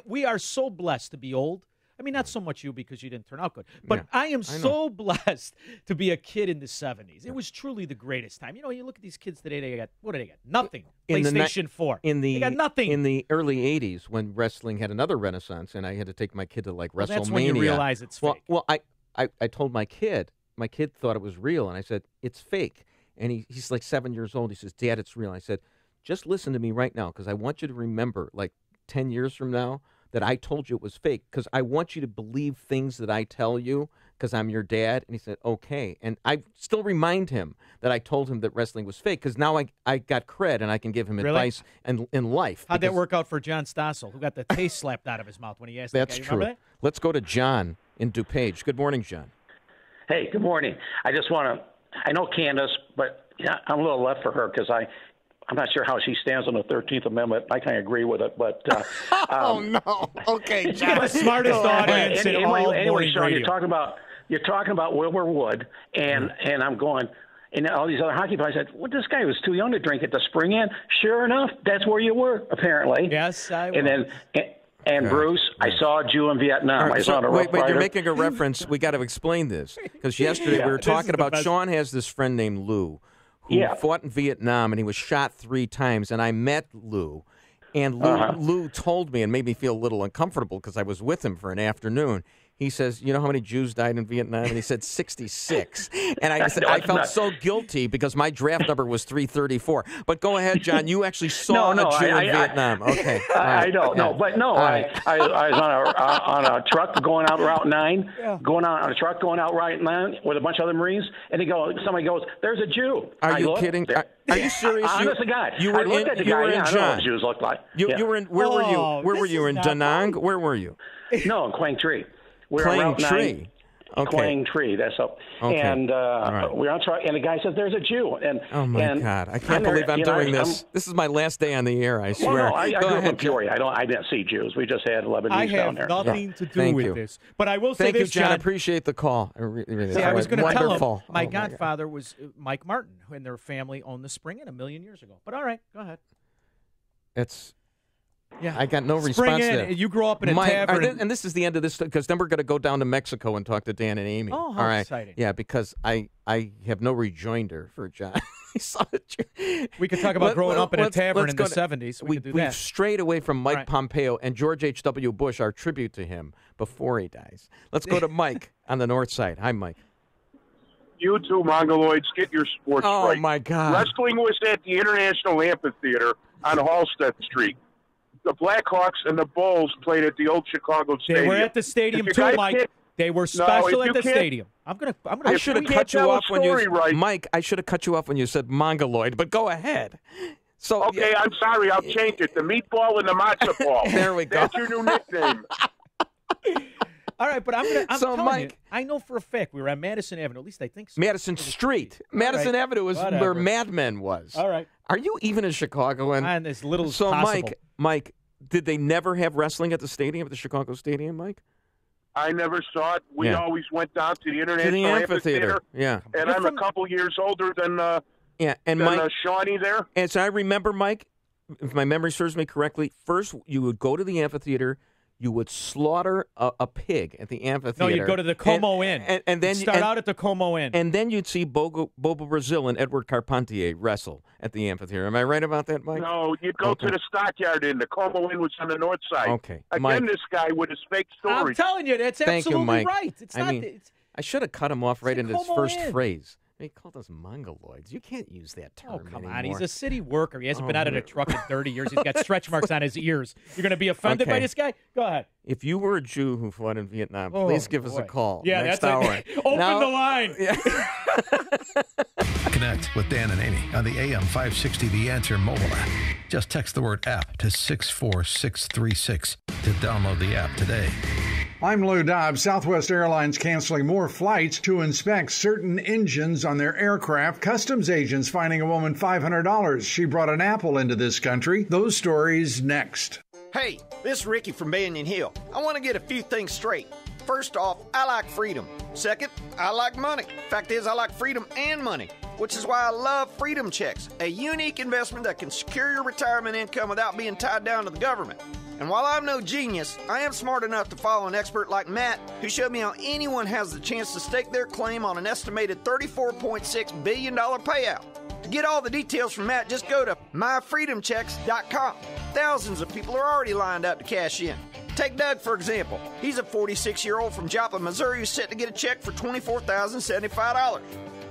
[SPEAKER 10] we are so blessed to be old. I mean, not so much you because you didn't turn out good, but I am so blessed to be a kid in the 70s. It was truly the greatest time. You know, you look at these kids today, what do they got? Nothing. PlayStation 4. They got nothing.
[SPEAKER 9] In the early 80s when wrestling had another renaissance and I had to take my kid to WrestleMania.
[SPEAKER 10] That's when you realize it's fake.
[SPEAKER 9] Well, I told my kid thought it was real, and I said, it's fake. And he's like 7 years old. He says, Dad, it's real. I said, just listen to me right now because I want you to remember, like 10 years from now, that I told you it was fake because I want you to believe things that I tell you because I'm your dad. And he said, okay. And I still remind him that I told him that wrestling was fake because now I got cred and I can give him advice in life.
[SPEAKER 10] How'd that work out for John Stossel, who got the taste slapped out of his mouth when he asked
[SPEAKER 9] That's
[SPEAKER 10] the guy?
[SPEAKER 9] true.
[SPEAKER 10] Remember that?
[SPEAKER 9] Let's go to John in DuPage. Good morning, John.
[SPEAKER 7] Hey, good morning. I just want to, I know Candace, but I'm a little left for her because I'm not sure how she stands on the 13th Amendment. I kind of agree with it, but
[SPEAKER 9] oh no, okay,
[SPEAKER 10] John. You got the smartest audience in all morning
[SPEAKER 7] Sean,
[SPEAKER 10] radio.
[SPEAKER 7] you're talking about Wilbur Wood, and I'm going, and all these other hockey players said, well, this guy was too young to drink at the Spring Inn. Sure enough, that's where you were, apparently.
[SPEAKER 10] Yes, I was.
[SPEAKER 7] And then. And Bruce, I saw a Jew in Vietnam. I saw a
[SPEAKER 9] wait, you're making a reference. We got to explain this because yesterday we were talking about Sean has this friend named Lou who fought in Vietnam and he was shot 3 times. And I met Lou, and Lou told me and made me feel a little uncomfortable because I was with him for an afternoon. He says, you know how many Jews died in Vietnam? And he said 66. And I said, I felt so guilty because my draft number was 334. But go ahead, John. You actually saw a Jew in Vietnam. Okay.
[SPEAKER 7] I don't know. But no, I was on a truck going out Route 9, going out on a truck going out Route 9 with a bunch of other Marines. And somebody goes, there's a Jew.
[SPEAKER 9] Are you kidding? Are you serious?
[SPEAKER 7] Honest to God.
[SPEAKER 9] You were
[SPEAKER 7] I looked at the guy.
[SPEAKER 9] I
[SPEAKER 7] don't know what Jews look like.
[SPEAKER 9] You were in, where were you? Where were you? In Da Nang? Where were you?
[SPEAKER 7] No, in Quang Tri. We're
[SPEAKER 9] Quang
[SPEAKER 7] on Route 9.
[SPEAKER 9] Tri. Okay.
[SPEAKER 7] Quang Tri, that's up.
[SPEAKER 9] Okay.
[SPEAKER 7] And
[SPEAKER 9] right.
[SPEAKER 7] we're on truck, and the guy says, "There's a Jew." And
[SPEAKER 9] oh my God, I can't believe I'm doing this. This is my last day on the air. I swear.
[SPEAKER 7] Well, no, I grew up in Peoria. I didn't see Jews. We just had Lebanese down there.
[SPEAKER 10] I have nothing to do with this. But I will say this,
[SPEAKER 9] John. I appreciate the call. Really,
[SPEAKER 10] I was going to tell him my
[SPEAKER 9] God.
[SPEAKER 10] godfather was Mike Martin, and their family owned the Spring Inn 1,000,000 years ago. But all right, go ahead.
[SPEAKER 9] I got no response there.
[SPEAKER 10] You grew up in a tavern.
[SPEAKER 9] And this is the end of this, because then we're going to go down to Mexico and talk to Dan and Amy.
[SPEAKER 10] Oh, how
[SPEAKER 9] all right.
[SPEAKER 10] exciting.
[SPEAKER 9] Yeah, because I have no rejoinder for John.
[SPEAKER 10] We could talk about growing up in a tavern in the 70s.
[SPEAKER 9] We've strayed away from Mike Pompeo and George H.W. Bush, our tribute to him before he dies. Let's go to Mike on the north side. Hi, Mike.
[SPEAKER 8] You two Mongoloids, get your sports right.
[SPEAKER 9] Oh, my God.
[SPEAKER 8] Wrestling was at the International Amphitheater on Halstead Street. The Blackhawks and the Bulls played at the old Chicago Stadium.
[SPEAKER 10] They were at the stadium too, Mike. They were special at the stadium.
[SPEAKER 9] I should have cut you off when Mike, I should have cut you off when you said Mongoloid, but go ahead. So
[SPEAKER 8] okay, I'm sorry. I'll change it. The meatball and the matzo ball.
[SPEAKER 9] There we go.
[SPEAKER 8] That's your new nickname.
[SPEAKER 10] All right, but I'm telling Mike, you, I know for a fact we were at Madison Avenue. At least I think so.
[SPEAKER 9] Madison Street. Madison Avenue is where Mad Men was.
[SPEAKER 10] All right.
[SPEAKER 9] Are you even a Chicagoan?
[SPEAKER 10] And as little as possible.
[SPEAKER 9] Mike, did they never have wrestling at the stadium, at the Chicago Stadium, Mike?
[SPEAKER 8] I never saw it. We always went down to the International Amphitheater.
[SPEAKER 9] Yeah.
[SPEAKER 8] And I'm a couple years older than
[SPEAKER 9] Mike,
[SPEAKER 8] Shawnee there.
[SPEAKER 9] And so I remember, Mike, if my memory serves me correctly, first you would go to the amphitheater, you would slaughter a pig at the amphitheater.
[SPEAKER 10] No, you'd go to the Como Inn.
[SPEAKER 9] And then
[SPEAKER 10] start out at the Como Inn.
[SPEAKER 9] And then you'd see Bobo Brazil and Edward Carpentier wrestle at the amphitheater. Am I right about that, Mike?
[SPEAKER 8] No, you'd go to the Stockyard Inn. The Como Inn was on the north side.
[SPEAKER 9] Okay.
[SPEAKER 8] Again,
[SPEAKER 9] Mike,
[SPEAKER 8] this guy with his fake stories.
[SPEAKER 10] I'm telling you, that's absolutely right. It's
[SPEAKER 9] I should have cut him off right in his first
[SPEAKER 10] Inn.
[SPEAKER 9] phrase. He called us Mongoloids. You can't use that term
[SPEAKER 10] come
[SPEAKER 9] anymore.
[SPEAKER 10] on. He's a city worker. He hasn't been out of a truck in 30 years. He's got stretch marks on his ears. You're going to be offended by this guy? Go ahead.
[SPEAKER 9] If you were a Jew who fought in Vietnam, please give us a call.
[SPEAKER 10] Yeah,
[SPEAKER 9] next
[SPEAKER 10] that's
[SPEAKER 9] hour.
[SPEAKER 10] Open the line.
[SPEAKER 11] Connect with Dan and Amy on the AM 560 The Answer mobile app. Just text the word app to 64636 to download the app today.
[SPEAKER 12] I'm Lou Dobbs. Southwest Airlines canceling more flights to inspect certain engines on their aircraft. Customs agents finding a woman $500. She brought an apple into this country. Those stories next.
[SPEAKER 13] Hey, this is Ricky from Banyan Hill. I want to get a few things straight. First off, I like freedom. Second, I like money. Fact is, I like freedom and money, which is why I love Freedom Checks, a unique investment that can secure your retirement income without being tied down to the government. And while I'm no genius, I am smart enough to follow an expert like Matt, who showed me how anyone has the chance to stake their claim on an estimated $34.6 billion payout. To get all the details from Matt, just go to myfreedomchecks.com. Thousands of people are already lined up to cash in. Take Doug, for example. He's a 46-year-old from Joplin, Missouri, who's set to get a check for $24,075.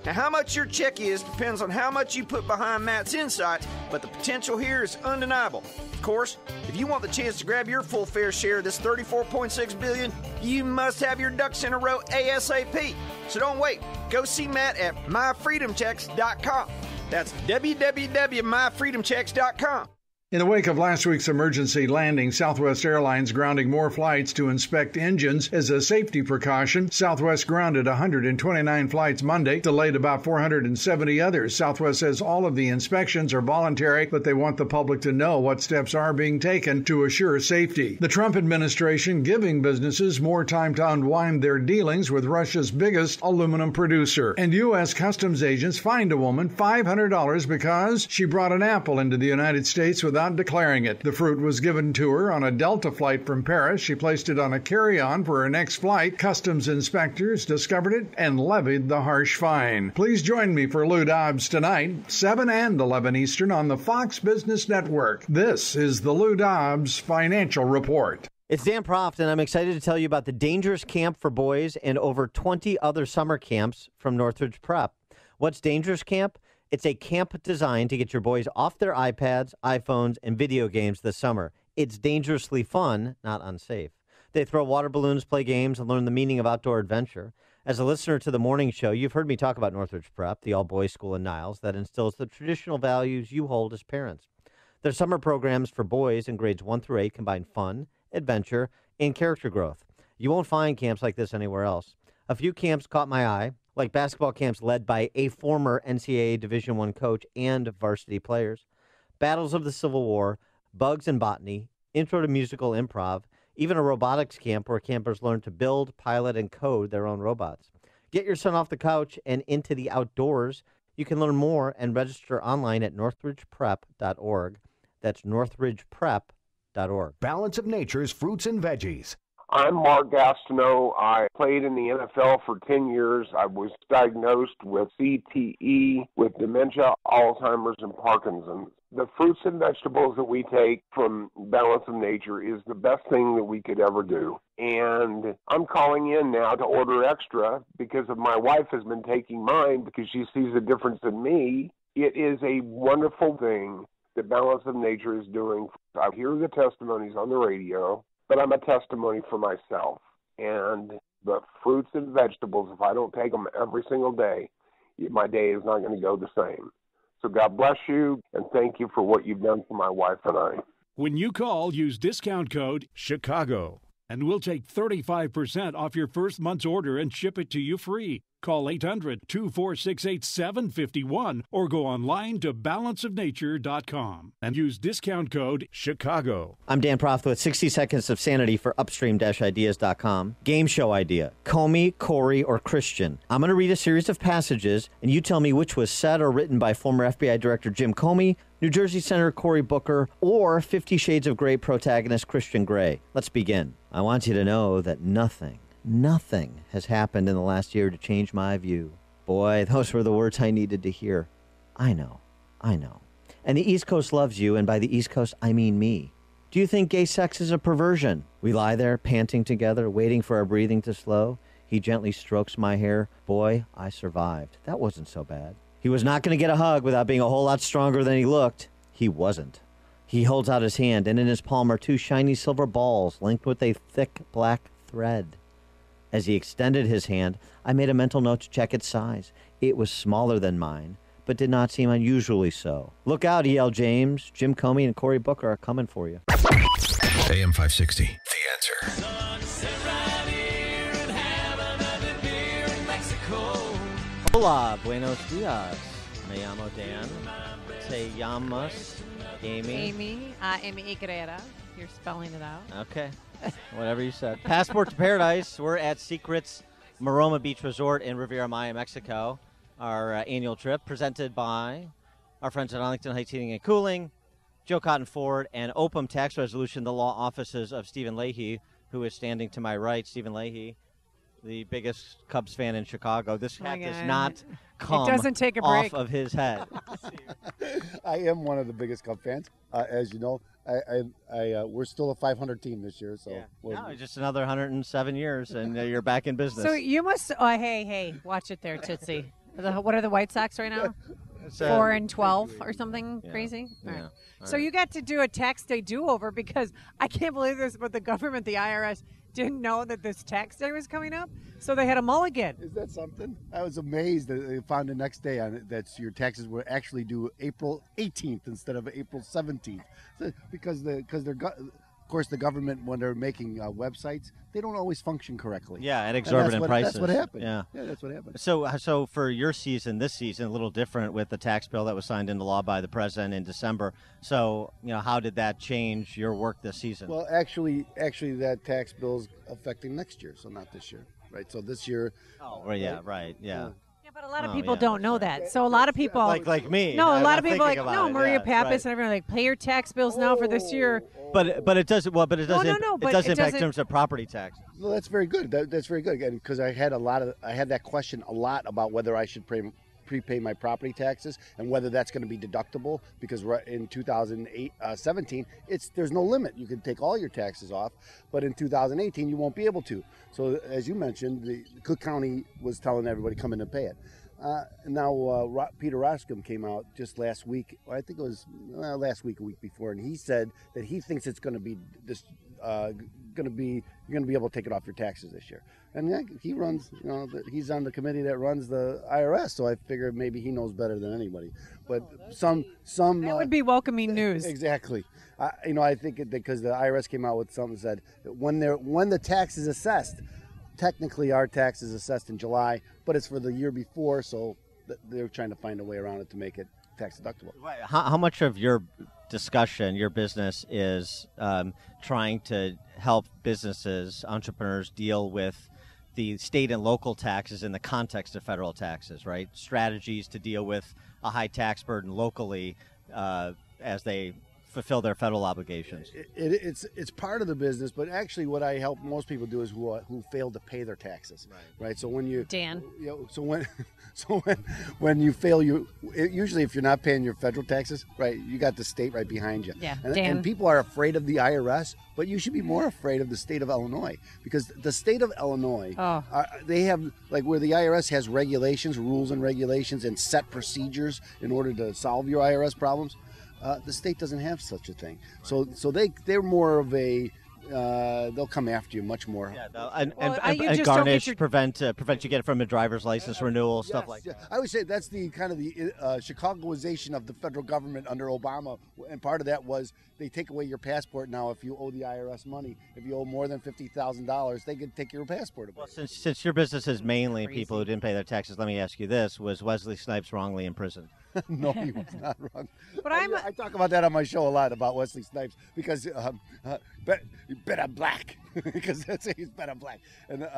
[SPEAKER 13] Now, how much your check is depends on how much you put behind Matt's insights, but the potential here is undeniable. Of course, if you want the chance to grab your full fair share of this $34.6 billion, you must have your ducks in a row ASAP. So don't wait. Go see Matt at myfreedomchecks.com. That's www.myfreedomchecks.com.
[SPEAKER 12] In the wake of last week's emergency landing, Southwest Airlines grounding more flights to inspect engines as a safety precaution. Southwest grounded 129 flights Monday, delayed about 470 others. Southwest says all of the inspections are voluntary, but they want the public to know what steps are being taken to assure safety. The Trump administration giving businesses more time to unwind their dealings with Russia's biggest aluminum producer. And U.S. Customs agents fined a woman $500 because she brought an apple into the United States without declaring it. The fruit was given to her on a Delta flight from Paris. She placed it on a carry-on for her next flight. Customs inspectors discovered it and levied the harsh fine. Please join me for Lou Dobbs tonight, 7 and 11 Eastern on the Fox Business Network. This is the Lou Dobbs Financial Report.
[SPEAKER 1] It's Dan Proft, and I'm excited to tell you about the Dangerous Camp for Boys and over 20 other summer camps from Northridge Prep. What's Dangerous Camp? It's a camp designed to get your boys off their iPads, iPhones, and video games this summer. It's dangerously fun, not unsafe. They throw water balloons, play games, and learn the meaning of outdoor adventure. As a listener to the morning show, you've heard me talk about Northridge Prep, the all-boys school in Niles that instills the traditional values you hold as parents. Their summer programs for boys in grades 1 through 8 combine fun, adventure, and character growth. You won't find camps like this anywhere else. A few camps caught my eye, like basketball camps led by a former NCAA Division I coach and varsity players, battles of the Civil War, bugs and botany, intro to musical improv, even a robotics camp where campers learn to build, pilot, and code their own robots. Get your son off the couch and into the outdoors. You can learn more and register online at northridgeprep.org. That's northridgeprep.org.
[SPEAKER 6] Balance of Nature's fruits and veggies.
[SPEAKER 8] I'm Mark Gastineau. I played in the NFL for 10 years. I was diagnosed with CTE, with dementia, Alzheimer's, and Parkinson's. The fruits and vegetables that we take from Balance of Nature is the best thing that we could ever do. And I'm calling in now to order extra because of my wife has been taking mine because she sees a difference in me. It is a wonderful thing that Balance of Nature is doing. I hear the testimonies on the radio, but I'm a testimony for myself. And the fruits and vegetables, if I don't take them every single day, my day is not going to go the same. So God bless you, and thank you for what you've done for my wife and I.
[SPEAKER 16] When you call, use discount code CHICAGO, and we'll take 35% off your first month's order and ship it to you free. Call 800-246-8751 or go online to balanceofnature.com and use discount code CHICAGO.
[SPEAKER 1] I'm Dan Proft with 60 Seconds of Sanity for upstream-ideas.com. Game show idea. Comey, Corey, or Christian. I'm going to read a series of passages, and you tell me which was said or written by former FBI Director Jim Comey, New Jersey Senator Cory Booker, or 50 Shades of Grey protagonist Christian Grey. Let's begin. I want you to know that nothing has happened in the last year to change my view. Boy, those were the words I needed to hear. I know. And the East Coast loves you, and by the East Coast, I mean me. Do you think gay sex is a perversion? We lie there, panting together, waiting for our breathing to slow. He gently strokes my hair. Boy, I survived. That wasn't so bad. He was not going to get a hug without being a whole lot stronger than he looked. He wasn't. He holds out his hand, and in his palm are two shiny silver balls linked with a thick black thread. As he extended his hand, I made a mental note to check its size. It was smaller than mine, but did not seem unusually so. Look out, E.L. James. Jim Comey and Cory Booker are coming for you.
[SPEAKER 11] AM 560, The Answer.
[SPEAKER 1] Hola, buenos dias. Me llamo Dan. Te llamas Amy.
[SPEAKER 17] Amy Icarera. You're spelling it out.
[SPEAKER 1] Okay. Whatever you said. Passport to Paradise. We're at Secrets Maroma Beach Resort in Riviera Maya, Mexico. Our annual trip presented by our friends at Arlington Heights Heating and Cooling, Joe Cotton Ford, and OPM Tax Resolution, the law offices of Stephen Leahy, who is standing to my right. Stephen Leahy, the biggest Cubs fan in Chicago. This hat does not come off of his head.
[SPEAKER 25] I am one of the biggest Cub fans, as you know. We're still a 500 team this year, so
[SPEAKER 1] no, just another 107 years, and you're back in business.
[SPEAKER 17] So you must. Oh, hey, watch it there, Tootsie. What are the White Sox right now? 4-12 or something crazy. All right. So you got to do a tax day do-over because I can't believe this, but the government, the IRS, didn't know that this tax day was coming up, so they had a mulligan.
[SPEAKER 25] Is that something? I was amazed that they found the next day on it that your taxes were actually due April 18th instead of April 17th, because of course, the government, when they're making websites, they don't always function correctly.
[SPEAKER 1] Yeah, at exorbitant prices.
[SPEAKER 25] That's what happened.
[SPEAKER 1] Yeah,
[SPEAKER 25] that's what happened.
[SPEAKER 1] So for your season, this season, a little different with the tax bill that was signed into law by the president in December. So, how did that change your work this season?
[SPEAKER 25] Well, actually, that tax bill's affecting next year, so not this year, right? So this year.
[SPEAKER 1] Oh, well, yeah, right, yeah.
[SPEAKER 17] But a lot of people don't know that. So a lot of people
[SPEAKER 1] like me.
[SPEAKER 17] No, a lot of people
[SPEAKER 1] no,
[SPEAKER 17] Maria Pappas and everyone pay your tax bills now for this year.
[SPEAKER 1] But it doesn't. Well, but it doesn't.
[SPEAKER 17] No,
[SPEAKER 1] it does impact in terms of property tax.
[SPEAKER 25] Well, that's very good. That's very good, because I had that question a lot about whether I should prepay my property taxes and whether that's going to be deductible, because in 2017 there's no limit. You can take all your taxes off, but in 2018 you won't be able to. So as you mentioned, the Cook County was telling everybody come in and pay it. Now Peter Roscom came out just last week, I think it was last week, a week before, and he said that he thinks it's going to be this you're going to be able to take it off your taxes this year. And he runs, he's on the committee that runs the IRS, so I figure maybe he knows better than anybody. But some
[SPEAKER 17] that would be welcoming news.
[SPEAKER 25] Exactly. I think because the IRS came out with something that said that when the tax is assessed, technically our tax is assessed in July, but it's for the year before, so they're trying to find a way around it to make it tax deductible.
[SPEAKER 1] How much of your discussion, your business, is trying to help businesses, entrepreneurs deal with the state and local taxes in the context of federal taxes, right? Strategies to deal with a high tax burden locally as they fulfill their federal obligations.
[SPEAKER 25] It's part of the business, but actually what I help most people do is who fail to pay their taxes, right? So when you
[SPEAKER 17] Dan,
[SPEAKER 25] when you fail, usually if you're not paying your federal taxes, right, you got the state right behind you.
[SPEAKER 17] Yeah,
[SPEAKER 25] and people are afraid of the IRS, but you should be more afraid of the state of Illinois, because the state of Illinois, they have, like, where the IRS has regulations, rules and regulations, and set procedures in order to solve your IRS problems. The state doesn't have such a thing, so they're more of a they'll come after you much more.
[SPEAKER 1] Yeah, and garnish, prevent you get it from a driver's license renewal, stuff like that.
[SPEAKER 25] I would say that's the kind of the Chicagoization of the federal government under Obama, and part of that was they take away your passport now if you owe the IRS money. If you owe more than $50,000, they could take your passport away.
[SPEAKER 1] Well, since your business is mainly people who didn't pay their taxes, let me ask you this: was Wesley Snipes wrongly imprisoned?
[SPEAKER 25] No, he was not wrong.
[SPEAKER 17] But
[SPEAKER 25] I talk about that on my show a lot, about Wesley Snipes, because better black, because he's better black, and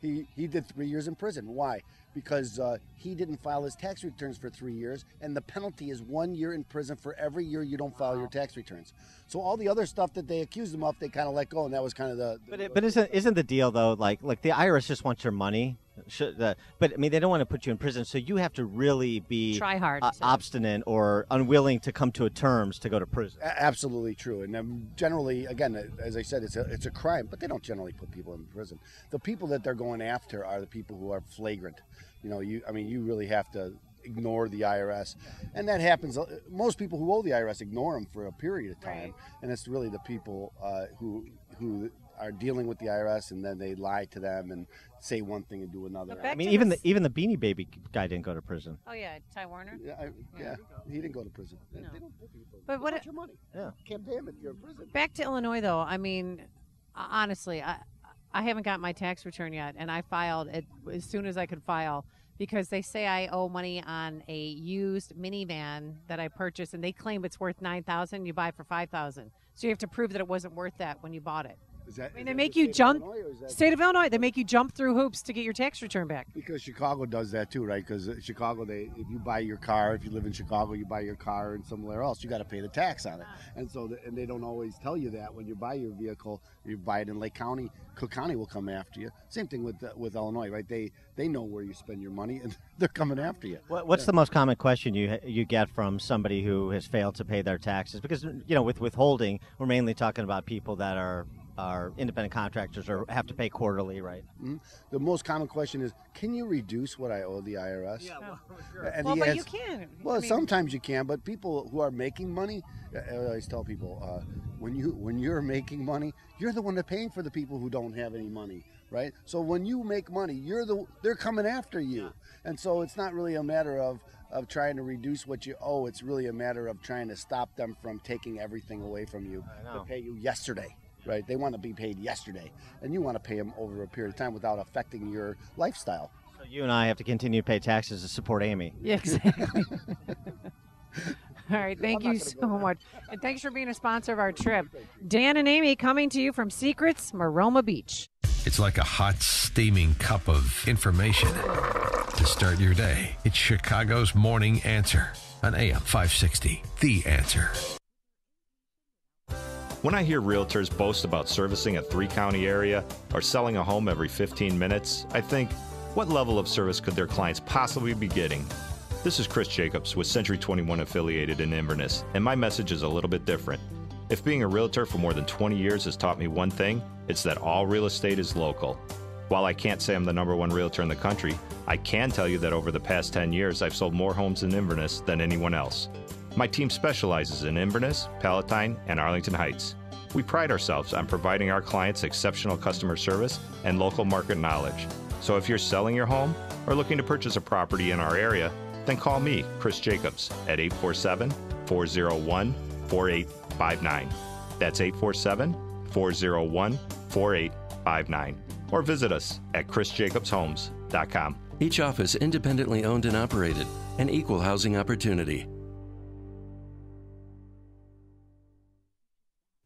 [SPEAKER 25] he did 3 years in prison. Why? Because he didn't file his tax returns for 3 years, and the penalty is 1 year in prison for every year you don't file your tax returns. So all the other stuff that they accused him of, they kind of let go, and that was kind of the.
[SPEAKER 1] But isn't the deal though, like the IRS just wants your money? But I mean, they don't want to put you in prison, so you have to really be
[SPEAKER 17] try hard,
[SPEAKER 1] obstinate or unwilling to come to terms to go to prison.
[SPEAKER 25] Absolutely true, and generally, again, as I said, it's a crime, but they don't generally put people in prison. The people that they're going after are the people who are flagrant. You really have to ignore the IRS, and that happens. Most people who owe the IRS ignore them for a period of time, and it's really the people who are dealing with the IRS, and then they lie to them and say one thing and do another.
[SPEAKER 1] I mean, even the Beanie Baby guy didn't go to prison.
[SPEAKER 17] Oh yeah, Ty Warner.
[SPEAKER 25] Yeah, he didn't go to prison.
[SPEAKER 17] No.
[SPEAKER 25] They don't pay people.
[SPEAKER 17] But what?
[SPEAKER 25] Your money?
[SPEAKER 1] Yeah,
[SPEAKER 25] can't pay them if you're in prison.
[SPEAKER 17] Back to Illinois, though. I mean, honestly, I haven't got my tax return yet, and I filed it as soon as I could file, because they say I owe money on a used minivan that I purchased, and they claim it's worth $9,000. You buy it for $5,000, so you have to prove that it wasn't worth that when you bought it. They make you jump. State of Illinois, they make you jump through hoops to get your tax return back.
[SPEAKER 25] Because Chicago does that too, right? Because Chicago, if you buy your car, if you live in Chicago, you buy your car and somewhere else, you got to pay the tax on it. And so, and they don't always tell you that when you buy your vehicle. You buy it in Lake County, Cook County will come after you. Same thing with Illinois, right? They know where you spend your money, and they're coming after you.
[SPEAKER 1] What's the most common question you get from somebody who has failed to pay their taxes? Because with withholding, we're mainly talking about people that are our independent contractors have to pay quarterly, right?
[SPEAKER 25] Mm-hmm. The most common question is, can you reduce what I owe the IRS?
[SPEAKER 17] Yeah, well,
[SPEAKER 25] sure.
[SPEAKER 17] but you can.
[SPEAKER 25] Well, sometimes you can, but people who are making money, I always tell people, when you're making money, you're the one that's paying for the people who don't have any money, right? So when you make money, they're coming after you, and so it's not really a matter of trying to reduce what you owe. It's really a matter of trying to stop them from taking everything away from you to pay you yesterday, right? They want to be paid yesterday, and you want to pay them over a period of time without affecting your lifestyle.
[SPEAKER 1] So you and I have to continue to pay taxes to support Amy.
[SPEAKER 17] Yeah, exactly. All right, thank you so much. And thanks for being a sponsor of our trip. Dan and Amy coming to you from Secrets, Maroma Beach.
[SPEAKER 11] It's like a hot, steaming cup of information to start your day. It's Chicago's Morning Answer on AM 560. The Answer.
[SPEAKER 3] When I hear realtors boast about servicing a 3-county area or selling a home every 15 minutes, I think, what level of service could their clients possibly be getting? This is Chris Jacobs with Century 21 affiliated in Inverness, and my message is a little bit different. If being a realtor for more than 20 years has taught me one thing, it's that all real estate is local. While I can't say I'm the #1 realtor in the country, I can tell you that over the past 10 years, I've sold more homes in Inverness than anyone else. My team specializes in Inverness, Palatine, and Arlington Heights. We pride ourselves on providing our clients exceptional customer service and local market knowledge. So if you're selling your home or looking to purchase a property in our area, then call me, Chris Jacobs, at 847-401-4859. That's 847-401-4859. Or visit us at chrisjacobshomes.com.
[SPEAKER 14] Each office independently owned and operated, an equal housing opportunity.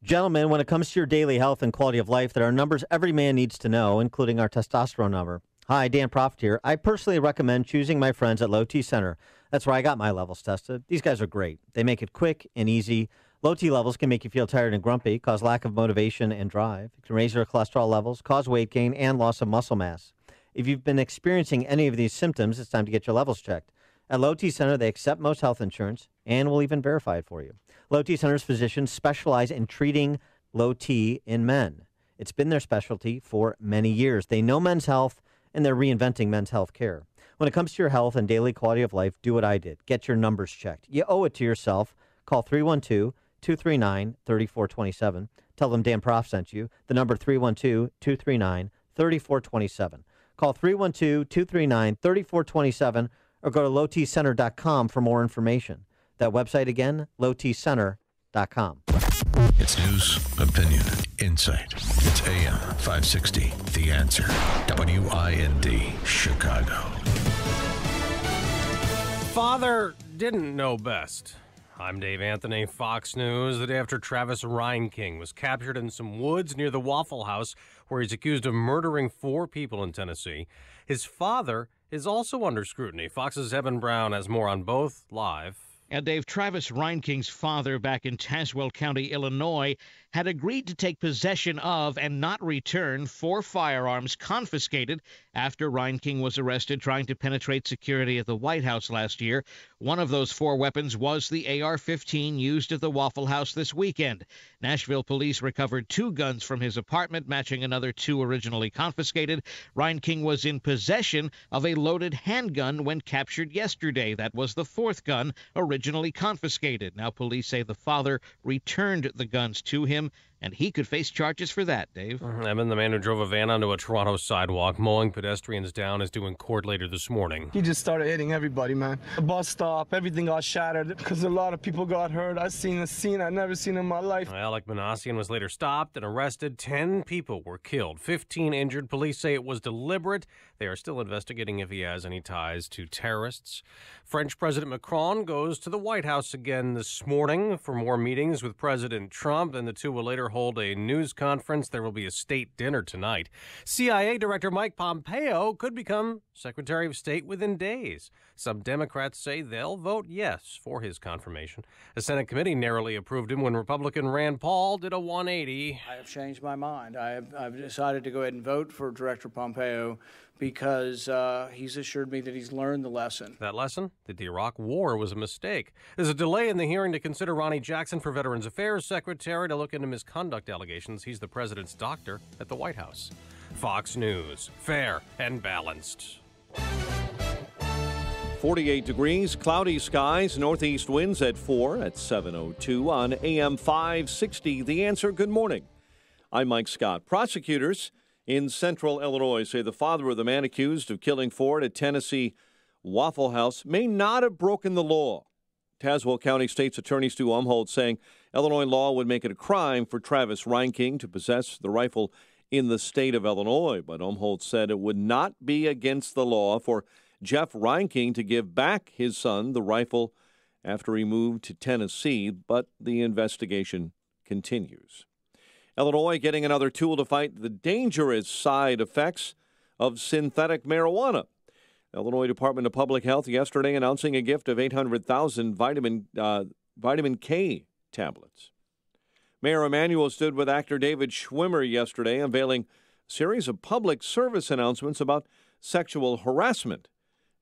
[SPEAKER 1] Gentlemen, when it comes to your daily health and quality of life, there are numbers every man needs to know, including our testosterone number. Hi, Dan Proft here. I personally recommend choosing my friends at Low T Center. That's where I got my levels tested. These guys are great. They make it quick and easy. Low T levels can make you feel tired and grumpy, cause lack of motivation and drive. It can raise your cholesterol levels, cause weight gain, and loss of muscle mass. If you've been experiencing any of these symptoms, it's time to get your levels checked. At Low T Center, they accept most health insurance and will even verify it for you. Low T Center's physicians specialize in treating low T in men. It's been their specialty for many years. They know men's health, and they're reinventing men's health care. When it comes to your health and daily quality of life, do what I did. Get your numbers checked. You owe it to yourself. Call 312-239-3427. Tell them Dan Proft sent you. The number 312-239-3427. Call 312-239-3427 or go to lowtcenter.com for more information. That website again, lowtcenter.com.
[SPEAKER 11] It's news, opinion, insight. It's AM 560, The Answer. WIND, Chicago.
[SPEAKER 15] Father didn't know best. I'm Dave Anthony, Fox News. The day after Travis Reinking was captured in some woods near the Waffle House, where he's accused of murdering 4 people in Tennessee. His father is also under scrutiny. Fox's Evan Brown has more on both live.
[SPEAKER 19] And Dave, Travis Reinking's father back in Tazewell County, Illinois, had agreed to take possession of and not return 4 firearms confiscated after Reinking was arrested trying to penetrate security at the White House last year. One of those 4 weapons was the AR-15 used at the Waffle House this weekend. Nashville police recovered 2 guns from his apartment, matching another 2 originally confiscated. Reinking was in possession of a loaded handgun when captured yesterday. That was the 4th gun originally confiscated. Now police say the father returned the guns to him, and he could face charges for that, Dave.
[SPEAKER 15] Evan, the man who drove a van onto a Toronto sidewalk, mowing pedestrians down, is due in court later this morning.
[SPEAKER 20] He just started hitting everybody, man. The bus stop, everything got shattered because a lot of people got hurt. I seen a scene I'd never seen in my life.
[SPEAKER 15] Alec Manassian was later stopped and arrested. 10 people were killed, 15 injured. Police say it was deliberate. They are still investigating if he has any ties to terrorists. French President Macron goes to the White House again this morning for more meetings with President Trump, and the two will later hold a news conference. There will be a state dinner tonight. CIA Director Mike Pompeo could become Secretary of State within days. Some Democrats say they'll vote yes for his confirmation. A Senate committee narrowly approved him when Republican Rand Paul did a 180.
[SPEAKER 26] I have changed my mind. I've decided to go ahead and vote for Director Pompeo because he's assured me that he's learned the lesson.
[SPEAKER 15] That lesson? That the Iraq War was a mistake. There's a delay in the hearing to consider Ronnie Jackson for Veterans Affairs Secretary to look into misconduct misconduct allegations. He's the president's doctor at the White House. Fox News, fair and balanced.
[SPEAKER 2] 48 degrees, cloudy skies, northeast winds at 4 at 7:02 on AM 560. The Answer, good morning. I'm Mike Scott. Prosecutors in central Illinois say the father of the man accused of killing Ford at Tennessee Waffle House may not have broken the law. Tazewell County State's Attorney Stu Umholtz saying Illinois law would make it a crime for Travis Reinking to possess the rifle in the state of Illinois. But Umholtz said it would not be against the law for Jeff Reinking to give back his son the rifle after he moved to Tennessee, but the investigation continues. Illinois getting another tool to fight the dangerous side effects of synthetic marijuana. Illinois Department of Public Health yesterday announcing a gift of 800,000 vitamin K tablets. Mayor Emanuel stood with actor David Schwimmer yesterday, unveiling a series of public service announcements about sexual harassment.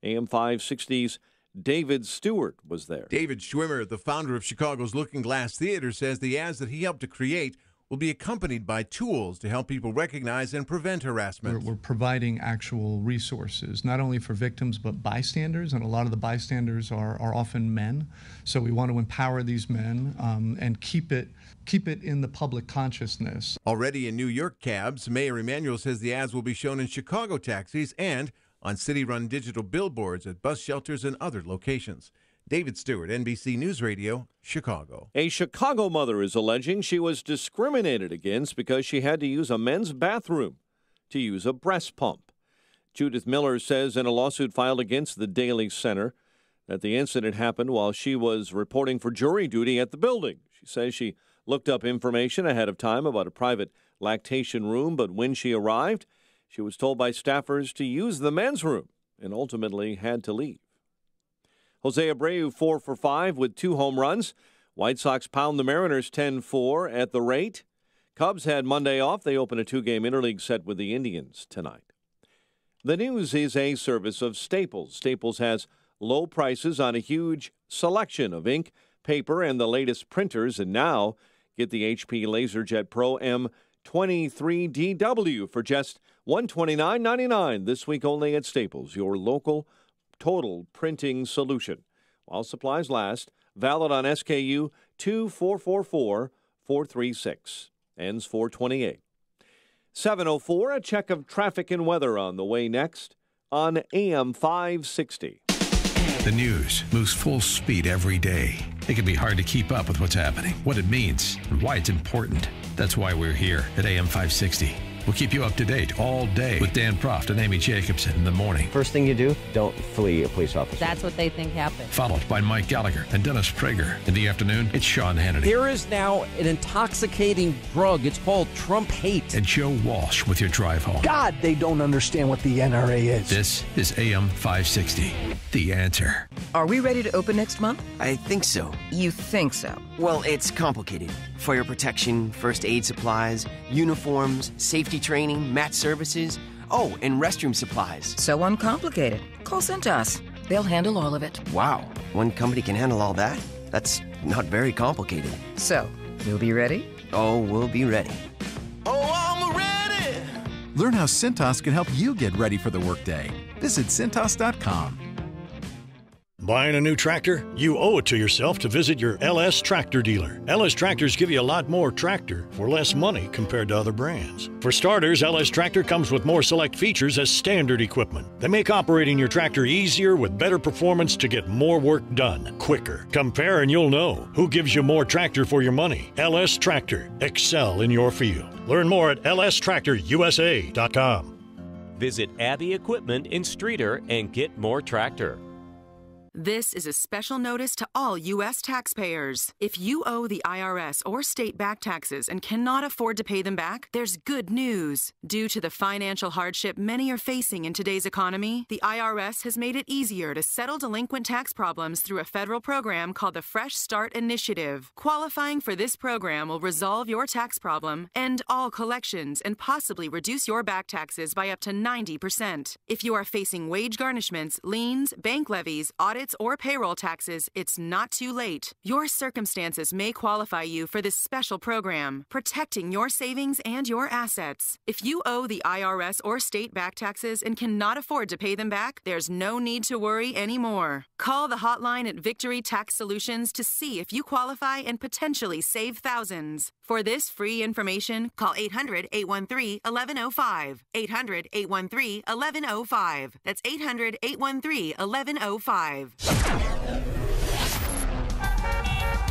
[SPEAKER 2] AM 560's David Stewart was there.
[SPEAKER 18] David Schwimmer, the founder of Chicago's Looking Glass Theater, says the ads that he helped to create will be accompanied by tools to help people recognize and prevent harassment.
[SPEAKER 21] We're providing actual resources, not only for victims, but bystanders, and a lot of the bystanders are often men. So we want to empower these men and keep it in the public consciousness.
[SPEAKER 18] Already in New York cabs, Mayor Emanuel says the ads will be shown in Chicago taxis and on city-run digital billboards at bus shelters and other locations. David Stewart, NBC News Radio, Chicago.
[SPEAKER 2] A Chicago mother is alleging she was discriminated against because she had to use a men's bathroom to use a breast pump. Judith Miller says in a lawsuit filed against the Daily Center that the incident happened while she was reporting for jury duty at the building. She says she looked up information ahead of time about a private lactation room, but when she arrived, she was told by staffers to use the men's room and ultimately had to leave. Jose Abreu 4 for 5 with 2 home runs. White Sox pound the Mariners 10-4 at the rate. Cubs had Monday off. They open a 2-game interleague set with the Indians tonight. The News is a service of Staples. Staples has low prices on a huge selection of ink, paper, and the latest printers. And now get the HP LaserJet Pro M23DW for just $129.99 this week only at Staples, your local total printing solution. While supplies last, valid on SKU 2444436, ends 428. 7:04, a check of traffic and weather on the way next on AM 560.
[SPEAKER 11] The news moves full speed every day. It can be hard to keep up with what's happening, what it means, and why it's important. That's why we're here at AM 560. We'll keep you up to date all day with Dan Proft and Amy Jacobson in the morning.
[SPEAKER 1] First thing you do, don't flee a police officer.
[SPEAKER 17] That's what they think happened.
[SPEAKER 11] Followed by Mike Gallagher and Dennis Prager. In the afternoon, it's Sean Hannity.
[SPEAKER 22] There is now an intoxicating drug. It's called Trump hate.
[SPEAKER 11] And Joe Walsh with your drive home.
[SPEAKER 4] God, they don't understand what the NRA is.
[SPEAKER 11] This is AM 560. The Answer.
[SPEAKER 23] Are we ready to open next month?
[SPEAKER 24] I think so.
[SPEAKER 23] You think so?
[SPEAKER 24] Well, it's complicated. Fire protection, first aid supplies, uniforms, safety training, mat services, and restroom supplies.
[SPEAKER 23] So uncomplicated. Call Cintas. They'll handle all of it.
[SPEAKER 24] Wow, one company can handle all that? That's not very complicated.
[SPEAKER 23] So, you'll be ready?
[SPEAKER 24] Oh, we'll be ready.
[SPEAKER 27] Oh, I'm ready! Learn how Cintas can help you get ready for the workday. Visit Cintas.com.
[SPEAKER 28] Buying a new tractor? You owe it to yourself to visit your LS Tractor dealer. LS Tractors give you a lot more tractor for less money compared to other brands. For starters, LS Tractor comes with more select features as standard equipment. They make operating your tractor easier with better performance to get more work done quicker. Compare and you'll know who gives you more tractor for your money. LS Tractor. Excel in your field. Learn more at lstractorusa.com.
[SPEAKER 29] Visit Abbey Equipment in Streator and get more tractor.
[SPEAKER 30] This is a special notice to all U.S. taxpayers. If you owe the IRS or state back taxes and cannot afford to pay them back, there's good news. Due to the financial hardship many are facing in today's economy, the IRS has made it easier to settle delinquent tax problems through a federal program called the Fresh Start Initiative. Qualifying for this program will resolve your tax problem, end all collections, and possibly reduce your back taxes by up to 90%. If you are facing wage garnishments, liens, bank levies, audits, benefits, or payroll taxes, it's not too late. Your circumstances may qualify you for this special program, protecting your savings and your assets. If you owe the IRS or state back taxes and cannot afford to pay them back, there's no need to worry anymore. Call the hotline at Victory Tax Solutions to see if you qualify and potentially save thousands. For this free information, call 800-813-1105. 800-813-1105. That's 800-813-1105.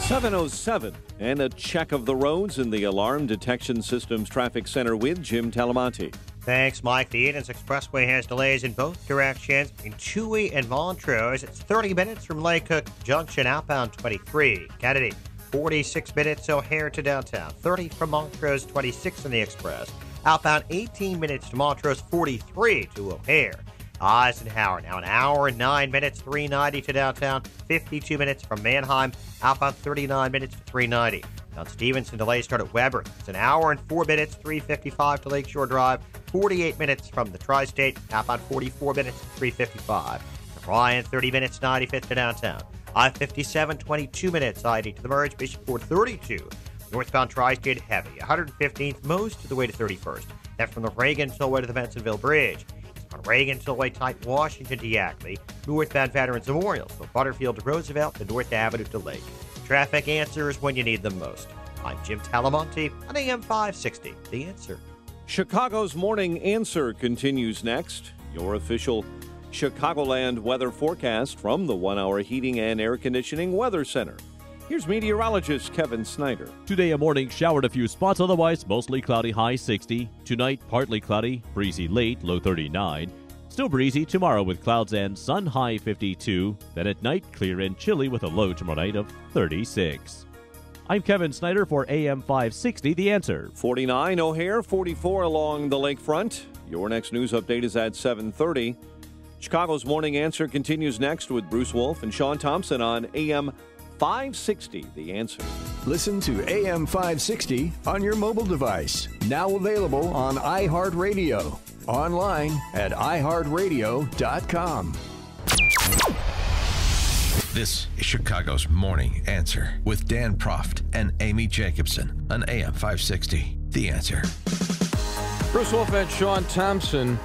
[SPEAKER 2] 7:07, and a check of the roads in the Alarm Detection Systems Traffic Center with Jim Talamonte.
[SPEAKER 5] Thanks, Mike. The Edens Expressway has delays in both directions in Chewy and Montrose. It's 30 minutes from Lake Cook Junction outbound 23. Kennedy, 46 minutes O'Hare to downtown. 30 from Montrose, 26 in the Express. Outbound 18 minutes to Montrose, 43 to O'Hare. Eisenhower, now an hour and 9 minutes, 390 to downtown. 52 minutes from Manheim. Outbound 39 minutes to 390. Down Stevenson, delays start at Weber. It's an hour and 4 minutes, 355 to Lakeshore Drive. 48 minutes from the Tri-State. Outbound 44 minutes, 355. To Bryan, 30 minutes, 95th to downtown. I-57, 22 minutes, I-80 to the merge. Bishop Ford, 32. Northbound Tri-State heavy. 115th most to the way to 31st. Then from the Reagan Tollway to the Bensonville Bridge. On Reagan Tollway tight Washington to Yackley. Northbound Veterans Memorial from Butterfield to Roosevelt to North Avenue to Lake. Traffic answers when you need them most. I'm Jim Talamonte on AM 560. The Answer.
[SPEAKER 2] Chicago's Morning Answer continues next. Your official Chicagoland weather forecast from the 1 Hour Heating and Air Conditioning Weather Center. Here's meteorologist Kevin Snyder.
[SPEAKER 6] Today, a morning shower at a few spots, otherwise mostly cloudy, high 60. Tonight, partly cloudy, breezy late, low 39. Still breezy tomorrow with clouds and sun, high 52. Then at night, clear and chilly with a low tomorrow night of 36. I'm Kevin Snyder for AM 560, The Answer.
[SPEAKER 2] 49 O'Hare, 44 along the lakefront. Your next news update is at 7:30. Chicago's Morning Answer continues next with Bruce Wolf and Sean Thompson on AM 560, The Answer.
[SPEAKER 7] Listen to AM 560 on your mobile device. Now available on iHeartRadio. Online at iHeartRadio.com.
[SPEAKER 11] This is Chicago's Morning Answer with Dan Proft and Amy Jacobson on AM 560. The Answer.
[SPEAKER 22] Bruce Wolf and Sean Thompson.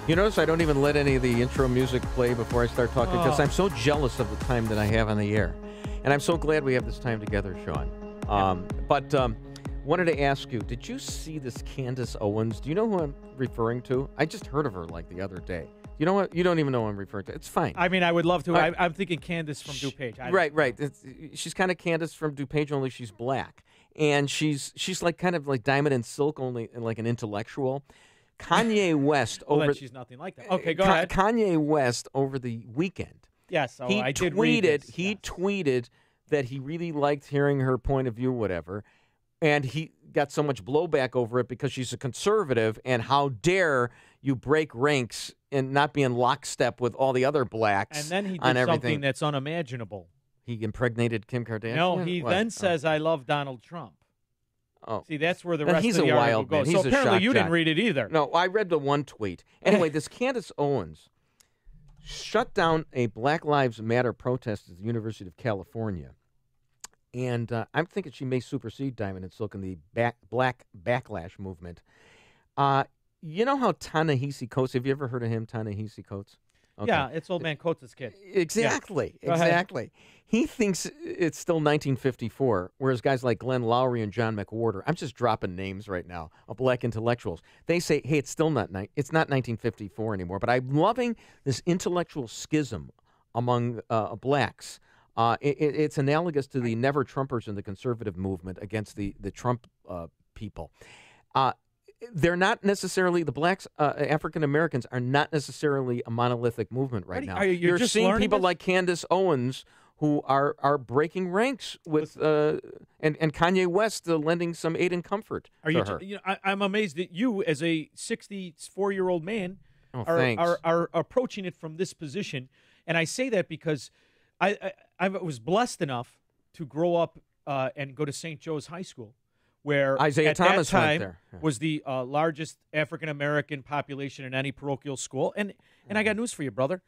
[SPEAKER 22] You notice I don't even let any of the intro music play before I start talking because I'm so jealous of the time that I have on the air. And I'm so glad we have this time together, Sean. Wanted to ask you, did you see this Candace Owens? Do you know who I'm referring to? I just heard of her like the other day. You know what? You don't even know who I'm referring to. It's fine.
[SPEAKER 8] I mean, I would love to. I'm thinking Candace from DuPage.
[SPEAKER 22] Right. She's kind of Candace from DuPage, only she's black. And she's like kind of like Diamond and Silk, only like an intellectual. Kanye West
[SPEAKER 8] well,
[SPEAKER 22] over.
[SPEAKER 8] Then she's nothing like that. Okay, go ahead.
[SPEAKER 22] Kanye West over the weekend.
[SPEAKER 8] Yes, I did
[SPEAKER 22] read
[SPEAKER 8] this.
[SPEAKER 22] He tweeted that he really liked hearing her point of view, whatever, and he got so much blowback over it because she's a conservative, and how dare you break ranks and not be in lockstep with all the other blacks.
[SPEAKER 8] And then he did
[SPEAKER 22] on everything.
[SPEAKER 8] something that's unimaginable.
[SPEAKER 22] He impregnated Kim Kardashian?
[SPEAKER 8] No, he then says, I love Donald Trump.
[SPEAKER 22] Oh.
[SPEAKER 8] See, that's where the rest of the article goes.
[SPEAKER 22] He's
[SPEAKER 8] so
[SPEAKER 22] a
[SPEAKER 8] apparently you
[SPEAKER 22] shock
[SPEAKER 8] didn't read it either.
[SPEAKER 22] No, I read the one tweet. Anyway, this Candace Owens shut down a Black Lives Matter protest at the University of California. And I'm thinking she may supersede Diamond and Silk in the black backlash movement. You know how Ta-Nehisi Coates, have you ever heard of him, Ta-Nehisi Coates? Okay.
[SPEAKER 8] Yeah, it's Old Man Coates' kid.
[SPEAKER 22] Exactly,
[SPEAKER 8] Yeah.
[SPEAKER 22] exactly. He thinks it's still 1954, whereas guys like Glenn Lowry and John McWhorter, I'm just dropping names right now, of black intellectuals, they say, hey, it's still not 1954 anymore. But I'm loving this intellectual schism among blacks. It's analogous to the Never Trumpers in the conservative movement against the Trump people. They're not necessarily, the blacks, African Americans are not necessarily a monolithic movement right now.
[SPEAKER 8] You're just
[SPEAKER 22] seeing people
[SPEAKER 8] this?
[SPEAKER 22] like Candace Owens who are breaking ranks with, and Kanye West lending some aid and comfort to her.
[SPEAKER 8] I'm amazed that you, as a 64-year-old man,
[SPEAKER 22] thanks.
[SPEAKER 8] are approaching it from this position. And I say that because I was blessed enough to grow up and go to St. Joe's High School, where
[SPEAKER 22] Isaiah
[SPEAKER 8] at
[SPEAKER 22] Thomas
[SPEAKER 8] that time
[SPEAKER 22] went there. Yeah.
[SPEAKER 8] was the largest African-American population in any parochial school. And I got news for you, brother.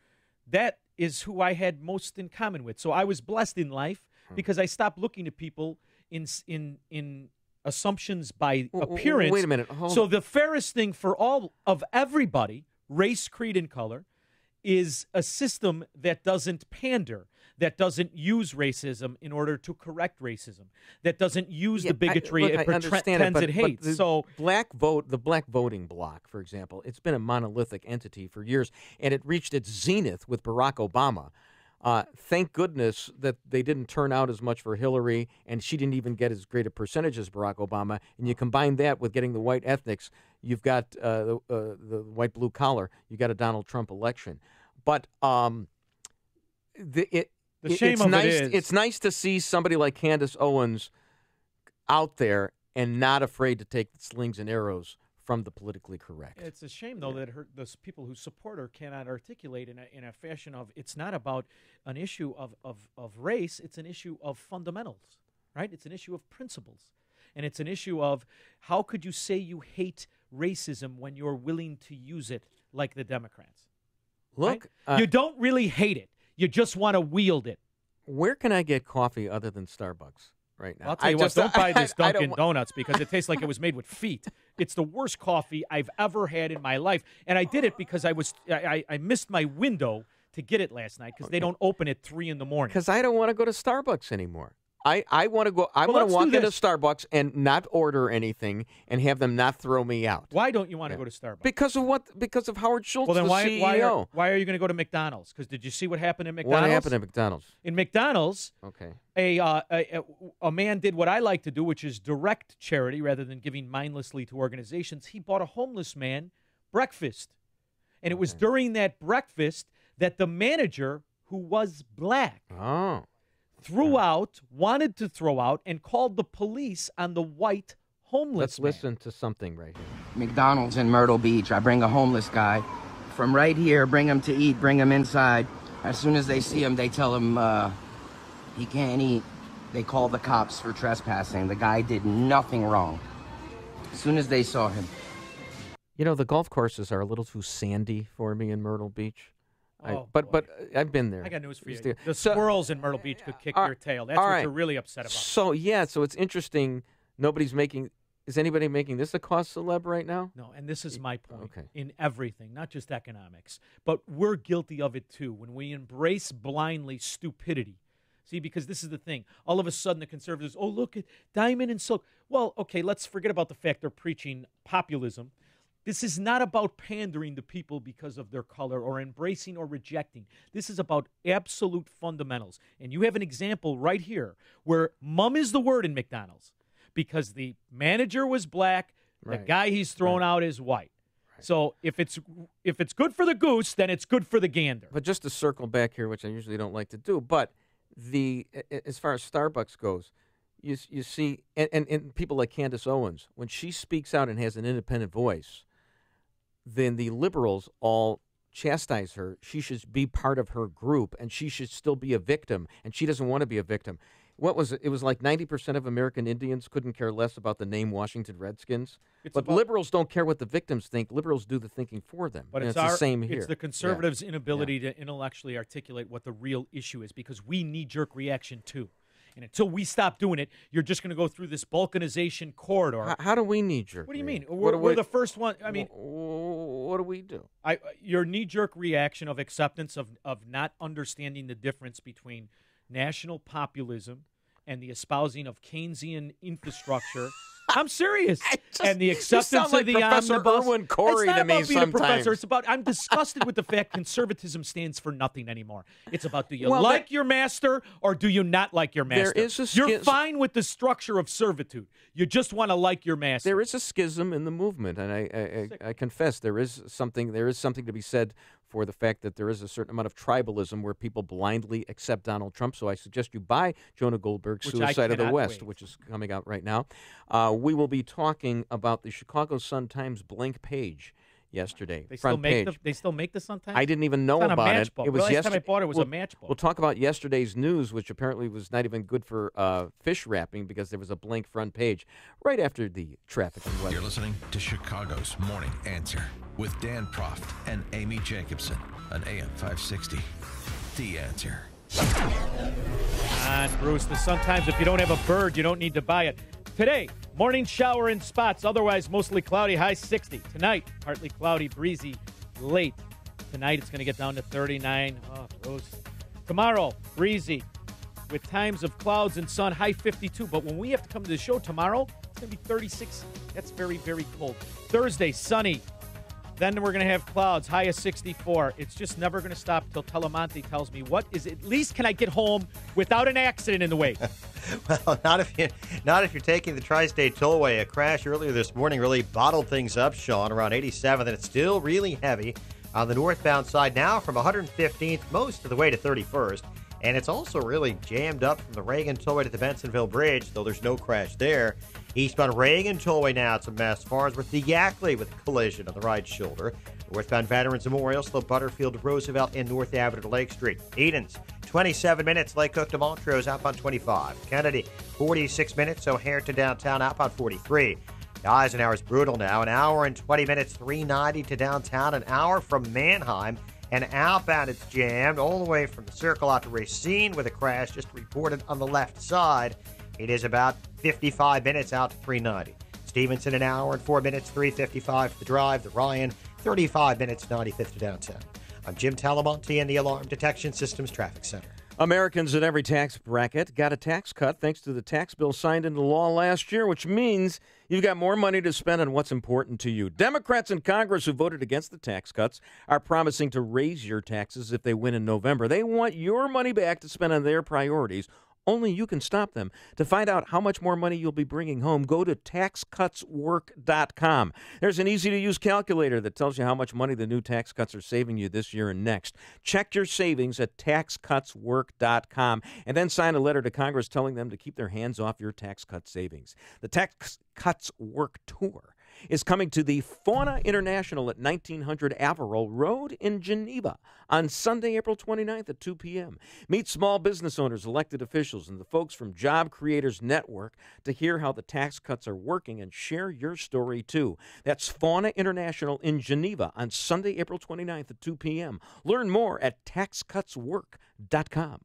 [SPEAKER 8] that is who I had most in common with. So I was blessed in life because I stopped looking at people in assumptions by appearance.
[SPEAKER 22] Wait a minute.
[SPEAKER 8] So the fairest thing for all of everybody, race, creed, and color, is a system that doesn't pander, that doesn't use racism in order to correct racism, that doesn't use the bigotry it pretends it hates.
[SPEAKER 22] So the black voting bloc, for example, it's been a monolithic entity for years, and it reached its zenith with Barack Obama. Thank goodness that they didn't turn out as much for Hillary, and she didn't even get as great a percentage as Barack Obama. And you combine that with getting the white ethnics, you've got the white blue collar. You got a Donald Trump election. But it's nice to see somebody like Candace Owens out there and not afraid to take the slings and arrows from the politically correct.
[SPEAKER 8] It's a shame, though, that those people who support her cannot articulate in a fashion of, it's not about an issue of race, it's an issue of fundamentals, right? It's an issue of principles. And it's an issue of, how could you say you hate racism when you're willing to use it like the Democrats?
[SPEAKER 22] Look,
[SPEAKER 8] right? You don't really hate it. You just want to wield it.
[SPEAKER 22] Where can I get coffee other than Starbucks right now?
[SPEAKER 8] I'll tell you what, don't buy this Dunkin' Donuts because it tastes like it was made with feet. It's the worst coffee I've ever had in my life. And I did it because I missed my window to get it last night because they don't open at 3 in the morning.
[SPEAKER 22] Because I don't want to go to Starbucks anymore. I want to go. I want to walk into Starbucks and not order anything and have them not throw me out.
[SPEAKER 8] Why don't you want to go to Starbucks?
[SPEAKER 22] Because of what? Because of Howard Schultz,
[SPEAKER 8] well, then
[SPEAKER 22] the CEO.
[SPEAKER 8] Why are you going to go to McDonald's? Because did you see what happened at McDonald's?
[SPEAKER 22] What happened at McDonald's?
[SPEAKER 8] In McDonald's, a man did what I like to do, which is direct charity rather than giving mindlessly to organizations. He bought a homeless man breakfast, and it was during that breakfast that the manager, who was black, wanted to throw out, and called the police on the white homeless man.
[SPEAKER 22] Let's listen to something right here.
[SPEAKER 24] McDonald's in Myrtle Beach. I bring a homeless guy from right here, bring him to eat, bring him inside. As soon as they see him, they tell him he can't eat. They call the cops for trespassing. The guy did nothing wrong. As soon as they saw him.
[SPEAKER 22] You know, the golf courses are a little too sandy for me in Myrtle Beach. But I've been there.
[SPEAKER 8] I got news for you. The squirrels in Myrtle Beach could kick your tail. That's what you're really upset about.
[SPEAKER 22] So it's interesting. Is anybody making this a cause celeb right now?
[SPEAKER 8] No, and this is my point. In everything, not just economics. But we're guilty of it, too, when we embrace blindly stupidity. See, because this is the thing. All of a sudden, the conservatives, look at Diamond and Silk. Well, okay, let's forget about the fact they're preaching populism. This is not about pandering to people because of their color or embracing or rejecting. This is about absolute fundamentals. And you have an example right here where mum is the word in McDonald's because the manager was black, the guy he's thrown out is white. Right. So if it's good for the goose, then it's good for the gander.
[SPEAKER 22] But just to circle back here, which I usually don't like to do, but as far as Starbucks goes, you see, and people like Candace Owens, when she speaks out and has an independent voice, then the liberals all chastise her. She should be part of her group, and she should still be a victim, and she doesn't want to be a victim. What was it? It was like 90% of American Indians couldn't care less about the name Washington Redskins. But liberals don't care what the victims think. Liberals do the thinking for them.
[SPEAKER 8] But it's
[SPEAKER 22] the same here.
[SPEAKER 8] It's the conservatives' inability to intellectually articulate what the real issue is because we knee-jerk reaction, too. And until we stop doing it, you're just going to go through this balkanization corridor.
[SPEAKER 22] How do we knee-jerk?
[SPEAKER 8] What do you mean? We're the first one. I mean,
[SPEAKER 22] what do we do?
[SPEAKER 8] Your knee-jerk reaction of acceptance of not understanding the difference between national populism and the espousing of Keynesian infrastructure. I'm serious. And the acceptance of the
[SPEAKER 22] Professor
[SPEAKER 8] omnibus.
[SPEAKER 22] Erwin Corey
[SPEAKER 8] it's not
[SPEAKER 22] to me
[SPEAKER 8] about being
[SPEAKER 22] sometimes.
[SPEAKER 8] a professor. It's about I'm disgusted with the fact conservatism stands for nothing anymore. It's about do you like your master or do you not like your master?
[SPEAKER 22] There is
[SPEAKER 8] You're fine with the structure of servitude. You just want to like your master.
[SPEAKER 22] There is a schism in the movement, and I confess there is something to be said for the fact that there is a certain amount of tribalism where people blindly accept Donald Trump. So I suggest you buy Jonah Goldberg's Suicide of the West, which is coming out right now. We will be talking about the Chicago Sun-Times blank page yesterday.
[SPEAKER 8] They
[SPEAKER 22] front page.
[SPEAKER 8] They still make the Sun-Times?
[SPEAKER 22] I didn't even know about it.
[SPEAKER 8] It was last time I bought it was a matchbook.
[SPEAKER 22] We'll talk about yesterday's news, which apparently was not even good for fish wrapping because there was a blank front page right after the traffic and weather.
[SPEAKER 11] You're listening to Chicago's Morning Answer with Dan Proft and Amy Jacobson on AM 560. The Answer.
[SPEAKER 8] And Bruce, sometimes if you don't have a bird, you don't need to buy it. Today, morning shower in spots, otherwise mostly cloudy, high 60. Tonight, partly cloudy, breezy, late. Tonight, it's going to get down to 39. Oh, Bruce. Tomorrow, breezy, with times of clouds and sun, high 52. But when we have to come to the show tomorrow, it's going to be 36. That's very, very cold. Thursday, sunny. Then we're going to have clouds, high of 64. It's just never going to stop till Telemonte tells me what is at least can I get home without an accident in the way.
[SPEAKER 5] Well, not if you're taking the Tri-State Tollway. A crash earlier this morning really bottled things up, Sean, around 87th, and it's still really heavy on the northbound side now from 115th most of the way to 31st. And it's also really jammed up from the Reagan Tollway to the Bensonville Bridge, though there's no crash there. Eastbound Reagan Tollway now, it's a mess. Farnsworth to Yackley with a collision on the right shoulder. Northbound Veterans Memorial, slow Butterfield to Roosevelt and North Avenue to Lake Street. Edens, 27 minutes. Lake Cook to Montrose, outbound 25. Kennedy, 46 minutes. O'Hare to downtown, outbound 43. Eisenhower's brutal now. An hour and 20 minutes, 390 to downtown. An hour from Manheim. And outbound, it's jammed all the way from the Circle out to Racine with a crash just reported on the left side. It is about 55 minutes out to 390. Stevenson, an hour and 4 minutes, 355 for the drive. The Ryan, 35 minutes, 95th to downtown. I'm Jim Talamonte in the Alarm Detection Systems Traffic Center.
[SPEAKER 22] Americans in every tax bracket got a tax cut thanks to the tax bill signed into law last year, which means you've got more money to spend on what's important to you. Democrats in Congress who voted against the tax cuts are promising to raise your taxes if they win in November. They want your money back to spend on their priorities. Only you can stop them. To find out how much more money you'll be bringing home, go to taxcutswork.com. There's an easy-to-use calculator that tells you how much money the new tax cuts are saving you this year and next. Check your savings at taxcutswork.com and then sign a letter to Congress telling them to keep their hands off your tax cut savings. The Tax Cuts Work Tour is coming to the Fauna International at 1900 Averill Road in Geneva on Sunday, April 29th at 2 p.m. Meet small business owners, elected officials, and the folks from Job Creators Network to hear how the tax cuts are working and share your story, too. That's Fauna International in Geneva on Sunday, April 29th at 2 p.m. Learn more at taxcutswork.com.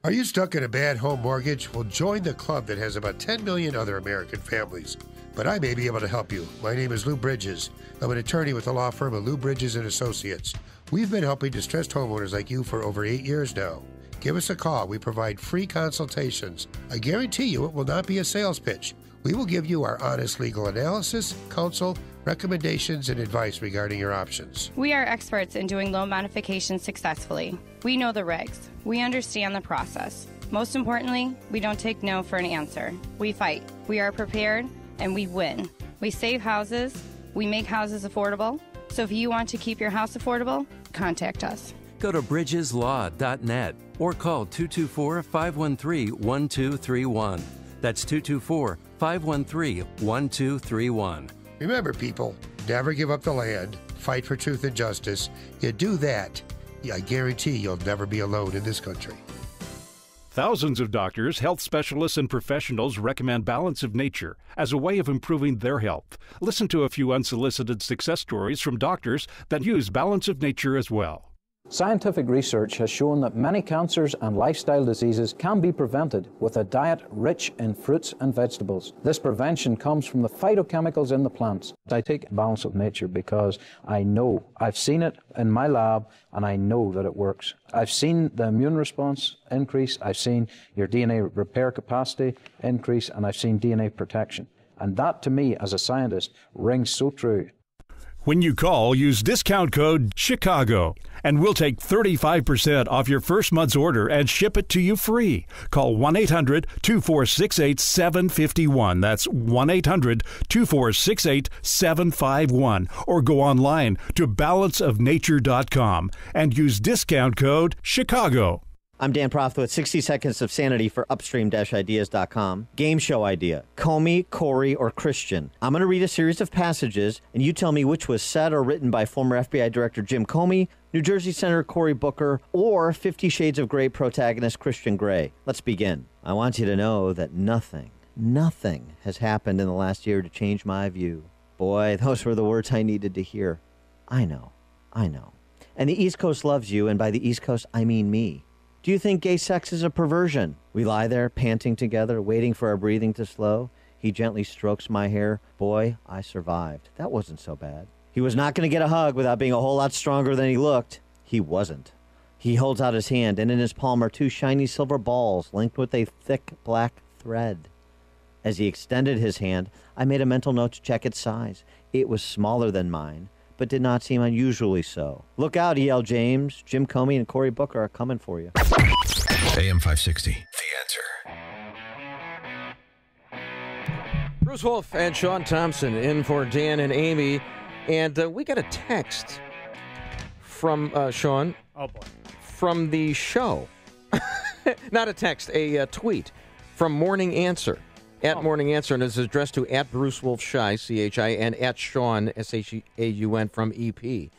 [SPEAKER 3] Are you stuck in a bad home mortgage? Well, join the club that has about 10 million other American families. But I may be able to help you. My name is Lou Bridges. I'm an attorney with the law firm of Lou Bridges & Associates. We've been helping distressed homeowners like you for over 8 years now. Give us a call. We provide free consultations. I guarantee you it will not be a sales pitch. We will give you our honest legal analysis, counsel, recommendations, and advice regarding your options.
[SPEAKER 9] We are experts in doing loan modifications successfully. We know the regs. We understand the process. Most importantly, we don't take no for an answer. We fight. We are prepared, and we win. We save houses. We make houses affordable. So if you want to keep your house affordable, contact us.
[SPEAKER 10] Go to bridgeslaw.net or call 224-513-1231. That's 224-513-1231.
[SPEAKER 3] Remember, people, never give up the land. Fight for truth and justice. You do that, I guarantee you'll never be alone in this country.
[SPEAKER 12] Thousands of doctors, health specialists, and professionals recommend Balance of Nature as a way of improving their health. Listen to a few unsolicited success stories from doctors that use Balance of Nature as well.
[SPEAKER 13] Scientific research has shown that many cancers and lifestyle diseases can be prevented with a diet rich in fruits and vegetables. This prevention comes from the phytochemicals in the plants. I take Balance of Nature because I know, I've seen it in my lab, and I know that it works. I've seen the immune response increase, I've seen your DNA repair capacity increase, and I've seen DNA protection. And that, to me, as a scientist, rings so true.
[SPEAKER 12] When you call, use discount code CHICAGO, and we'll take 35% off your first month's order and ship it to you free. Call 1-800-246-8751. That's 1-800-246-8751. Or go online to balanceofnature.com and use discount code CHICAGO.
[SPEAKER 1] I'm Dan Proft with 60 Seconds of Sanity for upstream-ideas.com. Game show idea. Comey, Corey, or Christian. I'm going to read a series of passages, and you tell me which was said or written by former FBI Director Jim Comey, New Jersey Senator Cory Booker, or 50 Shades of Grey protagonist Christian Grey. Let's begin. I want you to know that nothing has happened in the last year to change my view. Boy, those were the words I needed to hear. I know. And the East Coast loves you, and by the East Coast, I mean me. Do you think gay sex is a perversion? We lie there, panting together, waiting for our breathing to slow. He gently strokes my hair. Boy, I survived. That wasn't so bad. He was not going to get a hug without being a whole lot stronger than he looked. He wasn't. He holds out his hand, and in his palm are 2 shiny silver balls linked with a thick black thread. As he extended his hand, I made a mental note to check its size. It was smaller than mine, but did not seem unusually so. Look out, E.L. James. Jim Comey and Cory Booker are coming for you.
[SPEAKER 11] AM 560, The Answer.
[SPEAKER 22] Bruce Wolf and Sean Thompson in for Dan and Amy. And we got a text from Sean.
[SPEAKER 8] Oh, boy.
[SPEAKER 22] From the show. Not a text, a tweet from Morning Answer. At Morning Answer, and it's addressed to at Bruce Wolf Shy, C-H-I, and at Sean, S-H-A-U-N, from EP.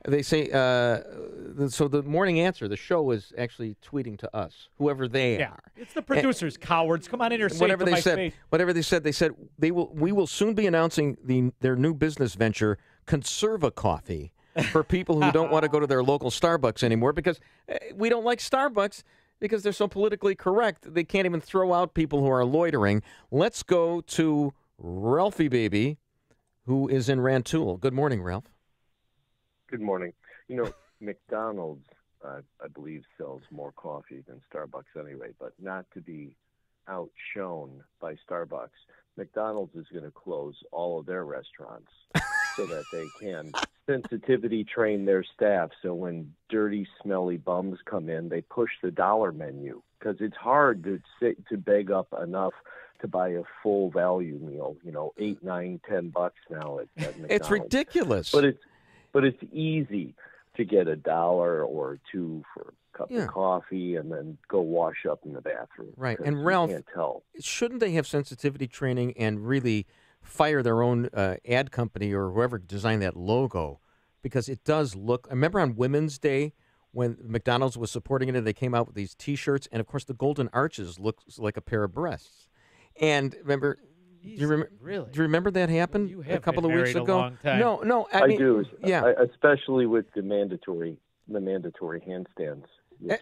[SPEAKER 22] They say, so the Morning Answer, the show is actually tweeting to us, whoever they are.
[SPEAKER 8] It's the producers, cowards. Come on in here, say
[SPEAKER 22] whatever
[SPEAKER 8] it to
[SPEAKER 22] they
[SPEAKER 8] my
[SPEAKER 22] said.
[SPEAKER 8] face.
[SPEAKER 22] Whatever they said, we will soon be announcing their new business venture, Conserva Coffee, for people who don't want to go to their local Starbucks anymore, because we don't like Starbucks because they're so politically correct. They can't even throw out people who are loitering. Let's go to Ralphie Baby, who is in Rantoul. Good morning, Ralph.
[SPEAKER 14] Good morning. McDonald's, I believe, sells more coffee than Starbucks anyway, but not to be outshone by Starbucks. McDonald's is going to close all of their restaurants so that they can sensitivity train their staff. So when dirty, smelly bums come in, they push the dollar menu because it's hard to beg up enough to buy a full value meal. $8, $9, $10 now at McDonald's.
[SPEAKER 22] It's ridiculous.
[SPEAKER 14] But it's easy to get $1 or $2 for a cup of coffee and then go wash up in the bathroom.
[SPEAKER 22] Right. And Ralph,
[SPEAKER 14] you can't tell.
[SPEAKER 22] Shouldn't they have sensitivity training and really fire their own ad company or whoever designed that logo? Because it does look. I remember on Women's Day when McDonald's was supporting it, they came out with these T-shirts, and of course the golden arches looks like a pair of breasts. And remember. Do you remember that happened a couple of weeks ago?
[SPEAKER 8] A long time.
[SPEAKER 22] No,
[SPEAKER 14] I
[SPEAKER 22] mean,
[SPEAKER 14] do.
[SPEAKER 22] Yeah,
[SPEAKER 14] especially with the mandatory handstands. Which,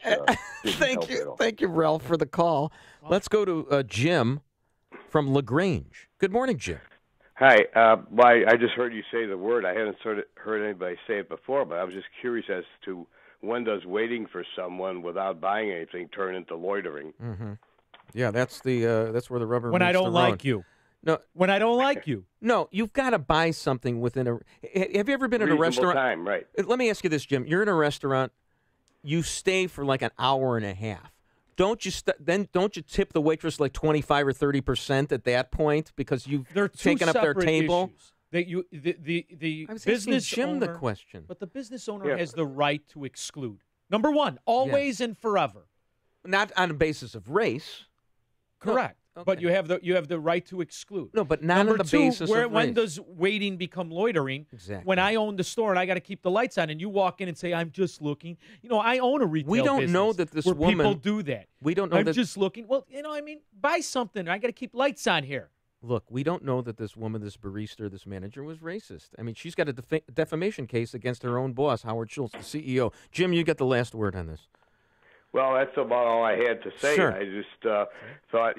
[SPEAKER 22] thank you, Ralph, for the call. Let's go to Jim from LaGrange. Good morning, Jim.
[SPEAKER 15] Hi. I just heard you say the word. I hadn't heard anybody say it before, but I was just curious as to when does waiting for someone without buying anything turn into loitering?
[SPEAKER 22] Mm-hmm. Yeah, that's where the rubber
[SPEAKER 8] when
[SPEAKER 22] meets
[SPEAKER 8] I don't
[SPEAKER 22] the road.
[SPEAKER 8] like you.
[SPEAKER 22] No,
[SPEAKER 8] when I don't like you.
[SPEAKER 22] No, you've got to buy something within a. Have you ever been in a restaurant?
[SPEAKER 15] Time, right?
[SPEAKER 22] Let me ask you this, Jim. You're in a restaurant. You stay for like an hour and a half. Don't you tip the waitress like 25 or 30% at that point because you've taken up their table?
[SPEAKER 8] Issues. That the
[SPEAKER 22] I was
[SPEAKER 8] business
[SPEAKER 22] Jim
[SPEAKER 8] owner,
[SPEAKER 22] the question.
[SPEAKER 8] But the business owner has the right to exclude. Number one, always and forever.
[SPEAKER 22] Not on the basis of race.
[SPEAKER 8] Correct. No, okay. But you have the right to exclude.
[SPEAKER 22] No, but not
[SPEAKER 8] Number
[SPEAKER 22] on the
[SPEAKER 8] two,
[SPEAKER 22] basis of race.
[SPEAKER 8] When does waiting become loitering?
[SPEAKER 22] Exactly.
[SPEAKER 8] When I own the store and I got to keep the lights on, and you walk in and say, "I'm just looking." I own a retail.
[SPEAKER 22] We don't
[SPEAKER 8] business
[SPEAKER 22] know that this
[SPEAKER 8] where
[SPEAKER 22] woman.
[SPEAKER 8] People do that.
[SPEAKER 22] We don't know
[SPEAKER 8] I'm
[SPEAKER 22] that.
[SPEAKER 8] just looking. Well, buy something. I got to keep lights on here.
[SPEAKER 22] Look, we don't know that this woman, this barista, this manager was racist. I mean, she's got a defamation case against her own boss, Howard Schultz, the CEO. Jim, you get the last word on this.
[SPEAKER 15] Well, that's about all I had to say.
[SPEAKER 22] Sure.
[SPEAKER 15] I just thought,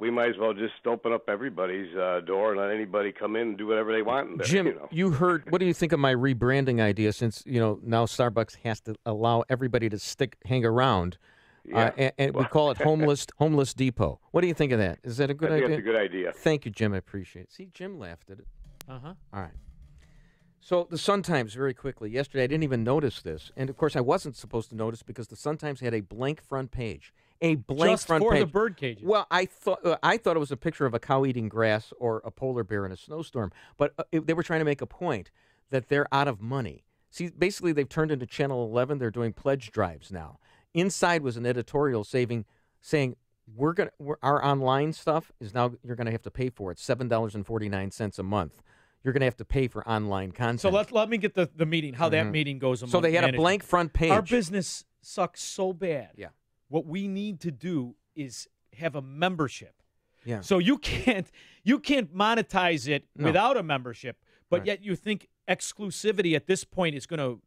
[SPEAKER 15] we might as well just open up everybody's door and let anybody come in and do whatever they want. There,
[SPEAKER 22] Jim, you heard. What do you think of my rebranding idea? Since now Starbucks has to allow everybody to hang around, and we call it Homeless Depot. What do you think of that? Is that a good idea?
[SPEAKER 15] I think that's a good idea.
[SPEAKER 22] Thank you, Jim. I appreciate it. See, Jim laughed at it.
[SPEAKER 8] Uh-huh.
[SPEAKER 22] All right. So the Sun-Times, very quickly. Yesterday, I didn't even notice this. And, of course, I wasn't supposed to notice because the Sun-Times had a blank front page. A blank
[SPEAKER 8] Just
[SPEAKER 22] front
[SPEAKER 8] for
[SPEAKER 22] page.
[SPEAKER 8] the bird cages.
[SPEAKER 22] Well, I thought it was a picture of a cow eating grass or a polar bear in a snowstorm. But they were trying to make a point that they're out of money. See, basically, they've turned into Channel 11. They're doing pledge drives now. Inside was an editorial saying our online stuff is now you're going to have to pay for it, $7.49 a month. You're going to have to pay for online content.
[SPEAKER 8] So let me get the meeting, how that meeting goes.
[SPEAKER 22] So they had a blank front page.
[SPEAKER 8] Our business sucks so bad.
[SPEAKER 22] Yeah.
[SPEAKER 8] What we need to do is have a membership.
[SPEAKER 22] Yeah.
[SPEAKER 8] So you can't monetize it without a membership, but yet you think exclusivity at this point is going to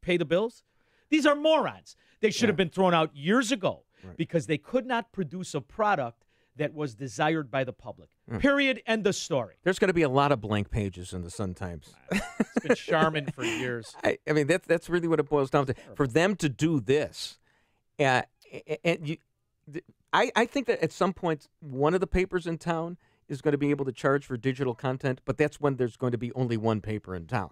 [SPEAKER 8] pay the bills? These are morons. They should have been thrown out years ago because they could not produce a product that was desired by the public. Period. End of story.
[SPEAKER 22] There's going to be a lot of blank pages in the Sun-Times.
[SPEAKER 8] It's been Charmin for years.
[SPEAKER 22] I mean, that's really what it boils down to. For them to do this, I think that at some point, one of the papers in town is going to be able to charge for digital content, but that's when there's going to be only one paper in town.